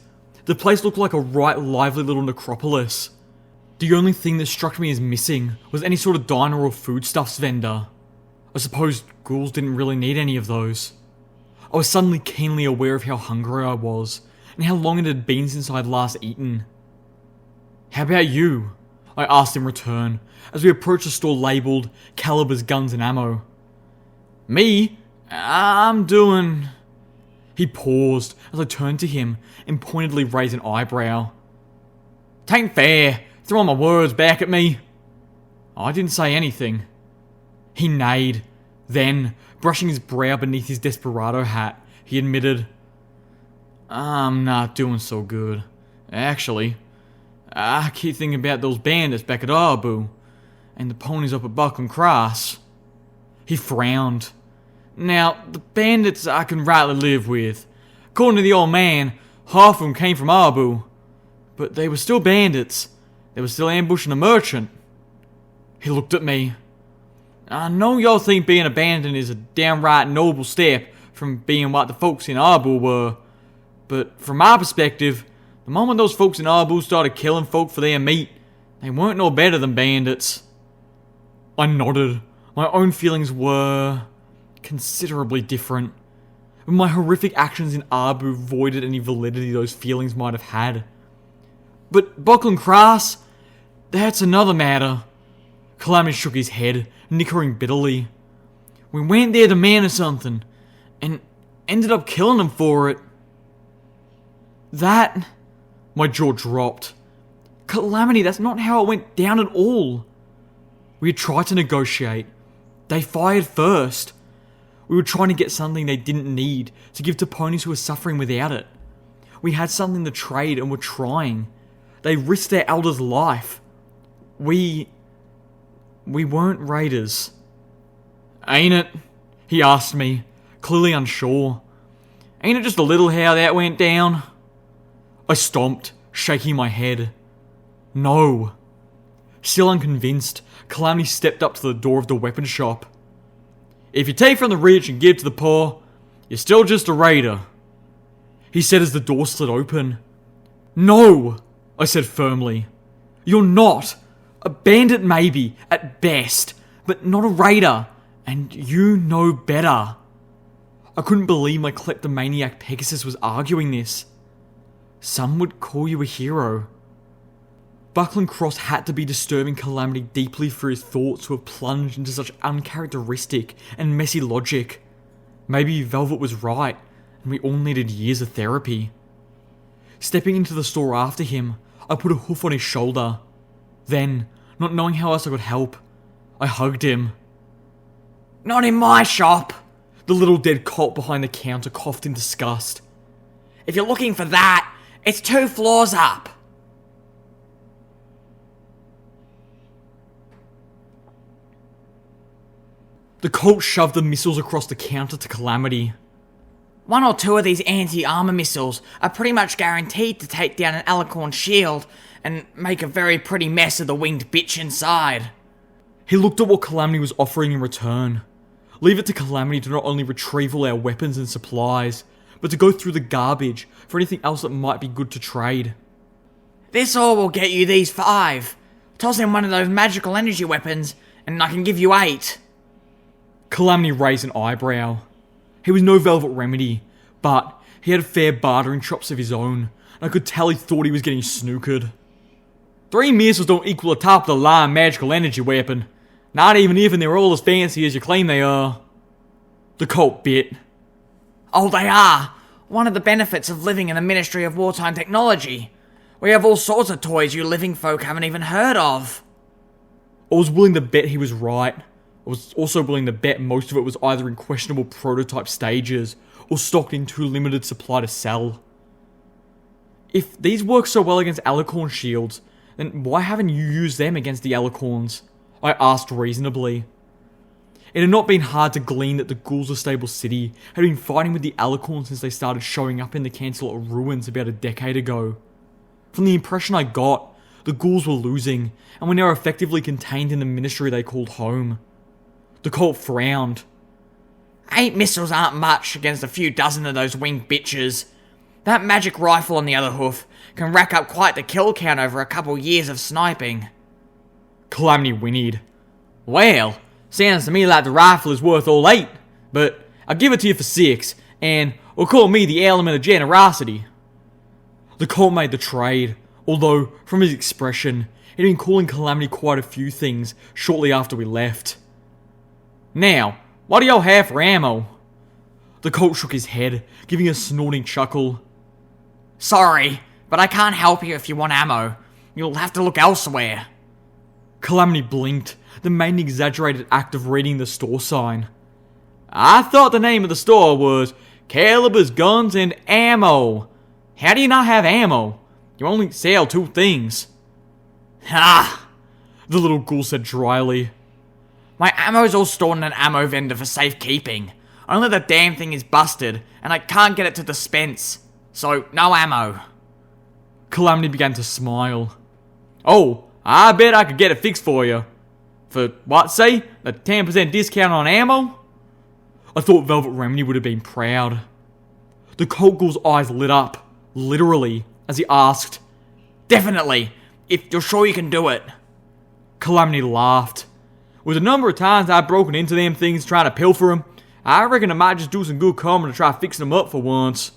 The place looked like a right lively little necropolis. The only thing that struck me as missing was any sort of diner or foodstuffs vendor. I suppose ghouls didn't really need any of those. I was suddenly keenly aware of how hungry I was, and how long it had been since I had last eaten. "How about you?" I asked in return, as we approached a store labelled Caliber's Guns and Ammo. "Me? I'm doing..." He paused as I turned to him and pointedly raised an eyebrow. "'Tain't fair, throwing my words back at me." I didn't say anything. He neighed. Then, brushing his brow beneath his desperado hat, he admitted, "I'm not doing so good. Actually, I keep thinking about those bandits back at Arbu, and the ponies up at Buckland Cross." He frowned. "Now, the bandits I can rightly live with. According to the old man, half of them came from Arbu. But they were still bandits. They were still ambushing a merchant." He looked at me. "I know y'all think being a bandit is a downright noble step from being what the folks in Arbu were. But from my perspective, the moment those folks in Arbu started killing folk for their meat, they weren't no better than bandits." I nodded. My own feelings were considerably different. But my horrific actions in Arbu voided any validity those feelings might have had. But Buckland Cross, that's another matter. Calamity shook his head, nickering bitterly. We went there to manage something, and ended up killing him for it. That... My jaw dropped. Calamity, that's not how it went down at all. We had tried to negotiate. They fired first. We were trying to get something they didn't need to give to ponies who were suffering without it. We had something to trade and were trying. They risked their elder's life. We weren't raiders. Ain't it? He asked me, clearly unsure. Ain't it just a little how that went down? I stomped, shaking my head. No. Still unconvinced, Calamity stepped up to the door of the weapon shop. If you take from the rich and give to the poor, you're still just a raider, he said as the door slid open. No, I said firmly. You're not. A bandit maybe, at best, but not a raider, and you know better. I couldn't believe my kleptomaniac Pegasus was arguing this. Some would call you a hero. Buckland Cross had to be disturbing Calamity deeply for his thoughts to have plunged into such uncharacteristic and messy logic. Maybe Velvet was right, and we all needed years of therapy. Stepping into the store after him, I put a hoof on his shoulder. Then, not knowing how else I could help, I hugged him. Not in my shop! The little dead colt behind the counter coughed in disgust. If you're looking for that, it's 2 floors up! The colt shoved the missiles across the counter to Calamity. 1 or 2 of these anti-armor missiles are pretty much guaranteed to take down an alicorn shield and make a very pretty mess of the winged bitch inside. He looked at what Calamity was offering in return. Leave it to Calamity to not only retrieve all our weapons and supplies, but to go through the garbage for anything else that might be good to trade. This all will get you these 5. Toss in one of those magical energy weapons, and I can give you 8. Calamity raised an eyebrow. He was no Velvet Remedy, but he had fair bartering chops of his own, and I could tell he thought he was getting snookered. 3 missiles don't equal a top-of-the-line magical energy weapon, not even if they're all as fancy as you claim they are. The colt bit. Oh, they are! One of the benefits of living in a Ministry of Wartime Technology. We have all sorts of toys you living folk haven't even heard of. I was willing to bet he was right. I was also willing to bet most of it was either in questionable prototype stages or stocked in too limited supply to sell. If these work so well against alicorn shields, then why haven't you used them against the alicorns? I asked reasonably. It had not been hard to glean that the ghouls of Stable City had been fighting with the alicorns since they started showing up in the Cancelot ruins about a decade ago. From the impression I got, the ghouls were losing, and were now effectively contained in the ministry they called home. The colt frowned. 8 missiles aren't much against a few dozen of those winged bitches. That magic rifle on the other hoof can rack up quite the kill count over a couple years of sniping. Calamity whinnied. Well, sounds to me like the rifle is worth all 8, but I'll give it to you for 6, and we'll call me the element of generosity. The colt made the trade, although, from his expression, he'd been calling Calamity quite a few things shortly after we left. Now, what do y'all have for ammo? The colt shook his head, giving a snorting chuckle. Sorry, but I can't help you if you want ammo. You'll have to look elsewhere. Calamity blinked, then made an exaggerated act of reading the store sign. I thought the name of the store was Caliber's Guns and Ammo. How do you not have ammo? You only sell 2 things. Ah! The little ghoul said dryly. My ammo's all stored in an ammo vendor for safekeeping. Only the damn thing is busted, and I can't get it to dispense. So, no ammo. Calamity began to smile. Oh, I bet I could get it fixed for you. For, what, say? A 10% discount on ammo? I thought Velvet Remedy would have been proud. The colt ghoul's eyes lit up, literally, as he asked, Definitely, if you're sure you can do it. Calamity laughed. With the number of times I've broken into them things trying to pilfer them, I reckon I might just do some good karma to try fixing them up for once.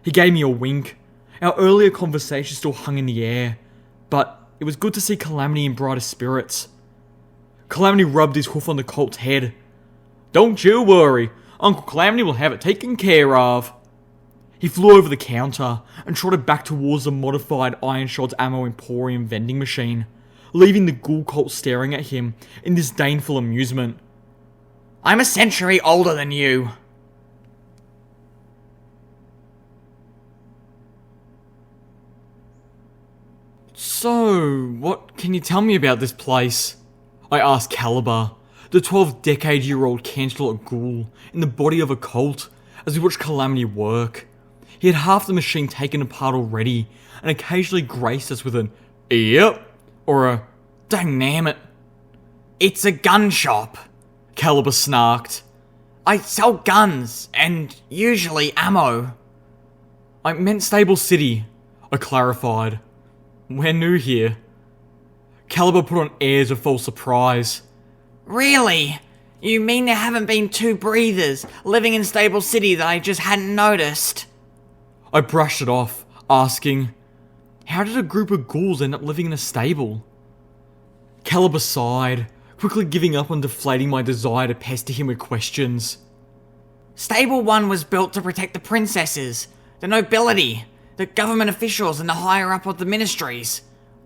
He gave me a wink, Our earlier conversation still hung in the air, but it was good to see Calamity in brighter spirits. Calamity rubbed his hoof on the colt's head. "Don't you worry, Uncle Calamity will have it taken care of." He flew over the counter and trotted back towards the modified Ironshot's Ammo Emporium vending machine, leaving the ghoul colt staring at him in disdainful amusement. I'm a century older than you. "So, what can you tell me about this place?" I asked Caliber, the 12-decade-year-old Canterlot ghoul in the body of a colt, as we watched Calamity work. He had half the machine taken apart already, and occasionally graced us with an "yep" or a "dang it." It's a gun shop. Caliber snarked. I sell guns, and usually ammo. "I meant Stable City," I clarified. "We're new here." Caliber put on airs of false surprise. Really? You mean there haven't been two breathers living in Stable City that I just hadn't noticed? I brushed it off, asking, "How did a group of ghouls end up living in a stable?" Caliber sighed, quickly giving up on deflating my desire to pester him with questions. Stable 1 was built to protect the princesses, the nobility, the government officials and the higher up of the Ministries.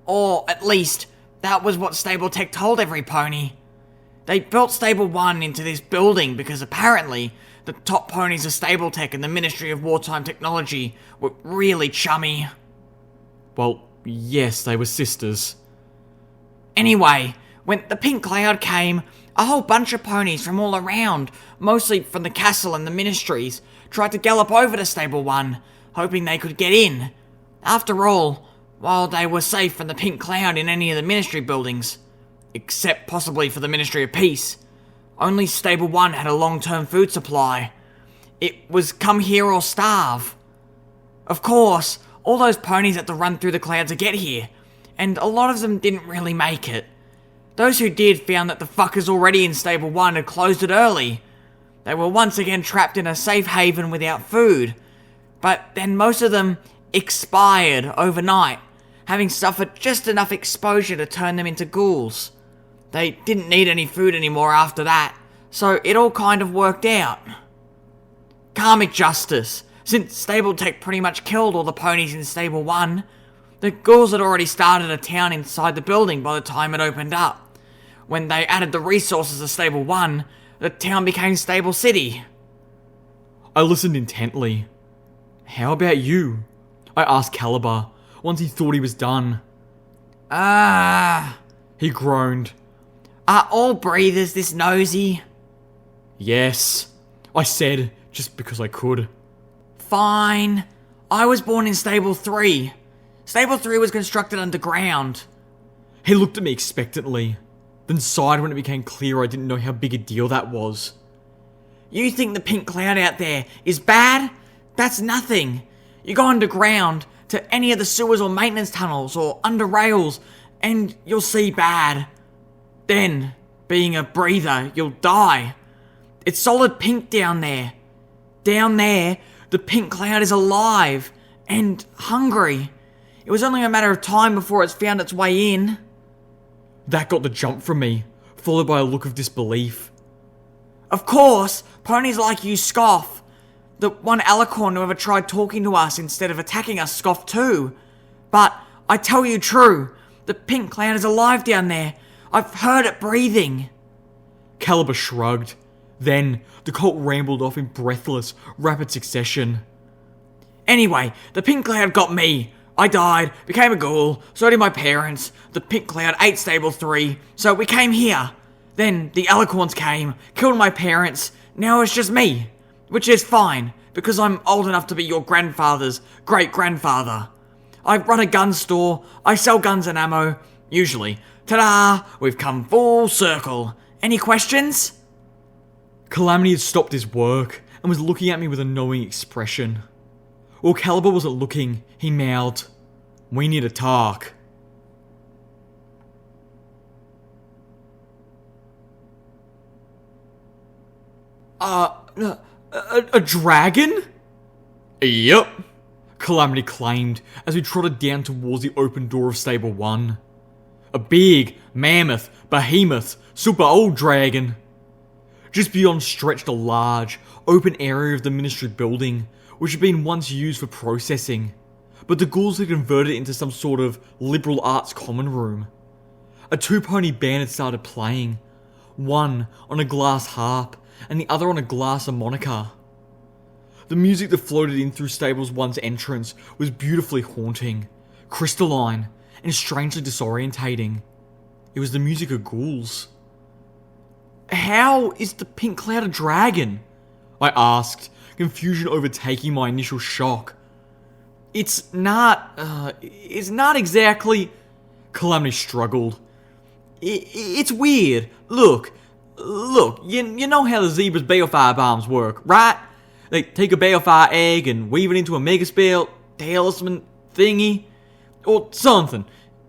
Or, at least, that was what Stable Tech told every pony. They built Stable 1 into this building because apparently the top ponies of Stable Tech and the Ministry of Wartime Technology were really chummy. Well, yes, they were sisters. Anyway, when the pink cloud came, a whole bunch of ponies from all around, mostly from the castle and the Ministries, tried to gallop over to Stable 1, hoping they could get in. After all, while they were safe from the pink cloud in any of the Ministry buildings, except possibly for the Ministry of Peace, only Stable 1 had a long-term food supply. It was come here or starve. Of course, all those ponies had to run through the clouds to get here, and a lot of them didn't really make it. Those who did found that the fuckers already in Stable 1 had closed it early. They were once again trapped in a safe haven without food, but then most of them expired overnight, having suffered just enough exposure to turn them into ghouls. They didn't need any food anymore after that, so it all kind of worked out. Karmic justice, since Stable Tech pretty much killed all the ponies in Stable 1. The ghouls had already started a town inside the building by the time it opened up. When they added the resources to Stable 1, the town became Stable City. I listened intently. "How about you?" I asked Caliber, once he thought he was done. He groaned. Are all breathers this nosy? "Yes," I said, just because I could. Fine. I was born in Stable 3. Stable 3 was constructed underground. He looked at me expectantly, then sighed when it became clear I didn't know how big a deal that was. You think the pink cloud out there is bad? That's nothing. You go underground to any of the sewers or maintenance tunnels or under rails, and you'll see bad. Then, being a breather, you'll die. It's solid pink down there. Down there, the pink cloud is alive and hungry. It was only a matter of time before it's found its way in. That got the jump from me, followed by a look of disbelief. Of course, ponies like you scoff. The one alicorn who ever tried talking to us instead of attacking us scoffed too. But I tell you true, the pink cloud is alive down there. I've heard it breathing. Caliber shrugged. Then, the colt rambled off in breathless, rapid succession. Anyway, the pink cloud got me. I died, became a ghoul, so did my parents. The pink cloud ate Stable 3, so we came here. Then the alicorns came, killed my parents. Now it's just me. Which is fine, because I'm old enough to be your grandfather's great-grandfather. I run a gun store, I sell guns and ammo, usually. Ta-da! We've come full circle. Any questions? Calamity had stopped his work and was looking at me with a knowing expression. While Caliber wasn't looking, he mouthed, "We need to talk." A dragon? Yup. Calamity claimed as we trotted down towards the open door of Stable 1. A big, mammoth, behemoth, super old dragon. Just beyond stretched a large, open area of the Ministry building, which had been once used for processing, but the ghouls had converted it into some sort of liberal arts common room. A two-pony band had started playing, one on a glass harp and the other on a glass harmonica. The music that floated in through Stables 1's entrance was beautifully haunting, crystalline, and strangely disorientating. It was the music of ghouls. "How is the pink cloud a dragon?" I asked, confusion overtaking my initial shock. It's not exactly... Calamity struggled. It's weird. Look, you know how the zebra's balefire bombs work, right? They take a balefire egg and weave it into a megaspell talisman thingy, or something.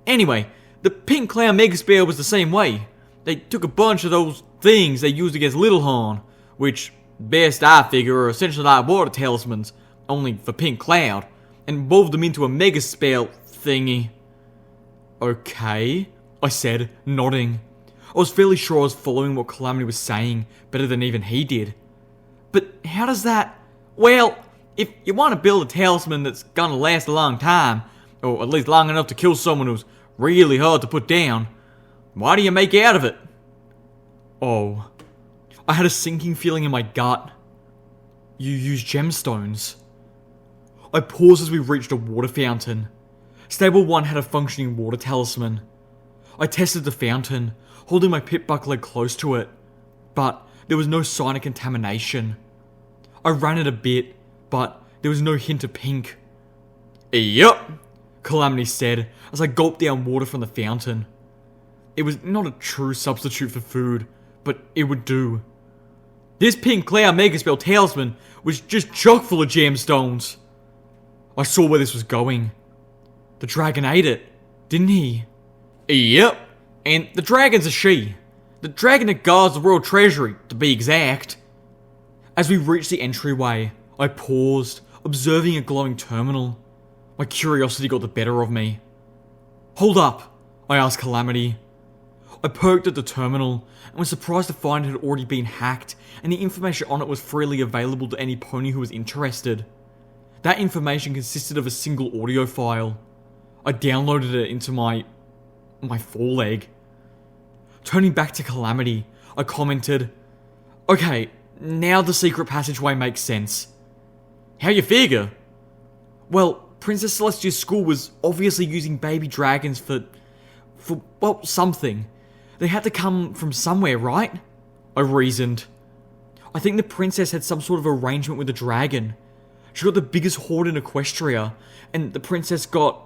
Anyway, the pink cloud megaspell was the same way. They took a bunch of those things they used against Littlehorn, which, best I figure, are essentially like water talismans, only for pink cloud, and wove them into a megaspell thingy. Okay, I said, nodding. I was fairly sure I was following what Calamity was saying better than even he did. But how does that... Well, if you want to build a talisman that's gonna last a long time, or at least long enough to kill someone who's really hard to put down, why do you make out of it? Oh, I had a sinking feeling in my gut. You use gemstones. I paused as we reached a water fountain. Stable 1 had a functioning water talisman. I tested the fountain, holding my pit buck leg close to it, but there was no sign of contamination. I ran it a bit, but there was no hint of pink. "Yup," Calamity said as I gulped down water from the fountain. It was not a true substitute for food, but it would do. This pink cloud megaspell talisman was just chock full of gemstones. I saw where this was going. The dragon ate it, didn't he? Yep, and the dragon's a she. The dragon that guards the royal treasury, to be exact. As we reached the entryway, I paused, observing a glowing terminal. My curiosity got the better of me. "Hold up," I asked Calamity. I poked at the terminal and was surprised to find it had already been hacked and the information on it was freely available to any pony who was interested. That information consisted of a single audio file. I downloaded it into my foreleg. Turning back to Calamity, I commented, "Okay, now the secret passageway makes sense." "How you figure?" "Well, Princess Celestia's school was obviously using baby dragons for something. They had to come from somewhere, right?" I reasoned. "I think the princess had some sort of arrangement with the dragon. She got the biggest horde in Equestria, and the princess got,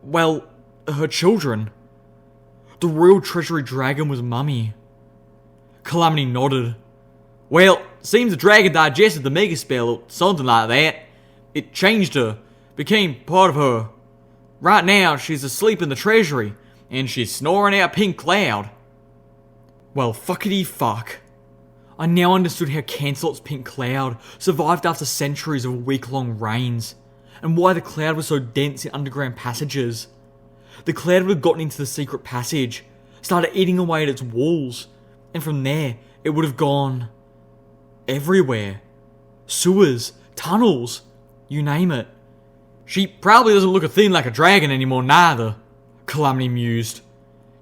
well, her children. The royal treasury dragon was Mummy." Calamity nodded. "Well, seems the dragon digested the megaspell or something like that. It changed her, became part of her. Right now, she's asleep in the treasury, and she's snoring out pink cloud." Well, fuckity fuck. I now understood how Cancelot's pink cloud survived after centuries of week-long rains, and why the cloud was so dense in underground passages. The cloud would have gotten into the secret passage, started eating away at its walls, and from there, it would have gone... everywhere. Sewers, tunnels, you name it. "She probably doesn't look a thing like a dragon anymore neither," Calamity mused.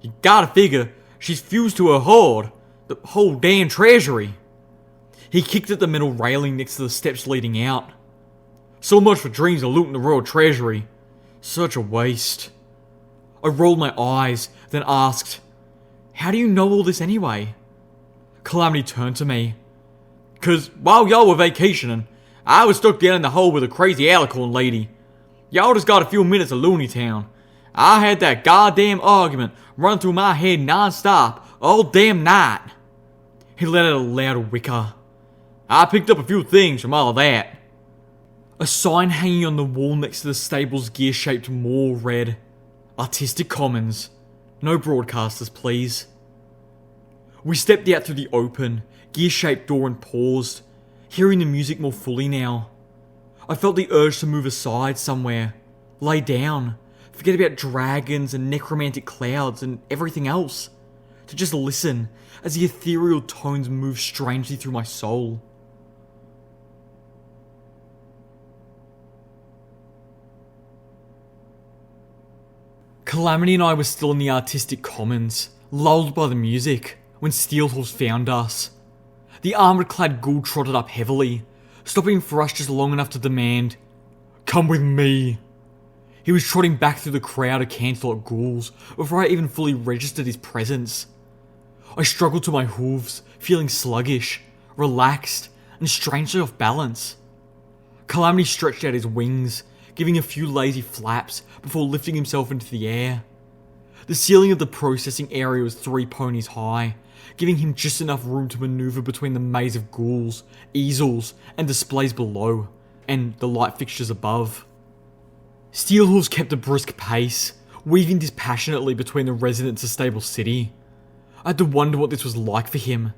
"You gotta figure she's fused to her horde, the whole damn treasury." He kicked at the metal railing next to the steps leading out. "So much for dreams of looting the royal treasury. Such a waste." I rolled my eyes, then asked, "How do you know all this anyway?" Calamity turned to me. "'Cause while y'all were vacationing, I was stuck down in the hole with a crazy alicorn lady. Y'all just got a few minutes of Looney Town. I had that goddamn argument run through my head non-stop all damn night." He let out a loud whicker. "I picked up a few things from all of that." A sign hanging on the wall next to the stable's gear-shaped mall read, "Artistic Commons. No broadcasters, please." We stepped out through the open, gear-shaped door and paused, hearing the music more fully now. I felt the urge to move aside somewhere, lay down, forget about dragons and necromantic clouds and everything else, to just listen as the ethereal tones moved strangely through my soul. Calamity and I were still in the artistic commons, lulled by the music, when Steelhorse found us. The armoured-clad ghoul trotted up heavily, stopping for us just long enough to demand, "Come with me." He was trotting back through the crowd of Canterlot ghouls before I even fully registered his presence. I struggled to my hooves, feeling sluggish, relaxed, and strangely off balance. Calamity stretched out his wings, giving a few lazy flaps before lifting himself into the air. The ceiling of the processing area was 3 ponies high, giving him just enough room to maneuver between the maze of ghouls, easels, and displays below, and the light fixtures above. Steelhorse kept a brisk pace, weaving dispassionately between the residents of Stable City. I had to wonder what this was like for him.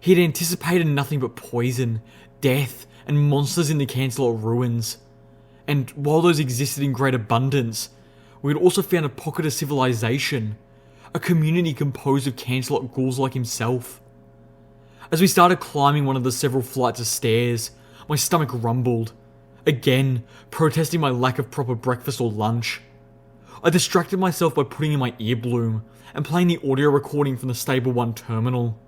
He had anticipated nothing but poison, death, and monsters in the Canterlot ruins. And while those existed in great abundance, we had also found a pocket of civilization, a community composed of Canterlot ghouls like himself. As we started climbing one of the several flights of stairs, my stomach rumbled, again protesting my lack of proper breakfast or lunch. I distracted myself by putting in my earbloom and playing the audio recording from the Stable 1 terminal.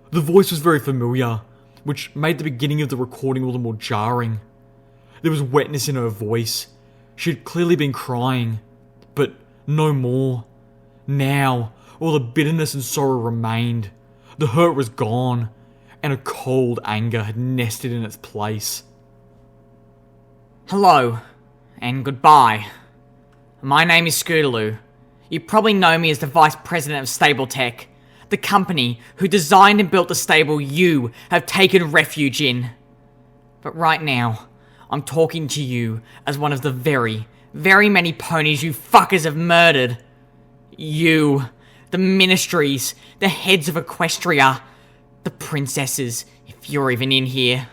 The voice was very familiar, which made the beginning of the recording all the more jarring. There was wetness in her voice. She had clearly been crying, but no more. Now, all the bitterness and sorrow remained. The hurt was gone, and a cold anger had nested in its place. Hello, and goodbye. My name is Scootaloo. You probably know me as the Vice President of Stable Tech, the company who designed and built the stable you have taken refuge in. But right now, I'm talking to you as one of the very, very many ponies you fuckers have murdered. You, the Ministries, the heads of Equestria, the princesses, if you're even in here.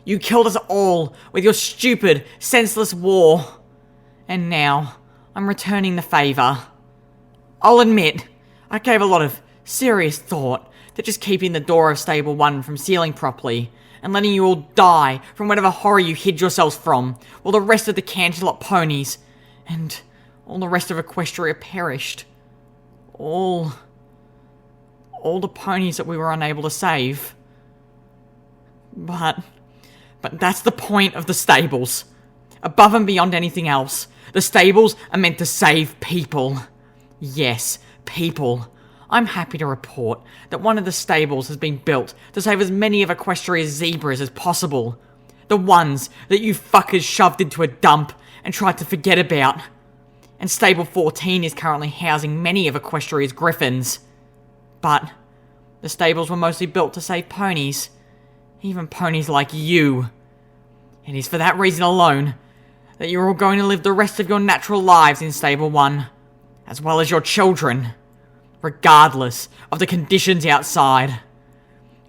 You killed us all with your stupid, senseless war. And now, I'm returning the favour. I'll admit, I gave a lot of serious thought to just keeping the door of Stable 1 from sealing properly, and letting you all die from whatever horror you hid yourselves from, while the rest of the Canterlot ponies, and all the rest of Equestria perished. All the ponies that we were unable to save. But that's the point of the stables. Above and beyond anything else, the stables are meant to save people. Yes, people. I'm happy to report that one of the stables has been built to save as many of Equestria's zebras as possible. The ones that you fuckers shoved into a dump and tried to forget about. And Stable 14 is currently housing many of Equestria's griffins. But the stables were mostly built to save ponies. Even ponies like you. It is for that reason alone that you're all going to live the rest of your natural lives in Stable 1, as well as your children, regardless of the conditions outside.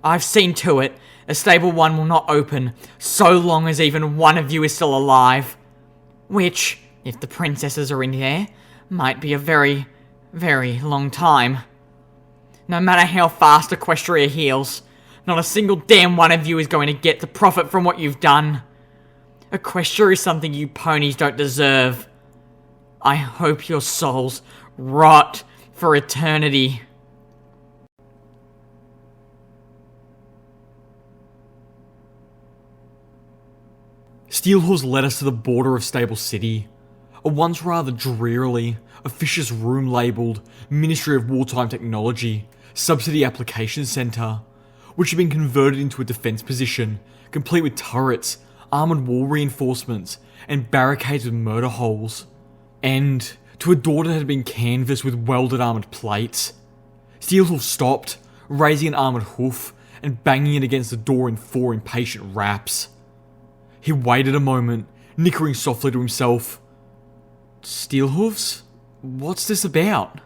I've seen to it that Stable 1 will not open so long as even one of you is still alive. Which, if the princesses are in there, might be a very, very long time. No matter how fast Equestria heals, not a single damn one of you is going to get to profit from what you've done. Equestria is something you ponies don't deserve. I hope your souls rot for eternity. Steelhorse led us to the border of Stable City, a once rather drearily, officious room labelled Ministry of Wartime Technology Subsidy Application Centre, which had been converted into a defence position, complete with turrets, armoured wall reinforcements, and barricades with murder holes. And to a door that had been canvassed with welded armoured plates. Steelhorse stopped, raising an armoured hoof, and banging it against the door in 4 impatient raps. He waited a moment, nickering softly to himself. "Steelhoofs? What's this about?"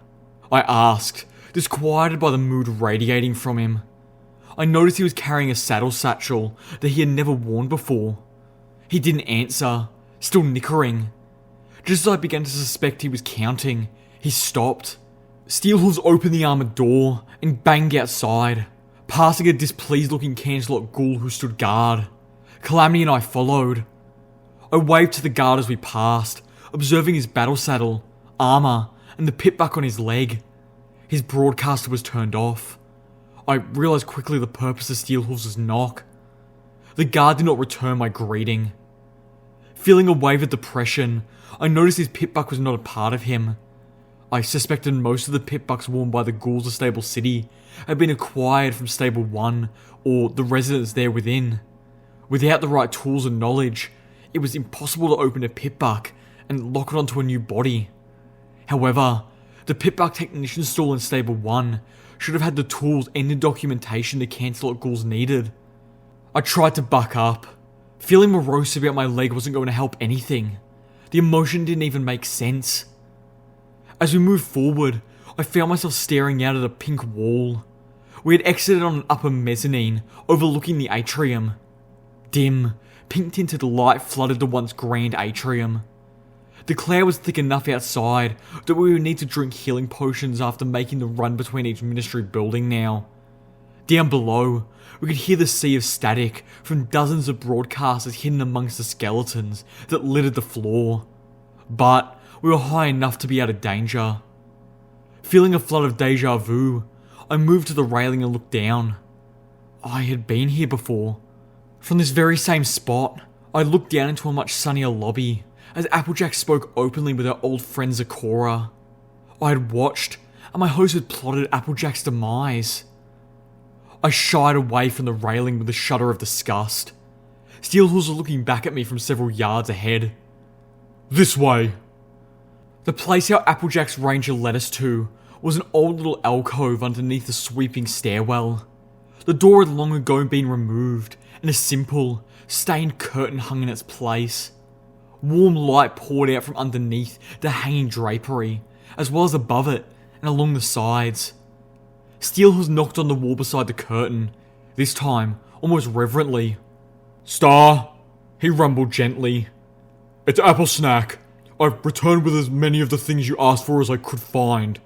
I asked, disquieted by the mood radiating from him. I noticed he was carrying a saddle satchel that he had never worn before. He didn't answer, still nickering. Just as I began to suspect he was counting, he stopped. Steelhooves opened the armoured door and banged outside, passing a displeased-looking Cancelot ghoul who stood guard. Calamity and I followed. I waved to the guard as we passed, observing his battle saddle, armour, and the pitbuck on his leg. His broadcaster was turned off. I realised quickly the purpose of Steelhooves' knock. The guard did not return my greeting. Feeling a wave of depression, I noticed his pitbuck was not a part of him. I suspected most of the pitbucks worn by the ghouls of Stable City had been acquired from Stable 1 or the residents there within. Without the right tools and knowledge, it was impossible to open a pitbuck and lock it onto a new body. However, the pitbuck technician stall in Stable 1 should have had the tools and the documentation the Cancelot ghouls needed. I tried to buck up. Feeling morose about my leg wasn't going to help anything. The emotion didn't even make sense. As we moved forward, I found myself staring out at a pink wall. We had exited on an upper mezzanine overlooking the atrium. Dim, pink-tinted light flooded the once grand atrium. The cloud was thick enough outside that we would need to drink healing potions after making the run between each ministry building now. Down below, we could hear the sea of static from dozens of broadcasters hidden amongst the skeletons that littered the floor. But we were high enough to be out of danger. Feeling a flood of deja vu, I moved to the railing and looked down. I had been here before. From this very same spot, I looked down into a much sunnier lobby as Applejack spoke openly with her old friend Zakora. I had watched, and my host had plotted Applejack's demise. I shied away from the railing with a shudder of disgust. Steelhooves was looking back at me from several yards ahead. "This way." The place our Applejack's ranger led us to was an old little alcove underneath a sweeping stairwell. The door had long ago been removed, and a simple, stained curtain hung in its place. Warm light poured out from underneath the hanging drapery, as well as above it and along the sides. Steelhooves knocked on the wall beside the curtain, this time almost reverently. "Star," he rumbled gently. "It's Apple Snack. I've returned with as many of the things you asked for as I could find,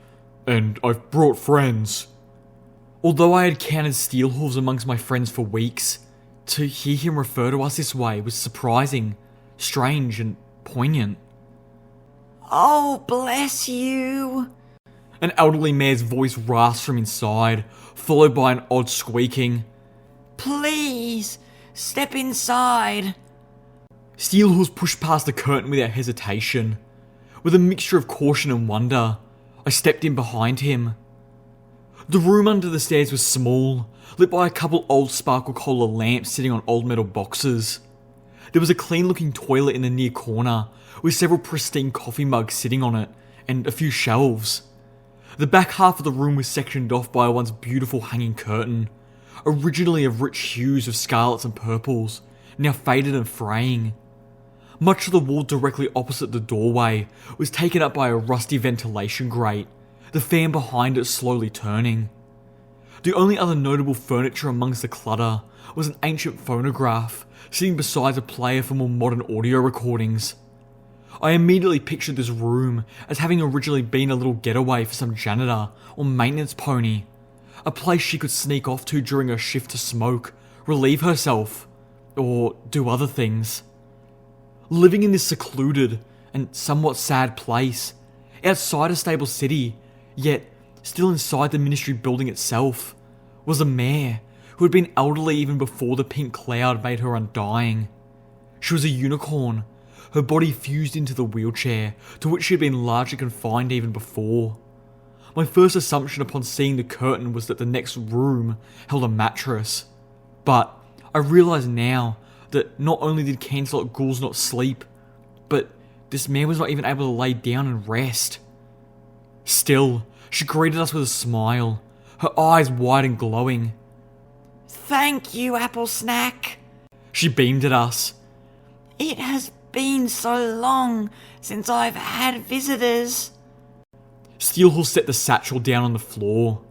and I've brought friends." Although I had counted Steelhooves amongst my friends for weeks, to hear him refer to us this way was surprising, strange, and poignant. Oh, bless you. An elderly mare's voice rasped from inside, followed by an odd squeaking. Please, step inside. Steelhooves pushed past the curtain without hesitation. With a mixture of caution and wonder, I stepped in behind him. The room under the stairs was small, lit by a couple old sparkle cola lamps sitting on old metal boxes. There was a clean-looking toilet in the near corner, with several pristine coffee mugs sitting on it, and a few shelves. The back half of the room was sectioned off by a once beautiful hanging curtain, originally of rich hues of scarlets and purples, now faded and fraying. Much of the wall directly opposite the doorway was taken up by a rusty ventilation grate, the fan behind it slowly turning. The only other notable furniture amongst the clutter was an ancient phonograph, sitting beside a player for more modern audio recordings. I immediately pictured this room as having originally been a little getaway for some janitor or maintenance pony, a place she could sneak off to during her shift to smoke, relieve herself, or do other things. Living in this secluded and somewhat sad place, outside of Stable City, yet still inside the ministry building itself, was a mare who had been elderly even before the pink cloud made her undying. She was a unicorn, her body fused into the wheelchair, to which she had been largely confined even before. My first assumption upon seeing the curtain was that the next room held a mattress, but I realise now that not only did Cancelot ghouls not sleep, but this mare was not even able to lay down and rest. Still, she greeted us with a smile, her eyes wide and glowing. Thank you, Apple Snack. She beamed at us. It has been so long since I've had visitors. Steelhooves set the satchel down on the floor.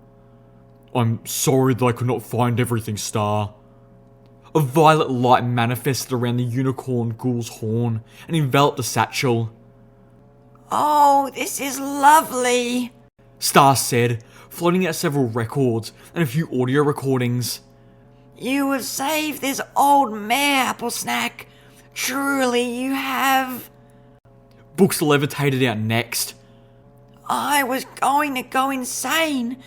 "I'm sorry that I could not find everything, Star." A violet light manifested around the unicorn ghoul's horn and enveloped the satchel. Oh, this is lovely. Star said, floating out several records and a few audio recordings. You have saved this old mare, Apple Snack. Truly you have. Books levitated out next. I was going to go insane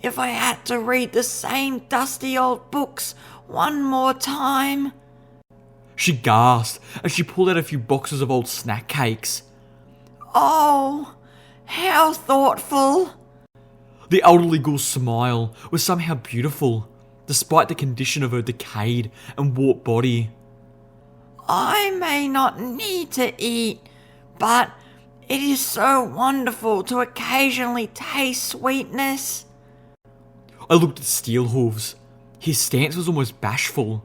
if I had to read the same dusty old books one more time. She gasped as she pulled out a few boxes of old snack cakes. Oh, how thoughtful. The elderly ghoul's smile was somehow beautiful, despite the condition of her decayed and warped body. I may not need to eat, but it is so wonderful to occasionally taste sweetness. I looked at Steelhooves. His stance was almost bashful.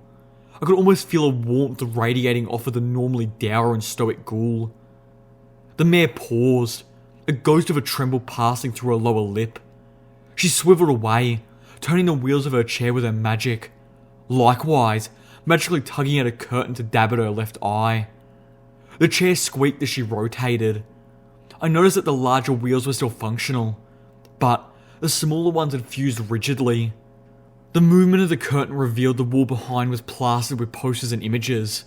I could almost feel a warmth radiating off of the normally dour and stoic ghoul. The mare paused, a ghost of a tremble passing through her lower lip. She swiveled away, turning the wheels of her chair with her magic. Likewise, magically tugging at a curtain to dab at her left eye. The chair squeaked as she rotated. I noticed that the larger wheels were still functional, but the smaller ones had fused rigidly. The movement of the curtain revealed the wall behind was plastered with posters and images.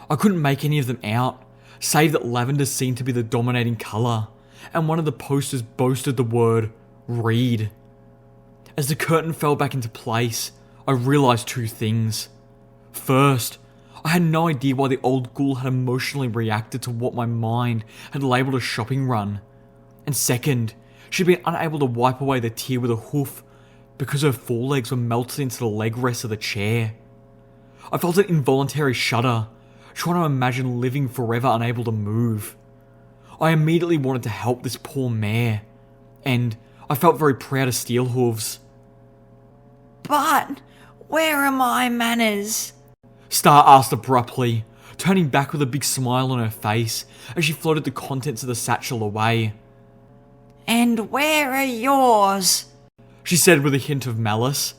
I couldn't make any of them out, save that lavender seemed to be the dominating colour, and one of the posters boasted the word, "Read." As the curtain fell back into place, I realised two things. First, I had no idea why the old ghoul had emotionally reacted to what my mind had labelled a shopping run. And second, she'd been unable to wipe away the tear with a hoof because her forelegs were melted into the leg rest of the chair. I felt an involuntary shudder, trying to imagine living forever unable to move. I immediately wanted to help this poor mare, and I felt very proud of Steelhooves. But where are my manners? Star asked abruptly, turning back with a big smile on her face as she floated the contents of the satchel away. And where are yours? She said with a hint of malice.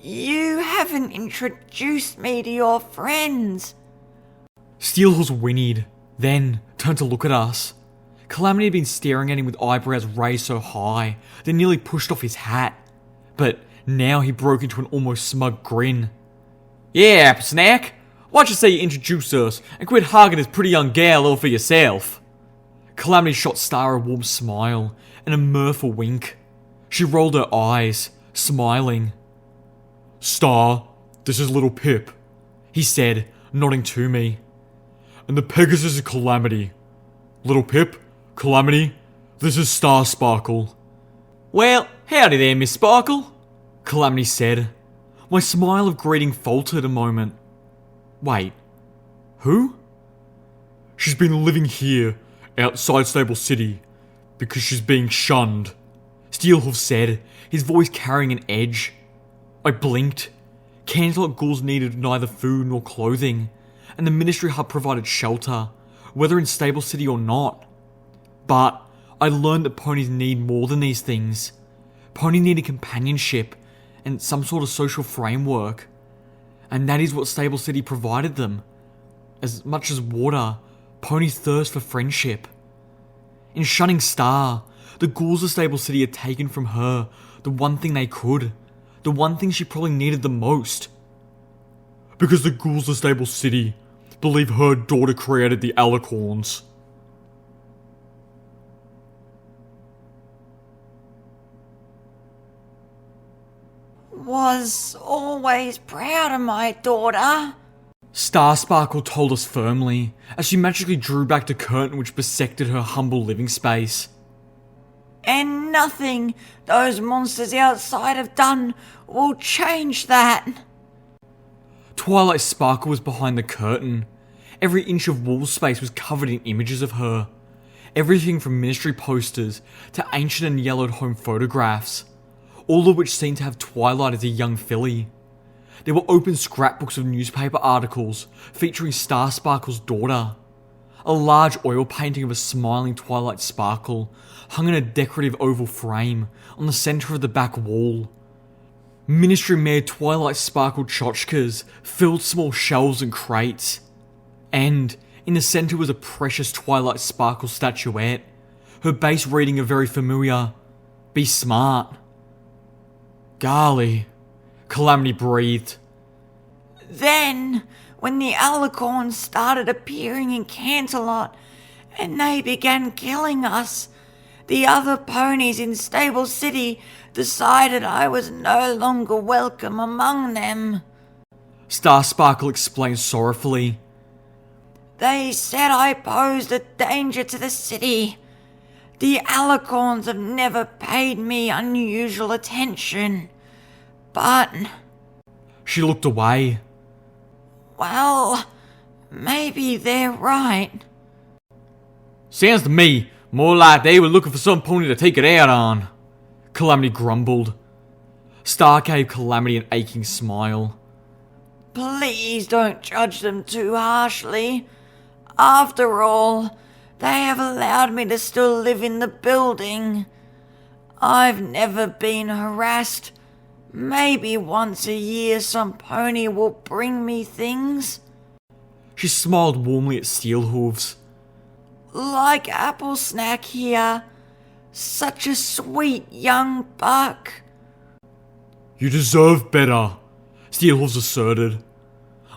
You haven't introduced me to your friends. Steelhooves whinnied, then turned to look at us. Calamity had been staring at him with eyebrows raised so high they nearly pushed off his hat. But now he broke into an almost smug grin. "Yeah, Apple Snack, why don't you say you introduce us and quit hogging this pretty young gal all for yourself?" Calamity shot Star a warm smile and a mirthful wink. She rolled her eyes, smiling. "Star, this is little Pip," he said, nodding to me. "And the Pegasus is Calamity. Little Pip, Calamity, this is Star Sparkle." "Well, howdy there, Miss Sparkle," Calamity said. My smile of greeting faltered a moment. Wait, who? "She's been living here, outside Stable City, because she's being shunned," Steelhoof said, his voice carrying an edge. I blinked. Candlelit ghouls needed neither food nor clothing, and the Ministry Hub provided shelter, whether in Stable City or not. But I learned that ponies need more than these things. Ponies needed companionship and some sort of social framework. And that is what Stable City provided them. As much as water, ponies thirst for friendship. In shunning Star, the ghouls of Stable City had taken from her the one thing they could, the one thing she probably needed the most. "Because the ghouls of Stable City believe her daughter created the alicorns." Was always proud of my daughter. Star Sparkle told us firmly, as she magically drew back the curtain which bisected her humble living space. And nothing those monsters outside have done will change that. Twilight Sparkle was behind the curtain. Every inch of wall space was covered in images of her. Everything from ministry posters to ancient and yellowed home photographs, all of which seemed to have Twilight as a young filly. There were open scrapbooks of newspaper articles featuring Star Sparkle's daughter. A large oil painting of a smiling Twilight Sparkle hung in a decorative oval frame on the centre of the back wall. Ministry made Twilight Sparkle tchotchkes filled small shelves and crates. And in the centre was a precious Twilight Sparkle statuette, her base reading a very familiar, "Be smart." "Golly," Calamity breathed. Then, when the alicorns started appearing in Canterlot and they began killing us, the other ponies in Stable City decided I was no longer welcome among them. Star Sparkle explained sorrowfully. They said I posed a danger to the city. The alicorns have never paid me unusual attention, but... She looked away. Well, maybe they're right. "Sounds to me more like they were looking for some pony to take it out on," Calamity grumbled. Star gave Calamity an aching smile. Please don't judge them too harshly. After all, they have allowed me to still live in the building. I've never been harassed. Maybe once a year some pony will bring me things. She smiled warmly at Steelhooves. Like Apple Snack here. Such a sweet young buck. "You deserve better," Steelhooves asserted.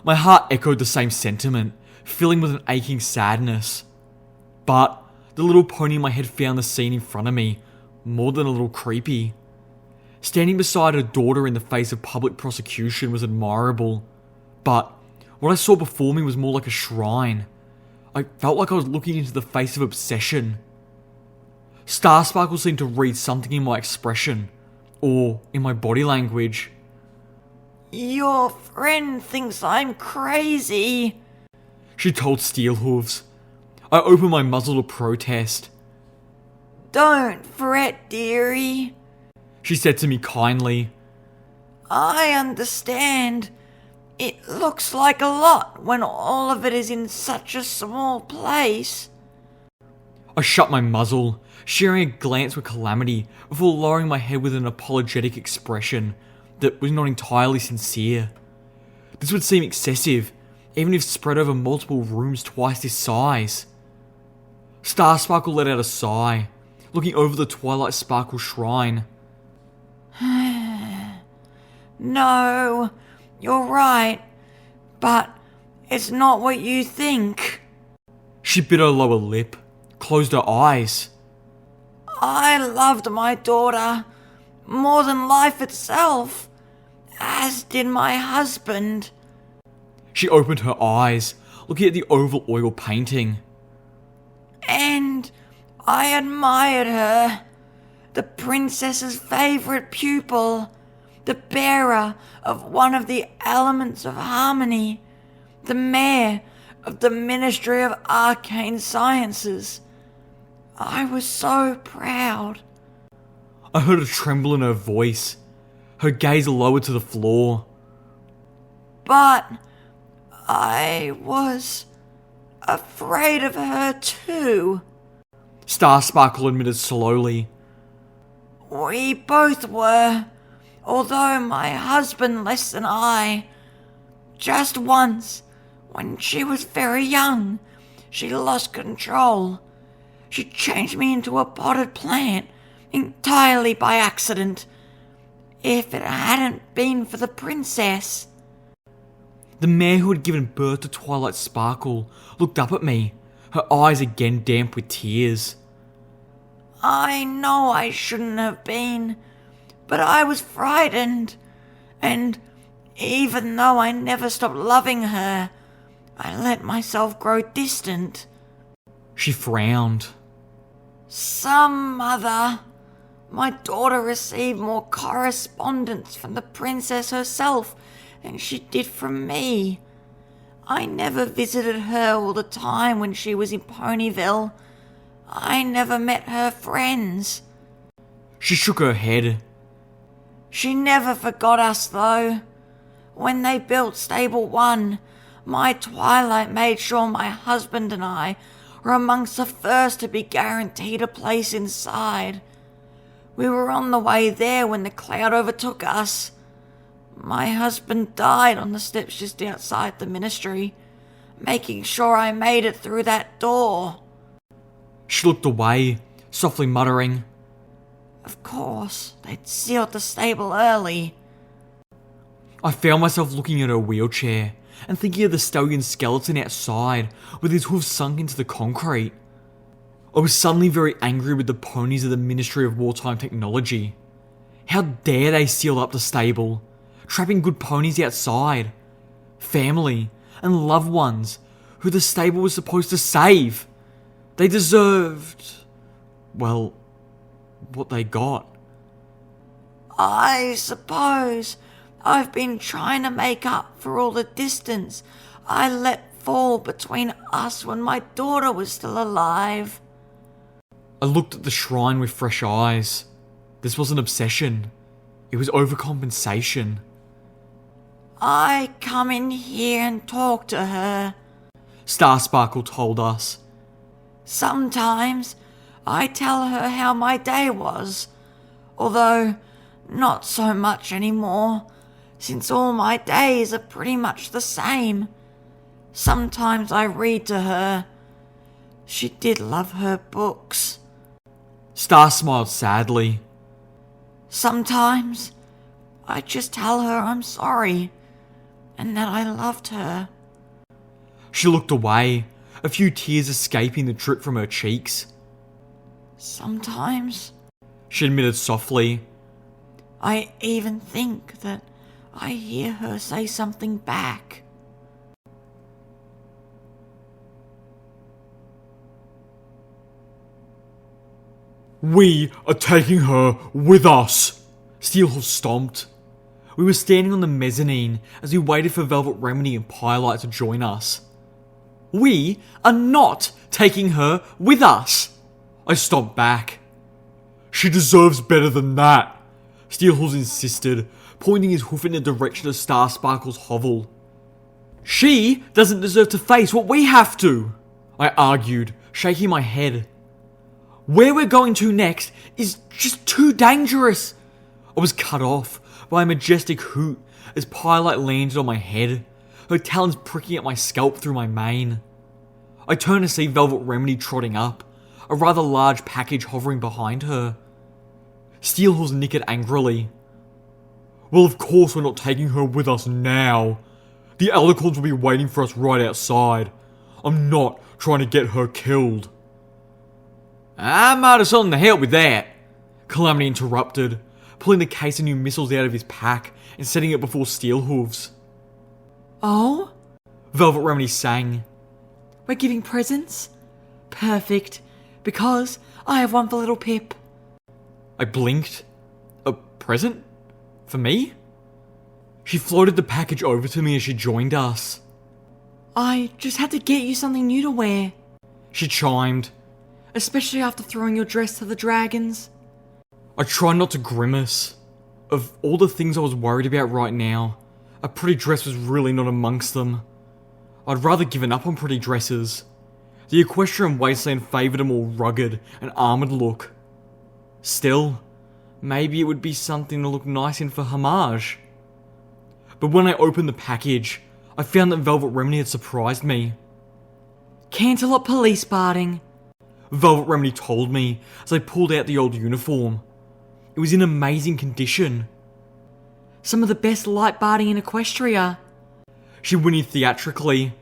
My heart echoed the same sentiment, filling with an aching sadness. But the little pony in my head found the scene in front of me more than a little creepy. Standing beside her daughter in the face of public prosecution was admirable, but what I saw before me was more like a shrine. I felt like I was looking into the face of obsession. Star Sparkle seemed to read something in my expression, or in my body language. Your friend thinks I'm crazy, she told Steelhooves. I opened my muzzle to protest. Don't fret, dearie. She said to me kindly. I understand. It looks like a lot when all of it is in such a small place. I shut my muzzle, sharing a glance with Calamity before lowering my head with an apologetic expression that was not entirely sincere. This would seem excessive, even if spread over multiple rooms twice this size. Star Sparkle let out a sigh, looking over the Twilight Sparkle shrine. No, you're right, but it's not what you think. She bit her lower lip, closed her eyes. I loved my daughter more than life itself, as did my husband. She opened her eyes, looking at the oval oil painting. And I admired her, the princess's favourite pupil, the bearer of one of the elements of harmony, the mayor of the Ministry of Arcane Sciences. I was so proud. I heard a tremble in her voice, her gaze lowered to the floor. But I was afraid of her too. Star Sparkle admitted slowly. We both were, although my husband less than I. Just once, when she was very young, she lost control. She changed me into a potted plant, entirely by accident. If it hadn't been for the princess... The mare who had given birth to Twilight Sparkle looked up at me, her eyes again damp with tears. I know I shouldn't have been, but I was frightened, and even though I never stopped loving her, I let myself grow distant. She frowned. Some mother, my daughter received more correspondence from the princess herself than she did from me. I never visited her all the time when she was in Ponyville. I never met her friends. She shook her head. She never forgot us, though. When they built Stable 1, my Twilight made sure my husband and I were amongst the first to be guaranteed a place inside. We were on the way there when the cloud overtook us. My husband died on the steps just outside the ministry, making sure I made it through that door. She looked away, softly muttering. Of course, they'd sealed the stable early. I found myself looking at her wheelchair and thinking of the stallion's skeleton outside with his hooves sunk into the concrete. I was suddenly very angry with the ponies of the Ministry of Wartime Technology. How dare they seal up the stable, trapping good ponies outside, family and loved ones who the stable was supposed to save. They deserved, well, what they got. I suppose I've been trying to make up for all the distance I let fall between us when my daughter was still alive. I looked at the shrine with fresh eyes. This wasn't obsession. It was overcompensation. I come in here and talk to her. Starsparkle told us. Sometimes I tell her how my day was, although not so much anymore, since all my days are pretty much the same. Sometimes I read to her. She did love her books. Star smiled sadly. Sometimes I just tell her I'm sorry and that I loved her. She looked away, a few tears escaping the drip from her cheeks. Sometimes She admitted softly. I even think that I hear her say something back. We are taking her with us, Steelhoof stomped. We were standing on the mezzanine as we waited for Velvet Remedy and Pyrelight to join us. We are not taking her with us. I stomped back. She deserves better than that, Steelhooves insisted, pointing his hoof in the direction of Starsparkle's hovel. She doesn't deserve to face what we have to, I argued, shaking my head. Where we're going to next is just too dangerous. I was cut off by a majestic hoot as Pyrelight landed on my head, her talons pricking at my scalp through my mane. I turned to see Velvet Remedy trotting up, a rather large package hovering behind her. Steelhooves nickered angrily. Well, of course we're not taking her with us now. The Alicorns will be waiting for us right outside. I'm not trying to get her killed. I might have something to help with that, Calamity interrupted, pulling the case of new missiles out of his pack and setting it before Steelhooves. Oh? Velvet Remedy sang. We're giving presents? Perfect, because I have one for little Pip. I blinked. A present? For me? She floated the package over to me as she joined us. I just had to get you something new to wear, She chimed. especially after throwing your dress to the dragons. I tried not to grimace. Of all the things I was worried about right now, a pretty dress was really not amongst them. I'd rather given up on pretty dresses. The Equestrian wasteland favoured a more rugged and armoured look. Still, maybe it would be something to look nice in for homage. But when I opened the package, I found that Velvet Remedy had surprised me. Canterlot police barding. Velvet Remedy told me as I pulled out the old uniform. It was in amazing condition. Some of the best light barding in Equestria. She whinnied theatrically.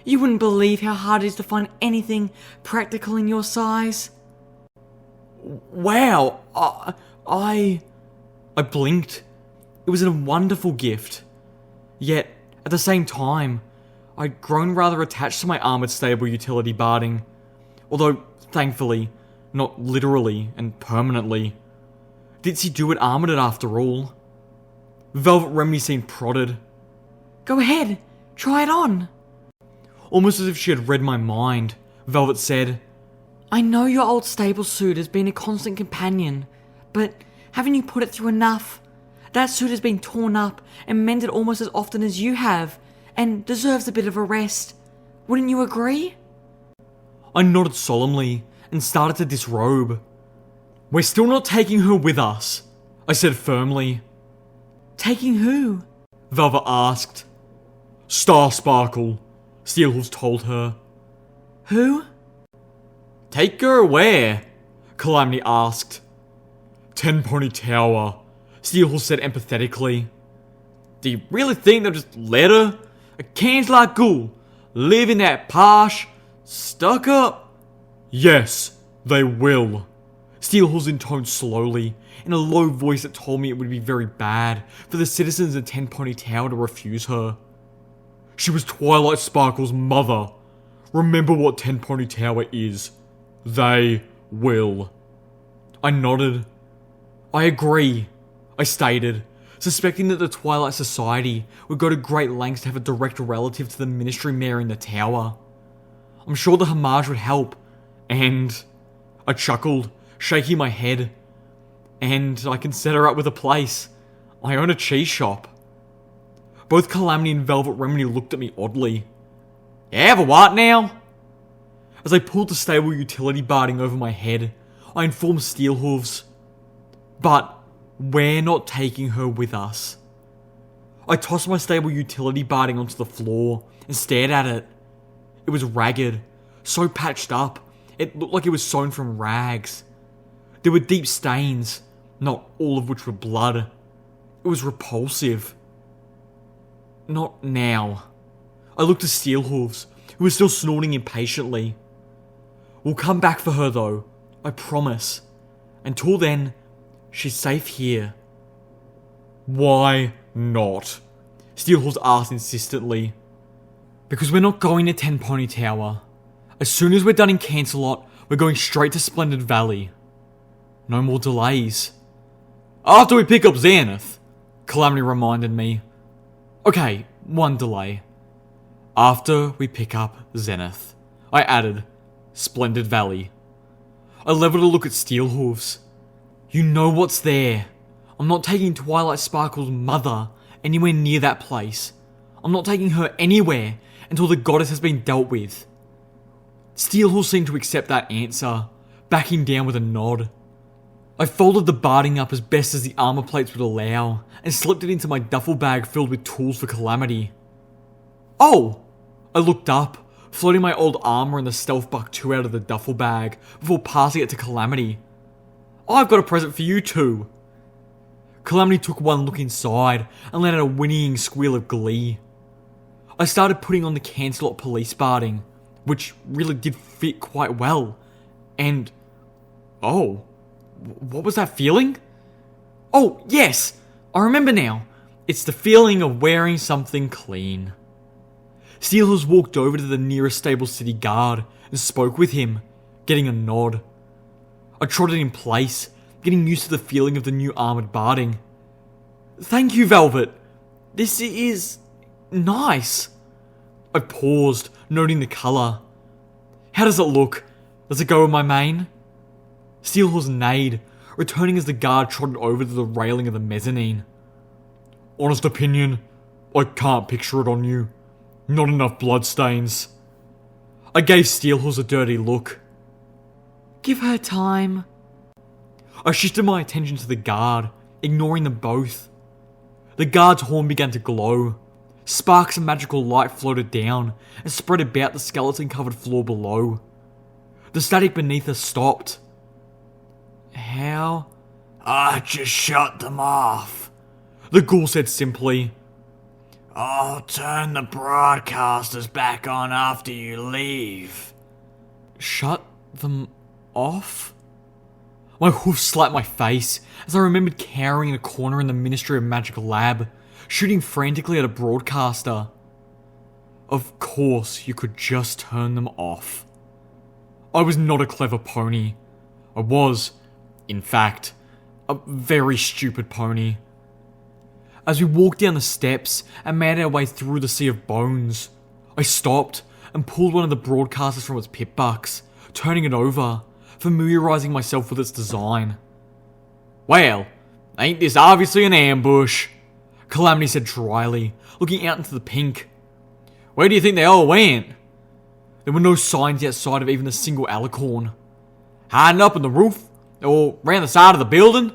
You wouldn't believe how hard it is to find anything practical in your size. Wow, I blinked. It was a wonderful gift. Yet, at the same time, I'd grown rather attached to my armoured stable utility barding. Although, thankfully, not literally and permanently. Ditsy do it armoured it after all. Velvet Remedy seemed prodded. Go ahead, try it on. Almost as if she had read my mind, Velvet said, I know your old stable suit has been a constant companion, but haven't you put it through enough? That suit has been torn up and mended almost as often as you have, and deserves a bit of a rest. Wouldn't you agree? I nodded solemnly and started to disrobe. We're still not taking her with us, I said firmly. Taking who? Velvet asked. Star Sparkle, Steelhooves told her. Who? Take her where? Calamity asked. 10 Pony Tower, Steelhooves said empathetically. Do you really think they'll just let her? A cans like ghoul, live in that posh, stuck up? Yes, they will. Steelhooves intoned slowly, in a low voice that told me it would be very bad for the citizens of 10 Pony Tower to refuse her. She was Twilight Sparkle's mother. Remember what 10 Pony Tower is. They will. I nodded. I agree, I stated, suspecting that the Twilight Society would go to great lengths to have a direct relative to the Ministry Mayor in the tower. I'm sure the homage would help, and I chuckled, shaking my head. And I can set her up with a place. I own a cheese shop. Both Calamity and Velvet Remedy looked at me oddly. You have a what now? As I pulled the stable utility barding over my head, I informed Steelhooves. But we're not taking her with us. I tossed my stable utility barding onto the floor and stared at it. It was ragged, so patched up, it looked like it was sewn from rags. There were deep stains, not all of which were blood. It was repulsive. Not now. I looked at Steelhooves, who was still snorting impatiently. We'll come back for her though, I promise. Until then, she's safe here. Why not? Steelhooves asked insistently. Because we're not going to 10 Pony Tower. As soon as we're done in Cancelot, we're going straight to Splendid Valley. No more delays. After we pick up Xanath, Calamity reminded me. Okay, one delay. After we pick up Zenith, I added, Splendid Valley. I leveled a look at Steelhooves. You know what's there. I'm not taking Twilight Sparkle's mother anywhere near that place. I'm not taking her anywhere until the goddess has been dealt with. Steelhooves seemed to accept that answer, backing down with a nod. I folded the barding up as best as the armor plates would allow, and slipped it into my duffel bag filled with tools for Calamity. Oh! I looked up, floating my old armor and the Stealth Buck 2 out of the duffel bag, before passing it to Calamity. I've got a present for you too. Calamity took one look inside, and let out a whinnying squeal of glee. I started putting on the Cancelot police barding, which really did fit quite well, and... oh... what was that feeling? Oh, yes! I remember now. It's the feeling of wearing something clean. Steelhooves walked over to the nearest stable city guard and spoke with him, getting a nod. I trotted in place, getting used to the feeling of the new armoured barding. Thank you, Velvet. This is... nice. I paused, noting the colour. How does it look? Does it go with my mane? Steelhooves neighed, returning as the guard trotted over to the railing of the mezzanine. Honest opinion, I can't picture it on you. Not enough bloodstains. I gave Steelhooves a dirty look. Give her time. I shifted my attention to the guard, ignoring them both. The guard's horn began to glow. Sparks of magical light floated down and spread about the skeleton-covered floor below. The static beneath us stopped. How? I just shut them off. The ghoul said simply. I'll turn the broadcasters back on after you leave. Shut them off? My hoof slapped my face as I remembered cowering in a corner in the Ministry of Magic lab, shooting frantically at a broadcaster. Of course you could just turn them off. I was not a clever pony. I was, in fact, a very stupid pony. As we walked down the steps and made our way through the sea of bones, I stopped and pulled one of the broadcasters from its pit bucks, turning it over, familiarising myself with its design. Well, ain't this obviously an ambush? Calamity said dryly, looking out into the pink. Where do you think they all went? There were no signs outside of even a single alicorn. Hiding up on the roof? Or round the side of the building?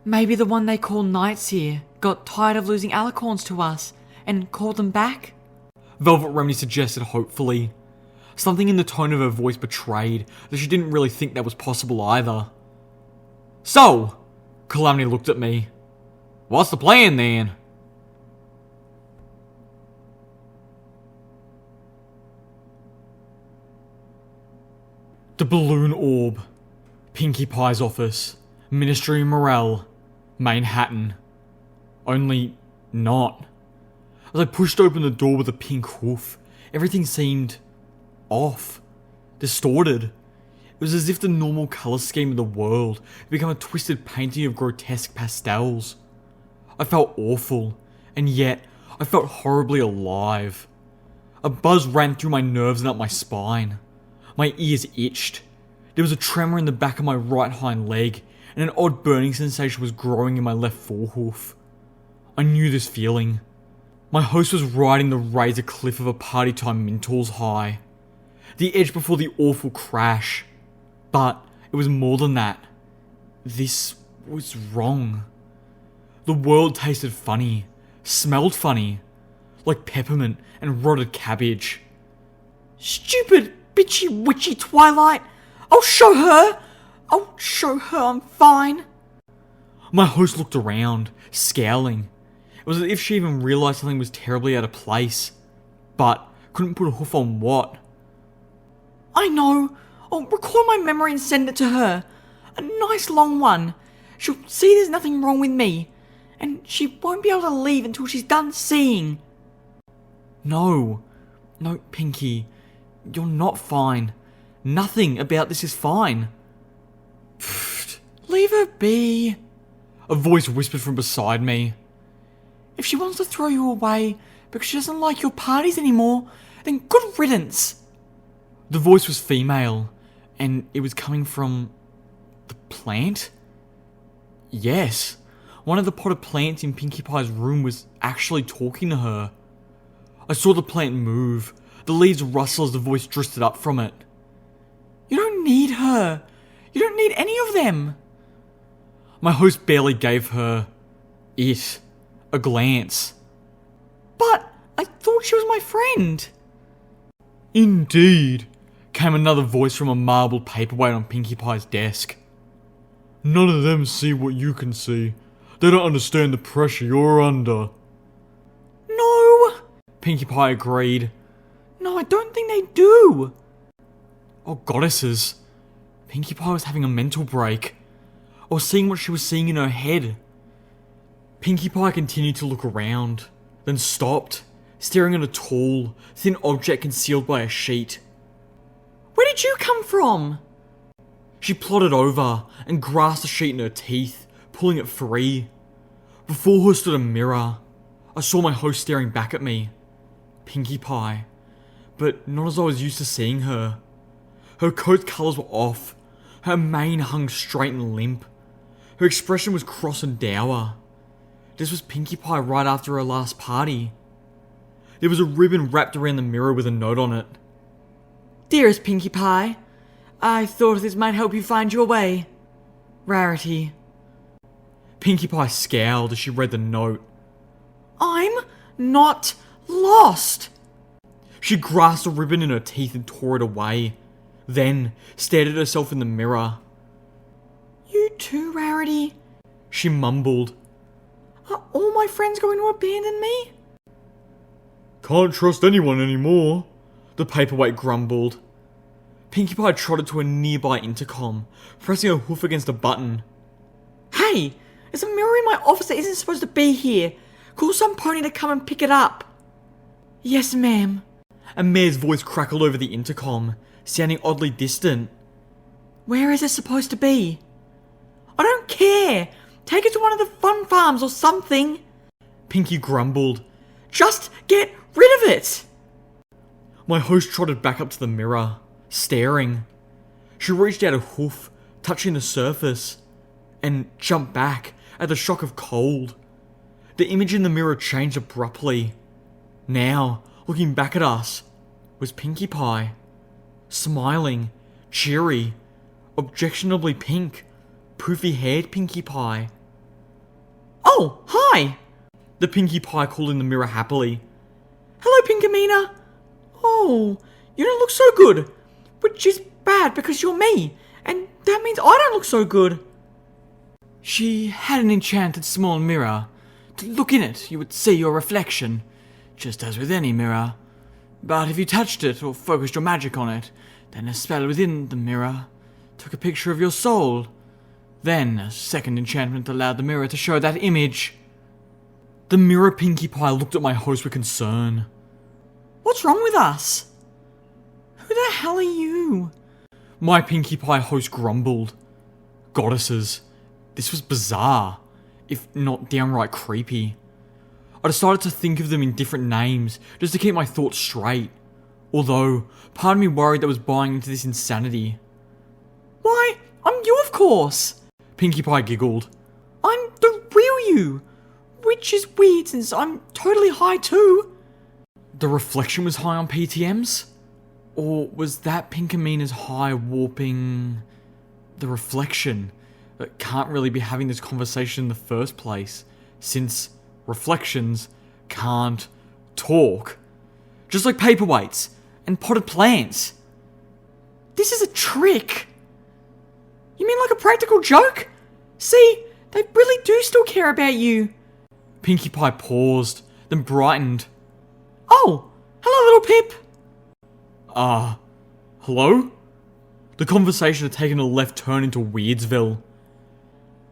Maybe the one they call Nightseer got tired of losing alicorns to us and called them back? Velvet Remedy suggested hopefully. Something in the tone of her voice betrayed that she didn't really think that was possible either. So, Calamity looked at me. What's the plan then? The Balloon Orb. Pinkie Pie's office. Ministry of Morale. Manhattan. Only not. As I pushed open the door with a pink hoof, everything seemed off. Distorted. It was as if the normal colour scheme of the world had become a twisted painting of grotesque pastels. I felt awful, and yet I felt horribly alive. A buzz ran through my nerves and up my spine. My ears itched. There was a tremor in the back of my right hind leg, and an odd burning sensation was growing in my left forehoof. I knew this feeling. My host was riding the razor cliff of a party time Mental's high. The edge before the awful crash. But it was more than that. This was wrong. The world tasted funny, smelled funny, like peppermint and rotted cabbage. Stupid, bitchy, witchy Twilight! I'll show her I'm fine. My host looked around, scowling. It was as if she even realised something was terribly out of place. But couldn't put a hoof on what. I know. I'll record my memory and send it to her. A nice long one. She'll see there's nothing wrong with me. And she won't be able to leave until she's done seeing. No, Pinkie. You're not fine. Nothing about this is fine. Leave her be. A voice whispered from beside me. If she wants to throw you away because she doesn't like your parties anymore, then good riddance. The voice was female, and it was coming from the plant? Yes, one of the potted plants in Pinkie Pie's room was actually talking to her. I saw the plant move, the leaves rustle as the voice drifted up from it. You don't need her. You don't need any of them. My host barely gave her a glance. But I thought she was my friend. Indeed, came another voice from a marbled paperweight on Pinkie Pie's desk. None of them see what you can see. They don't understand the pressure you're under. No, Pinkie Pie agreed. No, I don't think they do. Oh, goddesses. Pinkie Pie was having a mental break. Or seeing what she was seeing in her head. Pinkie Pie continued to look around, then stopped, staring at a tall, thin object concealed by a sheet. Where did you come from? She plodded over and grasped the sheet in her teeth, pulling it free. Before her stood a mirror. I saw my host staring back at me. Pinkie Pie. But not as I was used to seeing her. Her coat colours were off. Her mane hung straight and limp. Her expression was cross and dour. This was Pinkie Pie right after her last party. There was a ribbon wrapped around the mirror with a note on it. Dearest Pinkie Pie, I thought this might help you find your way. Rarity. Pinkie Pie scowled as she read the note. I'm not lost. She grasped the ribbon in her teeth and tore it away. Then stared at herself in the mirror. You too, Rarity? She mumbled. Are all my friends going to abandon me? Can't trust anyone anymore, the paperweight grumbled. Pinkie Pie trotted to a nearby intercom, pressing her hoof against a button. Hey, there's a mirror in my office that isn't supposed to be here. Call some pony to come and pick it up. Yes, ma'am. A mare's voice crackled over the intercom, sounding oddly distant. Where is it supposed to be? I don't care. Take it to one of the fun farms or something. Pinkie grumbled. Just get rid of it. My host trotted back up to the mirror, staring. She reached out a hoof, touching the surface, and jumped back at the shock of cold. The image in the mirror changed abruptly. Now, looking back at us, was Pinkie Pie. Smiling, cheery, objectionably pink, poofy-haired Pinkie Pie. Oh, hi! The Pinkie Pie called in the mirror happily. Hello, Pinkamena. Oh, you don't look so good. Which is bad because you're me, and that means I don't look so good. She had an enchanted small mirror. To look in it, you would see your reflection, just as with any mirror. But if you touched it or focused your magic on it, then a spell within the mirror took a picture of your soul. Then a second enchantment allowed the mirror to show that image. The mirror Pinkie Pie looked at my host with concern. What's wrong with us? Who the hell are you? My Pinkie Pie host grumbled. Goddesses. This was bizarre, if not downright creepy. I decided to think of them in different names, just to keep my thoughts straight. Although, part of me worried that I was buying into this insanity. Why, I'm you, of course. Pinkie Pie giggled. I'm the real you. Which is weird since I'm totally high too. The reflection was high on PTMs? Or was that Pinkamena's high warping the reflection? That can't really be having this conversation in the first place, since reflections can't talk. Just like paperweights and potted plants. This is a trick. You mean like a practical joke? See, they really do still care about you. Pinkie Pie paused, then brightened. Oh, hello, little Pip. Hello? The conversation had taken a left turn into Weirdsville.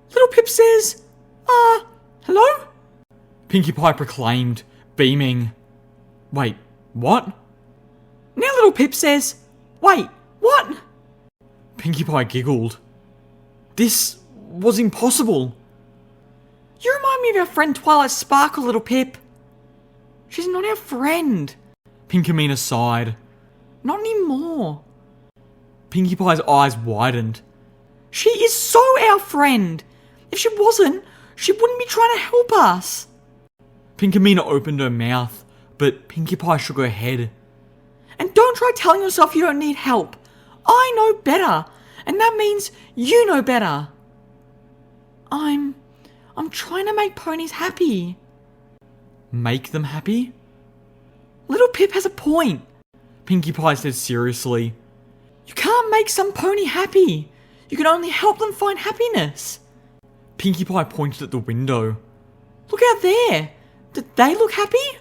Little Pip says, hello? Pinkie Pie proclaimed, beaming. Wait, what? Now little Pip says, wait, what? Pinkie Pie giggled. This was impossible. You remind me of our friend Twilight Sparkle, little Pip. She's not our friend. Pinkamena sighed. Not anymore. Pinkie Pie's eyes widened. She is so our friend. If she wasn't, she wouldn't be trying to help us. Pinkamena opened her mouth, but Pinkie Pie shook her head. And don't try telling yourself you don't need help. I know better, and that means you know better. I'm trying to make ponies happy. Make them happy? Little Pip has a point. Pinkie Pie said seriously. You can't make some pony happy. You can only help them find happiness. Pinkie Pie pointed at the window. Look out there. Did they look happy?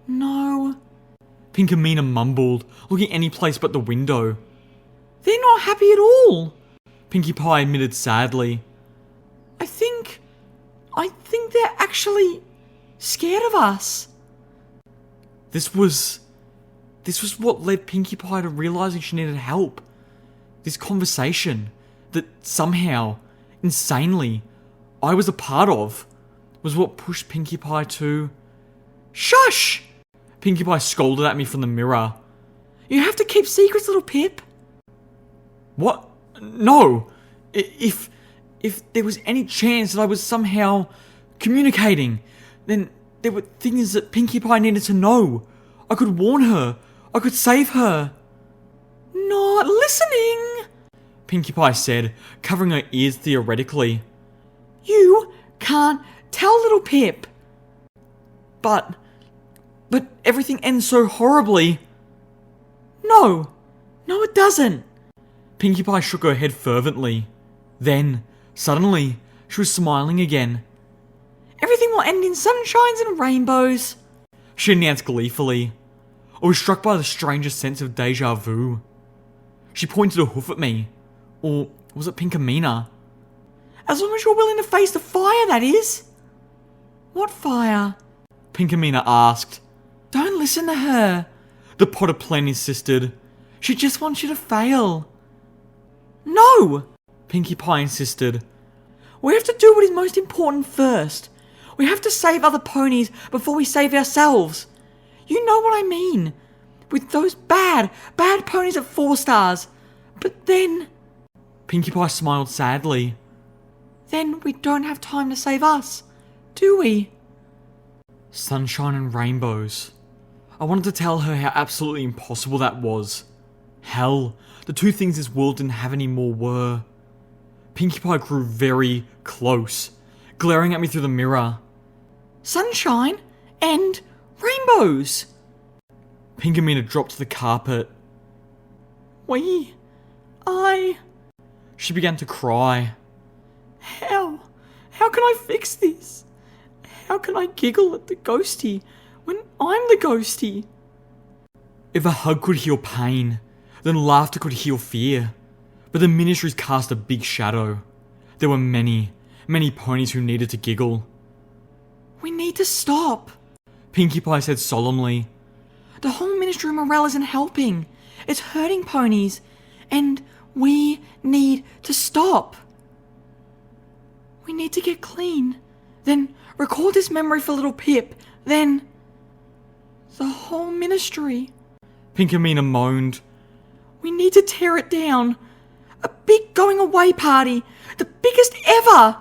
No. Pinkamena mumbled, looking any place but the window. They're not happy at all. Pinkie Pie admitted sadly. I think they're actually scared of us. This was what led Pinkie Pie to realizing she needed help. This conversation that somehow, insanely, I was a part of, was what pushed Pinkie Pie to... Shush! Pinkie Pie scolded at me from the mirror. You have to keep secrets, little Pip. What? No! If there was any chance that I was somehow communicating, then there were things that Pinkie Pie needed to know. I could warn her. I could save her. Not listening, Pinkie Pie said, covering her ears theoretically. You can't tell little Pip. But everything ends so horribly. No, it doesn't. Pinkie Pie shook her head fervently. Then, suddenly, she was smiling again. Everything will end in sunshines and rainbows, she announced gleefully. I was struck by the strangest sense of deja vu. She pointed a hoof at me. Or was it Pinkamena? As long as you're willing to face the fire, that is. What fire? Pinkamena asked. Don't listen to her. The potted plant insisted. She just wants you to fail. No! Pinkie Pie insisted. We have to do what is most important first. We have to save other ponies before we save ourselves. You know what I mean. With those bad ponies at 4 stars. But then... Pinkie Pie smiled sadly. Then we don't have time to save us, do we? Sunshine and rainbows. I wanted to tell her how absolutely impossible that was. Hell, the two things this world didn't have anymore were... Pinkie Pie grew very close, glaring at me through the mirror. sunshine, and rainbows. Pinkamena dropped to the carpet. She began to cry. How? How can I fix this? How can I giggle at the ghostie when I'm the ghostie? If a hug could heal pain, then laughter could heal fear. But the Ministries cast a big shadow. There were many, many ponies who needed to giggle. We need to stop. Pinkie Pie said solemnly. The whole Ministry of Morale isn't helping. It's hurting ponies. And we need to stop. We need to get clean. Then record this memory for little Pip. Then the whole ministry. Pinkamena moaned. We need to tear it down. A big going away party. The biggest ever.